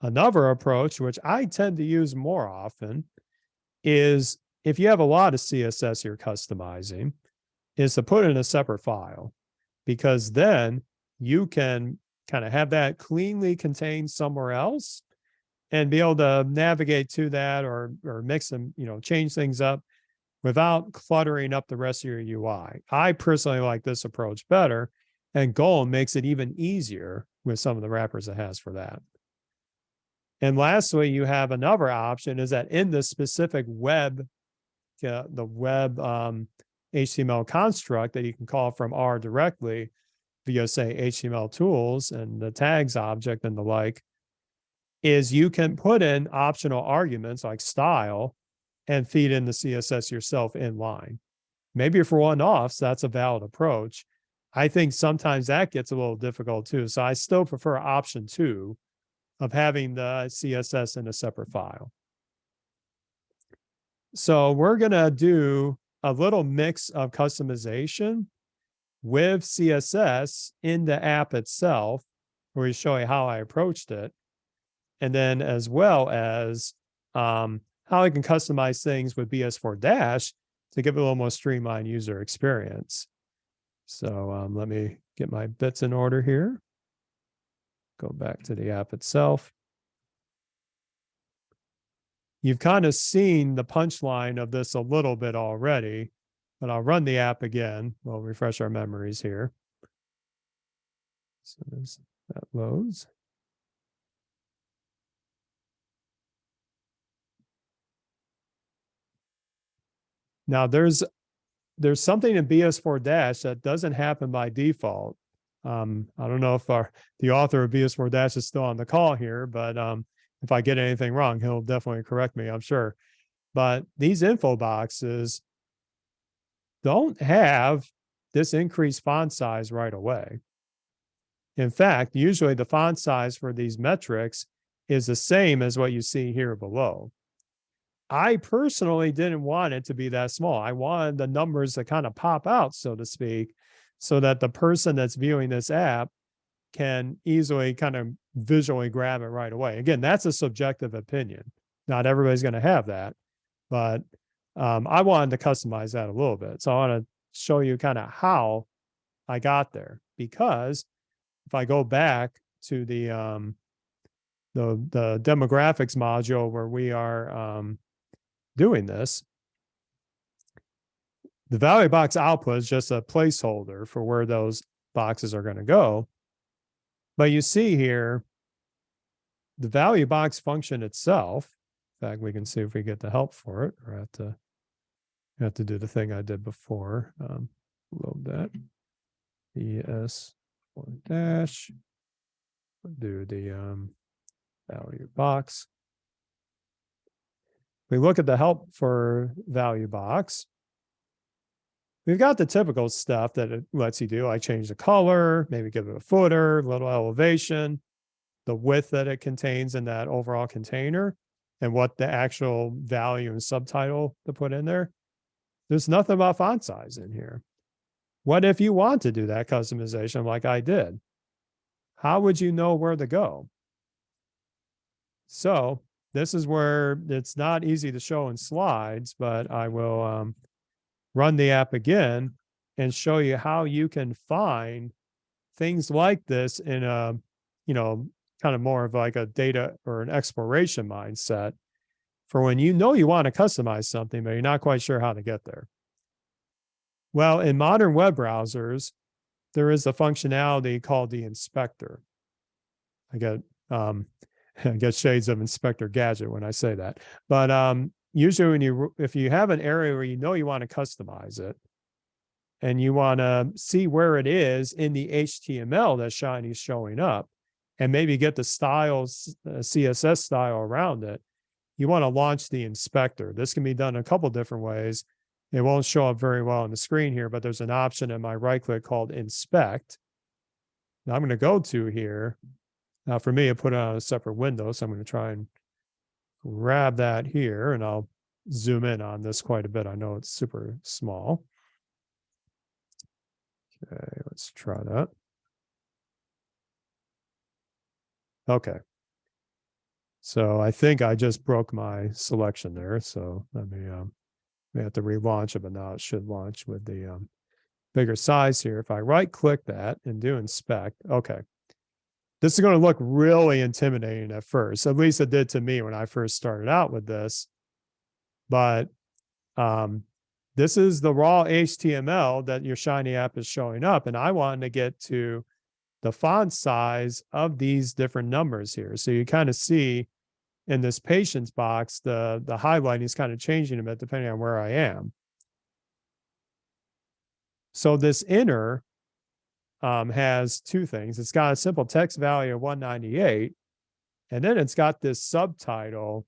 Another approach, which I tend to use more often, is if you have a lot of CSS you're customizing, is to put it in a separate file, because then you can kind of have that cleanly contained somewhere else and be able to navigate to that or mix them, change things up without cluttering up the rest of your UI. I personally like this approach better, and Golem makes it even easier with some of the wrappers it has for that. And lastly, you have another option is that in the specific web, the web HTML construct that you can call from R directly via, say, HTML tools and the tags object and the like, is you can put in optional arguments like style and feed in the CSS yourself in line. Maybe for one-offs, that's a valid approach. I think sometimes that gets a little difficult too. So I still prefer option 2 of having the CSS in a separate file. So we're going to do a little mix of customization with CSS in the app itself, where we show you how I approached it. And then as well as how I can customize things with BS4 Dash to give it a little more streamlined user experience. So let me get my bits in order here. Go back to the app itself. You've kind of seen the punchline of this a little bit already, but I'll run the app again. We'll refresh our memories here. So as that loads. Now there's something in BS4 Dash that doesn't happen by default. I don't know if the author of BS4 Dash is still on the call here, but if I get anything wrong, he'll definitely correct me, I'm sure. But these info boxes don't have this increased font size right away. In fact, usually the font size for these metrics is the same as what you see here below. I personally didn't want it to be that small. I wanted the numbers to kind of pop out, so to speak, so that the person that's viewing this app can easily kind of visually grab it right away. Again, that's a subjective opinion. Not everybody's going to have that, but I wanted to customize that a little bit. So I want to show you kind of how I got there, because if I go back to the demographics module where we are doing this, the value box output is just a placeholder for where those boxes are going to go. But you see here, the value box function itself, in fact, we can see if we get the help for it, or have to do the thing I did before. Load that. ES dash, do the value box. We look at the help for value box. We've got the typical stuff that it lets you do, like change the color, maybe give it a footer, little elevation, the width that it contains in that overall container, and what the actual value and subtitle to put in there. There's nothing about font size in here. What if you want to do that customization like I did? How would you know where to go? So this is where it's not easy to show in slides, but I will run the app again and show you how you can find things like this in a, kind of more of like a data or an exploration mindset for when you know you want to customize something, but you're not quite sure how to get there. Well, in modern web browsers, there is a functionality called the inspector. I get shades of Inspector Gadget when I say that. But usually if you have an area where you know you want to customize it and you want to see where it is in the HTML that Shiny's showing up and maybe get the styles, CSS style around it, you want to launch the inspector. This can be done a couple different ways. It won't show up very well on the screen here, but there's an option in my right click called inspect. Now I'm going to go to here. Now for me, I put it on a separate window, so I'm going to try and grab that here, and I'll zoom in on this quite a bit. I know it's super small. Okay, let's try that. Okay. So I think I just broke my selection there. So let me have to relaunch it, but now it should launch with the bigger size here. If I right click that and do inspect, okay. This is going to look really intimidating at first. At least it did to me when I first started out with this. But this is the raw HTML that your Shiny app is showing up. And I wanted to get to the font size of these different numbers here. So you kind of see in this patience box, the highlighting is kind of changing a bit depending on where I am. So this inner has two things. It's got a simple text value of 198, and then it's got this subtitle,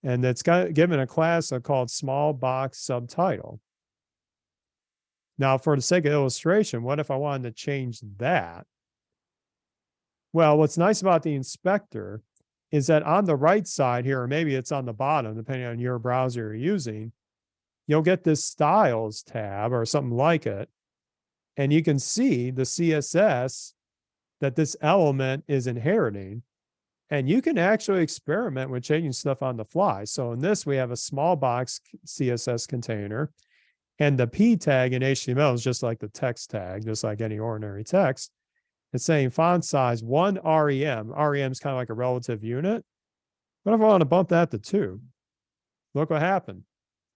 and it's got given a class called small box subtitle. Now, for the sake of illustration, what if I wanted to change that? Well, what's nice about the inspector is that on the right side here, or maybe it's on the bottom, depending on your browser you're using, you'll get this styles tab or something like it. And you can see the CSS that this element is inheriting. And you can actually experiment with changing stuff on the fly. So in this, we have a small box CSS container. And the P tag in HTML is just like the text tag, just like any ordinary text. It's saying font size 1 REM. REM is kind of like a relative unit. What if I want to bump that to 2? Look what happened.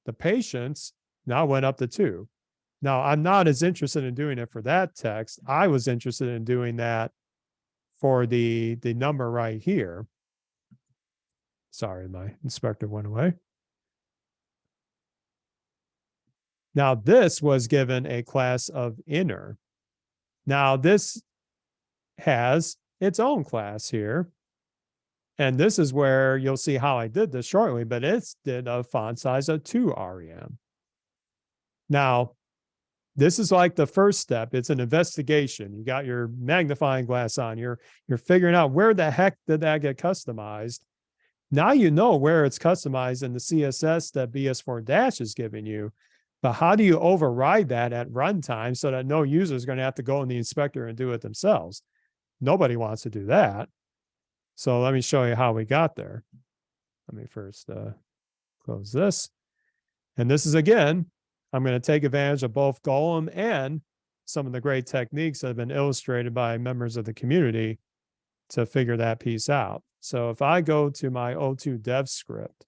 The patience now went up to 2. Now, I'm not as interested in doing it for that text. I was interested in doing that for the number right here. Sorry, my inspector went away. Now, this was given a class of inner. Now, this has its own class here. And this is where you'll see how I did this shortly, but it's did a font size of 2 REM. Now, this is like the first step. It's an investigation. You got your magnifying glass on. You're figuring out where the heck did that get customized. Now you know where it's customized in the CSS that BS4- is giving you. But how do you override that at runtime so that no user is going to have to go in the inspector and do it themselves? Nobody wants to do that. So let me show you how we got there. Let me first close this. And this is, again, I'm going to take advantage of both Golem and some of the great techniques that have been illustrated by members of the community to figure that piece out. So if I go to my O2 dev script,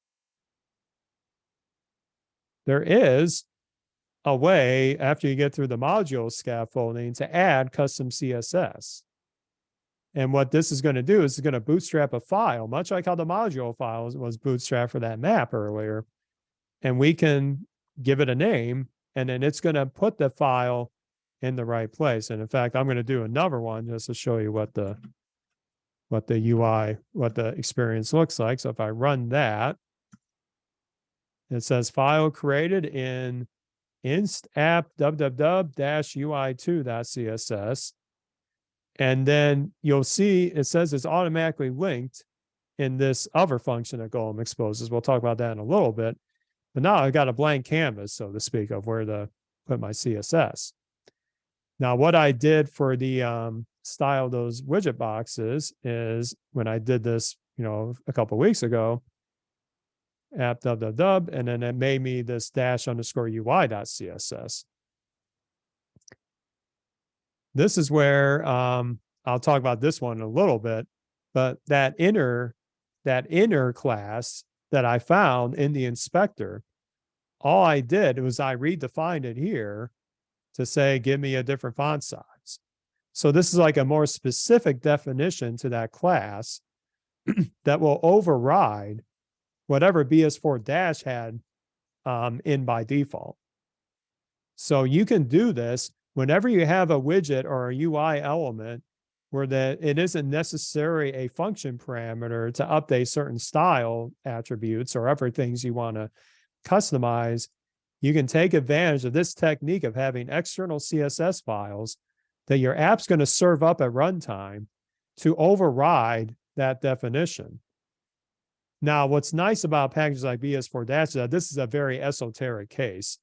there is a way after you get through the module scaffolding to add custom CSS. And what this is going to do is it's going to bootstrap a file, much like how the module file was bootstrapped for that map earlier. And we can give it a name, and then it's going to put the file in the right place. And in fact, I'm going to do another one just to show you what the UI, what the experience looks like. So if I run that, it says file created in inst app www-ui2.css. And then you'll see it says it's automatically linked in this other function that Golem exposes. We'll talk about that in a little bit. But now I've got a blank canvas, so to speak, of where to put my CSS. Now, what I did for the style of those widget boxes is when I did this, a couple of weeks ago, app www, and then it made me this --ui.css. This is where I'll talk about this one in a little bit, but that inner class that I found in the inspector, all I did was I redefined it here to say, give me a different font size. So this is like a more specific definition to that class that will override whatever BS4- had in by default. So you can do this whenever you have a widget or a UI element where it isn't necessarily a function parameter to update certain style attributes or other things you want to customize. You can take advantage of this technique of having external CSS files that your app's going to serve up at runtime to override that definition. Now, what's nice about packages like BS4- is that this is a very esoteric case.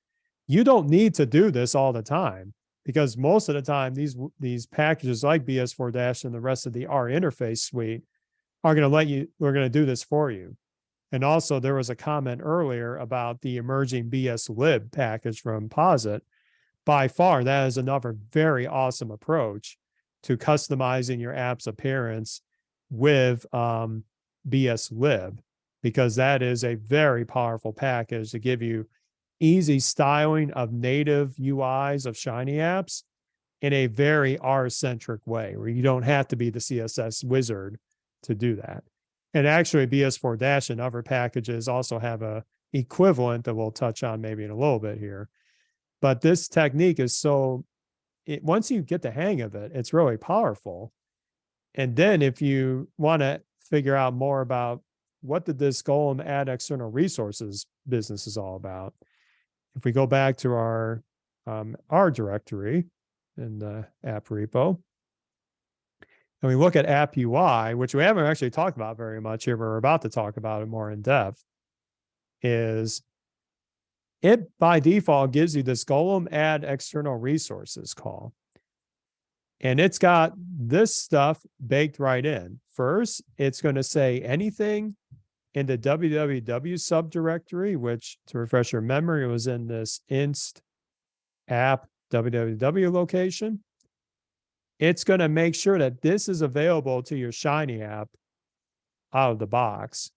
You don't need to do this all the time, because most of the time these packages like BS4- and the rest of the R interface suite are going to we're going to do this for you. And also there was a comment earlier about the emerging BSLib package from Posit. By far, that is another very awesome approach to customizing your app's appearance with BSLib, because that is a very powerful package to give you easy styling of native UIs of Shiny apps in a very R-centric way, where you don't have to be the CSS wizard to do that. And actually, BS4- and other packages also have a equivalent that we'll touch on maybe in a little bit here. But this technique is once you get the hang of it, it's really powerful. And then if you want to figure out more about what did this Golem add external resources business is all about, if we go back to our directory in the app repo, and we look at app UI, which we haven't actually talked about very much here, but we're about to talk about it more in depth, is it by default gives you this Golem add external resources call. And it's got this stuff baked right in. First, it's going to say anything in the www subdirectory, which, to refresh your memory, was in this inst app www location. It's going to make sure that this is available to your Shiny app out of the box.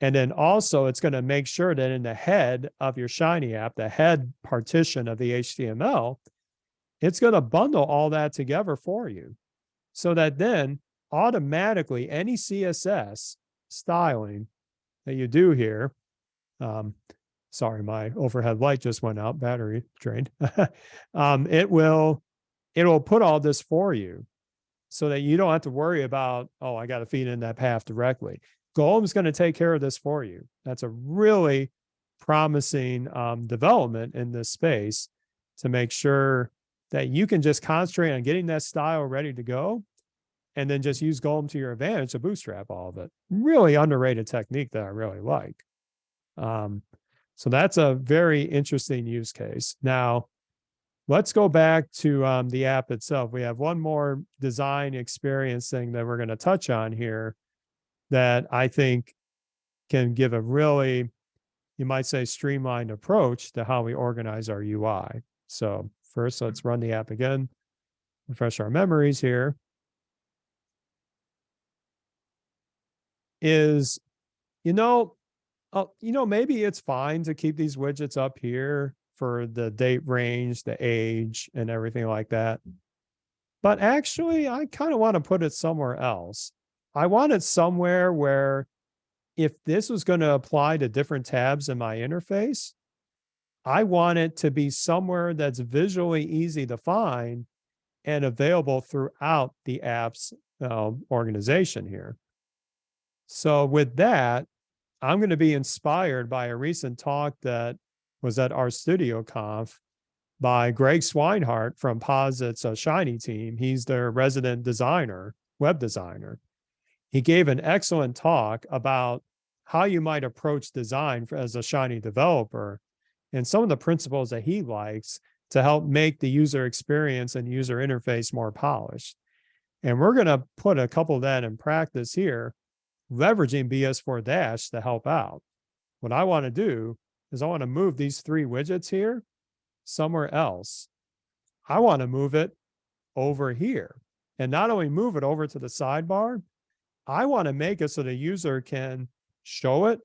And then also it's going to make sure that in the head of your Shiny app, the head partition of the HTML, it's going to bundle all that together for you, so that then automatically any CSS styling that you do here, sorry, my overhead light just went out, battery drained. It will put all this for you so that you don't have to worry about, oh, I got to feed in that path directly. Golem's going to take care of this for you. That's a really promising development in this space to make sure that you can just concentrate on getting that style ready to go, and then just use Golem to your advantage to bootstrap all of it. Really underrated technique that I really like. So that's a very interesting use case. Now, let's go back to the app itself. We have one more design experience thing that we're going to touch on here that I think can give a really, you might say, streamlined approach to how we organize our UI. So first, let's run the app again, refresh our memories here. Maybe it's fine to keep these widgets up here for the date range, the age, and everything like that. But actually, I kind of want to put it somewhere else. I want it somewhere where if this was going to apply to different tabs in my interface, I want it to be somewhere that's visually easy to find and available throughout the app's organization here. So with that, I'm going to be inspired by a recent talk that was at our Studio Conf by Greg Swinehart from Posit's Shiny team. He's their resident designer, web designer. He gave an excellent talk about how you might approach design as a Shiny developer and some of the principles that he likes to help make the user experience and user interface more polished. And we're going to put a couple of that in practice here, leveraging BS4 Dash to help out. What I want to do is I want to move these 3 widgets here somewhere else. I want to move it over here. And not only move it over to the sidebar, I want to make it so the user can show it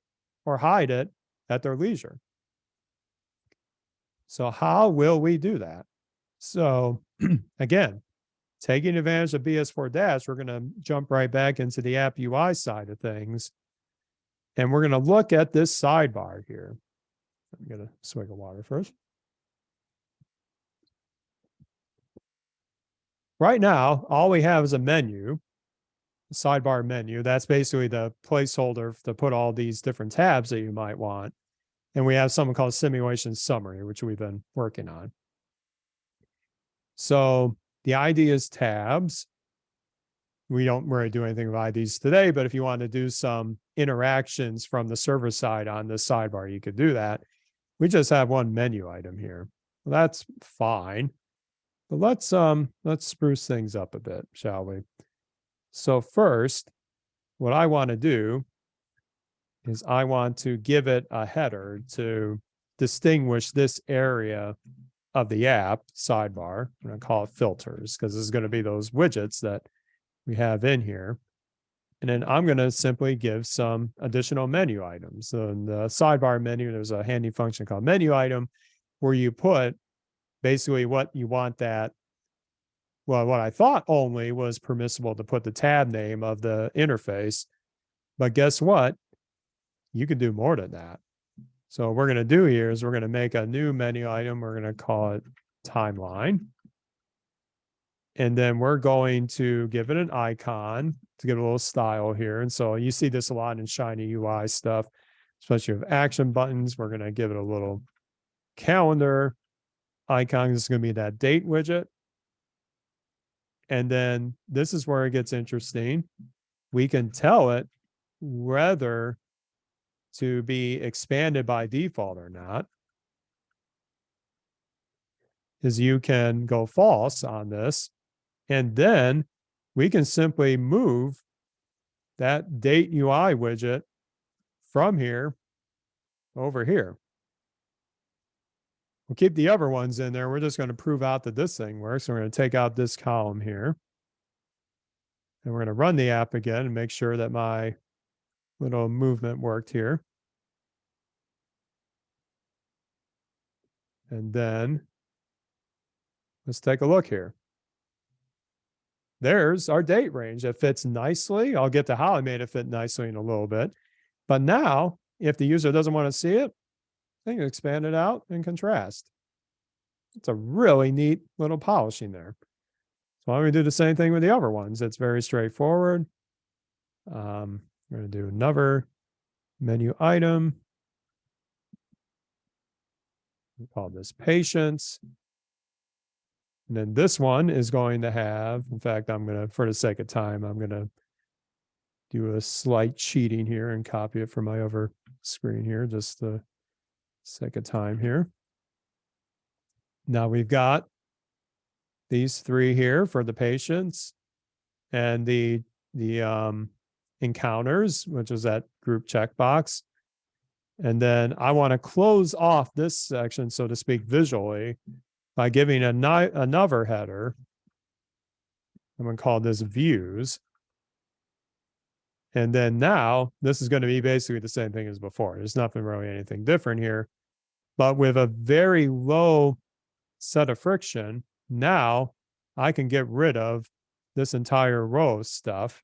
or hide it at their leisure. So how will we do that? So again, taking advantage of BS4 Dash, we're going to jump right back into the app UI side of things. And we're going to look at this sidebar here. I'm going to swig of water first. Right now, all we have is a menu, a sidebar menu. That's basically the placeholder to put all these different tabs that you might want. And we have something called simulation summary, which we've been working on. So the ID is tabs. We don't really do anything with IDs today, but if you want to do some interactions from the server side on the sidebar, you could do that. We just have one menu item here. Well, that's fine. But let's spruce things up a bit, shall we? So first, what I want to do is I want to give it a header to distinguish this area of the app sidebar. I'm going to call it filters because this is going to be those widgets that we have in here. And then I'm going to simply give some additional menu items. So in the sidebar menu, there's a handy function called menu item where you put basically what you want that. Well, what I thought only was permissible to put the tab name of the interface. But guess what? You can do more than that. So what we're going to do here is we're going to make a new menu item. We're going to call it timeline. And then we're going to give it an icon to give it a little style here. And so you see this a lot in Shiny UI stuff, especially with action buttons. We're going to give it a little calendar icon. This is going to be that date widget. And then this is where it gets interesting. We can tell it whether to be expanded by default or not. Is you can go false on this. And then we can simply move that date UI widget from here over here. We'll keep the other ones in there. We're just going to prove out that this thing works. So we're going to take out this column here. And we're going to run the app again and make sure that my little movement worked here. And then let's take a look here. There's our date range. It fits nicely. I'll get to how I made it fit nicely in a little bit. But now, if the user doesn't want to see it, they can expand it out and contrast. It's a really neat little polishing there. So why don't we do the same thing with the other ones? It's very straightforward. We're going to do another menu item. We call this patients. And then this one is going to have, in fact, I'm going to, for the sake of time, I'm going to do a slight cheating here and copy it from my other screen here, just the sake of time here. Now we've got these 3 here for the patients and the encounters, which is that group checkbox. And then I want to close off this section, so to speak, visually by giving another header. I'm going to call this views. And then now this is going to be basically the same thing as before. There's nothing really anything different here. But with a very low set of friction, now I can get rid of this entire row of stuff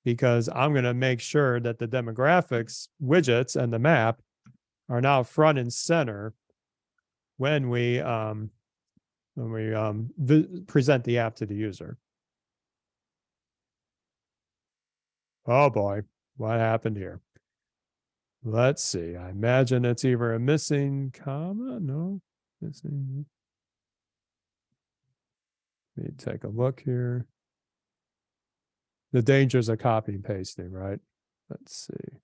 because I'm going to make sure that the demographics widgets and the map are now front and center when we present the app to the user. Oh boy, what happened here? Let's see. I imagine it's either a missing comma. No, missing. Let me take a look here. The dangers of copy and pasting, right? Let's see.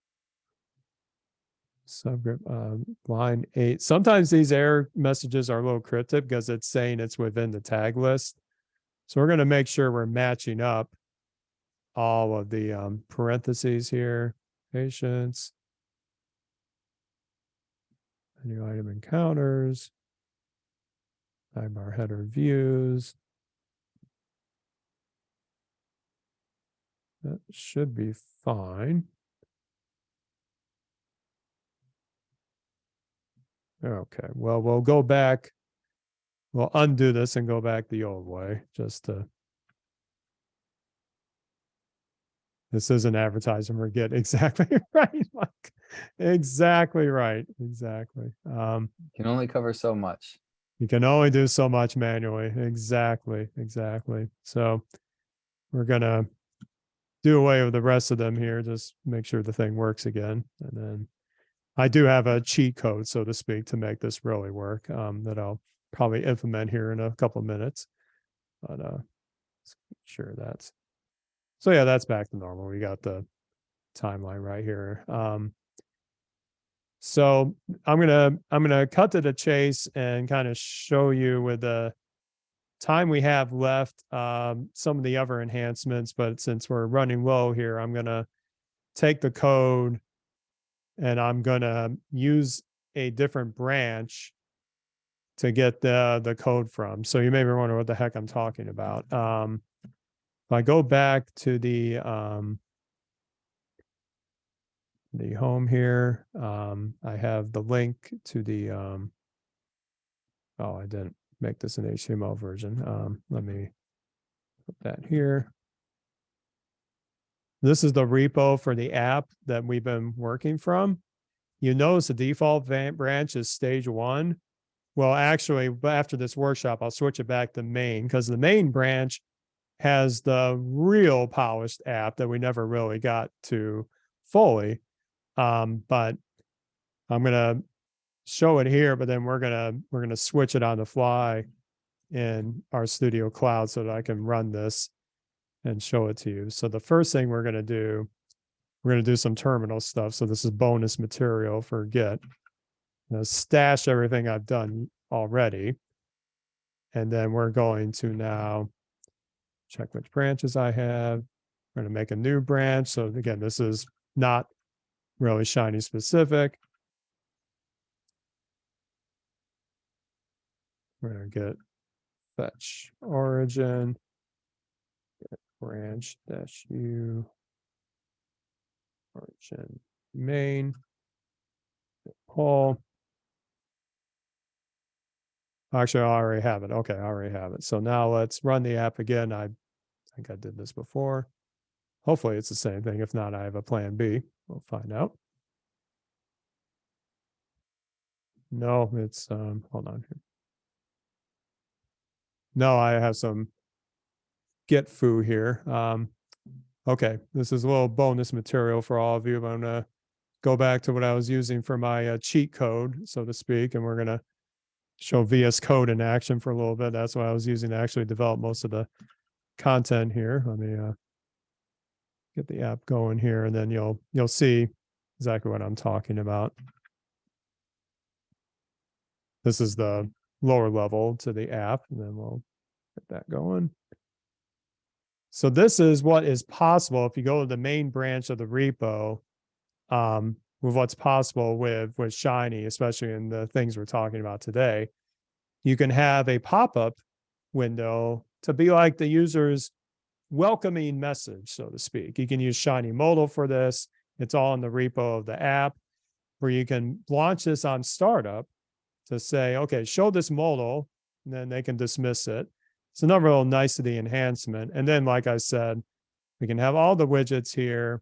Subgroup line 8. Sometimes these error messages are a little cryptic because it's saying it's within the tag list. So we're going to make sure we're matching up all of the parentheses here. Patients. New item encounters. Sidebar header views. That should be fine. Okay, well, we'll go back. We'll undo this and go back the old way just to. This is an advertising forget. Exactly right, Mike. Exactly right. Exactly. Can only cover so much. You can only do so much manually. Exactly. Exactly. So we're going to do away with the rest of them here. Just make sure the thing works again. And then I do have a cheat code, so to speak, to make this really work that I'll probably implement here in a couple of minutes. But let's make sure that's. So yeah, that's back to normal. We got the timeline right here. So I'm gonna cut to the chase and kind of show you with the time we have left some of the other enhancements. But since we're running low here, I'm gonna take the code and I'm gonna use a different branch to get the code from. So you may be wondering what the heck I'm talking about. If I go back to the home here, I have the link to the, oh, I didn't make this an HTML version. Let me put that here. This is the repo for the app that we've been working from. You notice the default branch is stage 1. Well, actually, after this workshop, I'll switch it back to main because the main branch has the real polished app that we never really got to fully. But I'm gonna show it here, but then we're gonna switch it on the fly in our Studio Cloud so that I can run this and show it to you. So the first thing we're gonna do some terminal stuff. So this is bonus material for Git. I'm gonna stash everything I've done already. And then we're going to now check which branches I have. We're going to make a new branch. So again, this is not really Shiny specific. We're going to get fetch origin, get branch -u, origin main, pull. Actually, I already have it. Okay, I already have it. So now let's run the app again. I think I did this before. Hopefully it's the same thing. If not, I have a plan B. We'll find out. No, it's hold on here. No, I have some Git foo here. Okay, this is a little bonus material for all of you. I'm gonna go back to what I was using for my cheat code, so to speak, and we're gonna show VS Code in action for a little bit. That's what I was using to actually develop most of the content here. Let me get the app going here, and then you'll see exactly what I'm talking about. This is the lower level to the app, and then we'll get that going. So this is what is possible if you go to the main branch of the repo with what's possible with Shiny, especially in the things we're talking about today. You can have a pop-up window to be like the user's welcoming message, so to speak. You can use Shiny Modal for this. It's all in the repo of the app, where you can launch this on startup. to say, okay, show this modal, and then they can dismiss it. It's another little nicety enhancement. And then, like I said, we can have all the widgets here,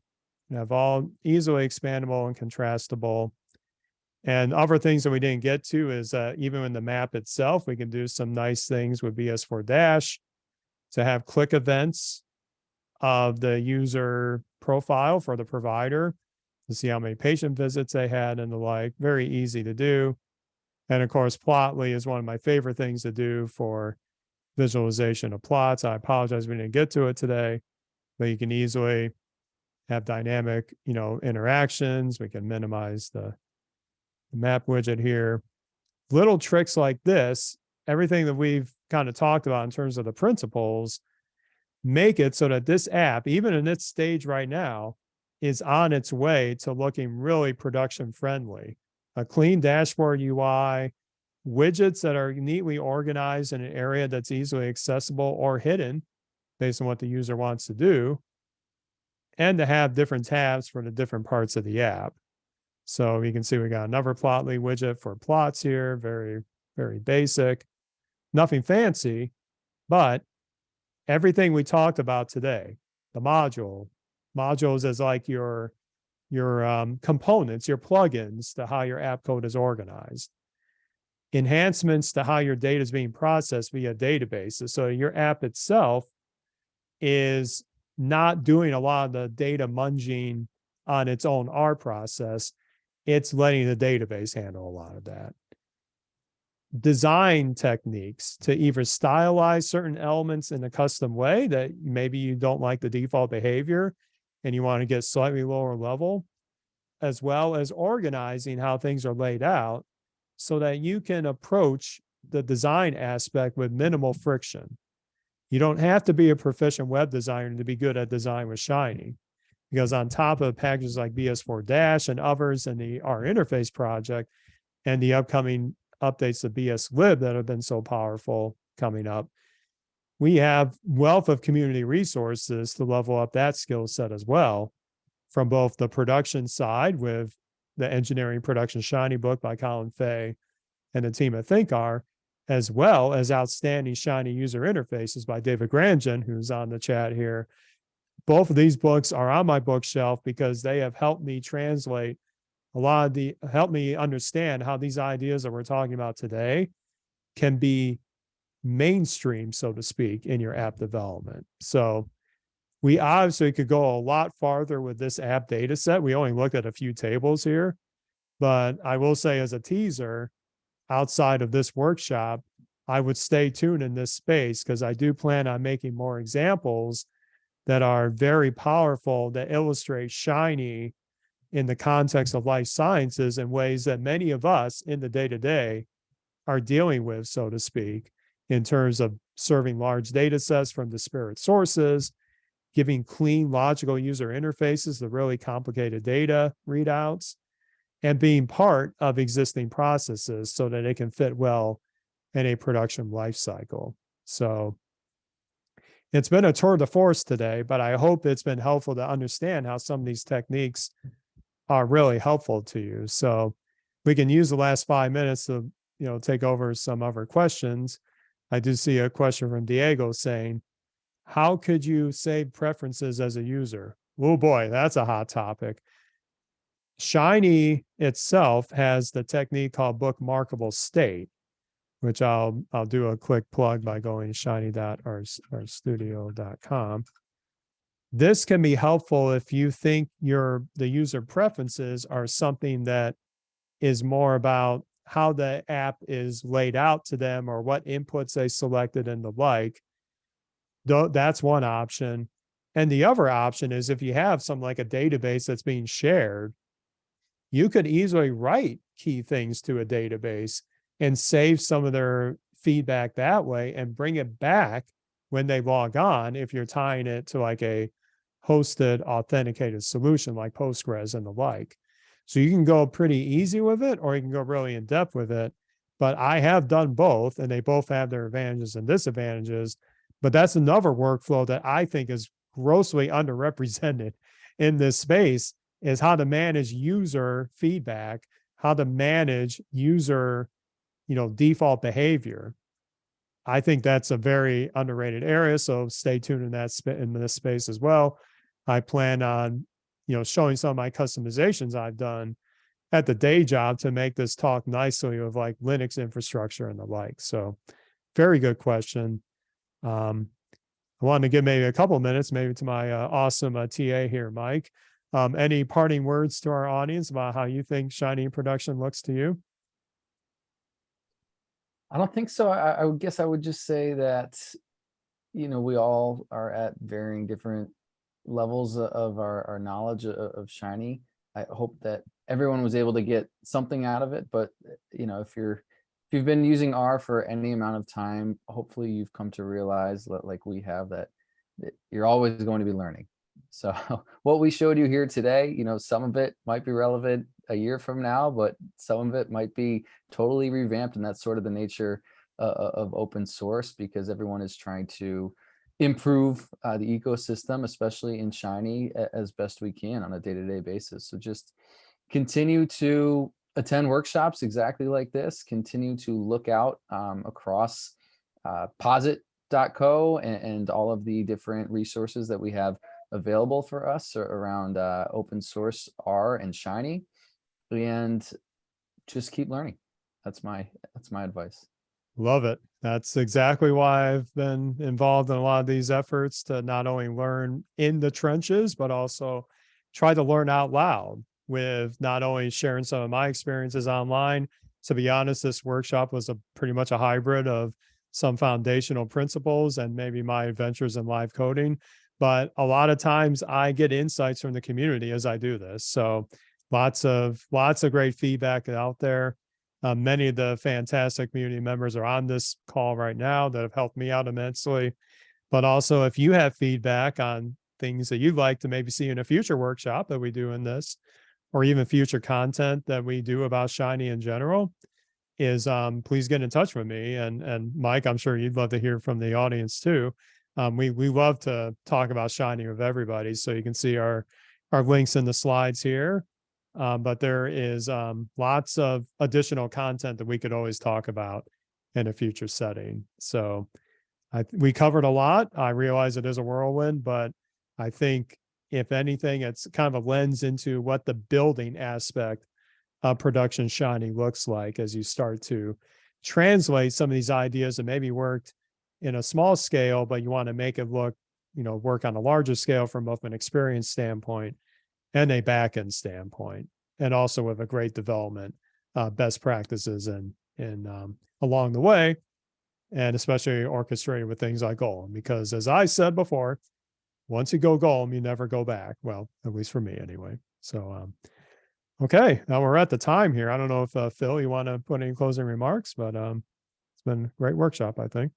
have all easily expandable and contrastable. And other things that we didn't get to is even in the map itself, we can do some nice things with BS4 dash to have click events of the user profile for the provider to see how many patient visits they had and the like. Very easy to do. And of course, Plotly is one of my favorite things to do for visualization of plots. I apologize we didn't get to it today, but you can easily have dynamic, interactions. We can minimize the map widget here. Little tricks like this, everything that we've kind of talked about in terms of the principles, make it so that this app, even in its stage right now, is on its way to looking really production friendly. A clean dashboard UI, widgets that are neatly organized in an area that's easily accessible or hidden based on what the user wants to do, and to have different tabs for the different parts of the app. So you can see we got another Plotly widget for plots here, very, very basic, nothing fancy, but everything we talked about today, the modules as like your components, your plugins to how your app code is organized, enhancements to how your data is being processed via databases. So your app itself is not doing a lot of the data munging on its own R process. It's letting the database handle a lot of that. Design techniques to either stylize certain elements in a custom way that maybe you don't like the default behavior and you want to get slightly lower level, as well as organizing how things are laid out so that you can approach the design aspect with minimal friction. You don't have to be a proficient web designer to be good at design with Shiny, because on top of packages like BS4 Dash and others in the R interface project and the upcoming updates to BS Lib that have been so powerful coming up, we have wealth of community resources to level up that skill set as well, from both the production side with the Engineering Production Shiny book by Colin Fay and the team at ThinkR, as well as outstanding Shiny user interfaces by David Grandjean, who's on the chat here. Both of these books are on my bookshelf because they have helped me translate help me understand how these ideas that we're talking about today can be mainstream, so to speak, in your app development. So we obviously could go a lot farther with this app data set. We only looked at a few tables here, but I will say as a teaser, outside of this workshop, I would stay tuned in this space because I do plan on making more examples that are very powerful that illustrate Shiny in the context of life sciences in ways that many of us in the day-to-day are dealing with, so to speak, in terms of serving large data sets from disparate sources, giving clean, logical user interfaces to really complicated data readouts, and being part of existing processes so that it can fit well in a production life cycle. So it's been a tour de force today, but I hope it's been helpful to understand how some of these techniques are really helpful to you. So we can use the last 5 minutes to, take over some other questions. I do see a question from Diego saying, how could you save preferences as a user? Oh boy, that's a hot topic. Shiny itself has the technique called bookmarkable state, which I'll do a quick plug by going to shiny.rstudio.com. This can be helpful if you think the user preferences are something that is more about how the app is laid out to them or what inputs they selected and the like. That's one option. And the other option is if you have something like a database that's being shared, you could easily write key things to a database and save some of their feedback that way and bring it back when they log on if you're tying it to like a hosted authenticated solution like Postgres and the like. So you can go pretty easy with it or you can go really in depth with it. But I have done both and they both have their advantages and disadvantages. But that's another workflow that I think is grossly underrepresented in this space, is how to manage user feedback, how to manage user default behavior. I think that's a very underrated area. So stay tuned in in this space as well. I plan on, showing some of my customizations I've done at the day job to make this talk nicely of like Linux infrastructure and the like. So very good question. I wanted to give maybe a couple minutes, maybe to my awesome TA here, Mike. Any parting words to our audience about how you think Shiny production looks to you? I don't think so. I would guess I would just say that, we all are at varying different levels of our knowledge of Shiny. I hope that everyone was able to get something out of it, but if you've been using R for any amount of time, hopefully you've come to realize that, like we have, that you're always going to be learning. So what we showed you here today, some of it might be relevant a year from now, but some of it might be totally revamped. And that's sort of the nature of open source, because everyone is trying to improve the ecosystem, especially in Shiny, as best we can on a day-to-day basis. So just continue to attend workshops exactly like this, continue to look out across posit.co and all of the different resources that we have available for us around open source R and Shiny, and just keep learning. That's my advice. Love it. That's exactly why I've been involved in a lot of these efforts to not only learn in the trenches, but also try to learn out loud, with not only sharing some of my experiences online. To be honest, this workshop was pretty much a hybrid of some foundational principles and maybe my adventures in live coding. But a lot of times I get insights from the community as I do this. So lots of great feedback out there. Many of the fantastic community members are on this call right now that have helped me out immensely. But also, if you have feedback on things that you'd like to maybe see in a future workshop that we do in this, or even future content that we do about Shiny in general, is please get in touch with me. And Mike, I'm sure you'd love to hear from the audience too. We love to talk about Shiny with everybody. So you can see our links in the slides here. But there is lots of additional content that we could always talk about in a future setting. So we covered a lot. I realize it is a whirlwind, but I think if anything, it's kind of a lens into what the building aspect of production Shiny looks like as you start to translate some of these ideas that maybe worked in a small scale, but you want to make it look, work on a larger scale from both an experience standpoint and a backend standpoint, and also with a great development best practices and along the way, and especially orchestrated with things like Golem. Because as I said before, once you go Golem, you never go back. Well, at least for me anyway. So, okay, now we're at the time here. I don't know if Phil, you want to put any closing remarks, but it's been a great workshop, I think.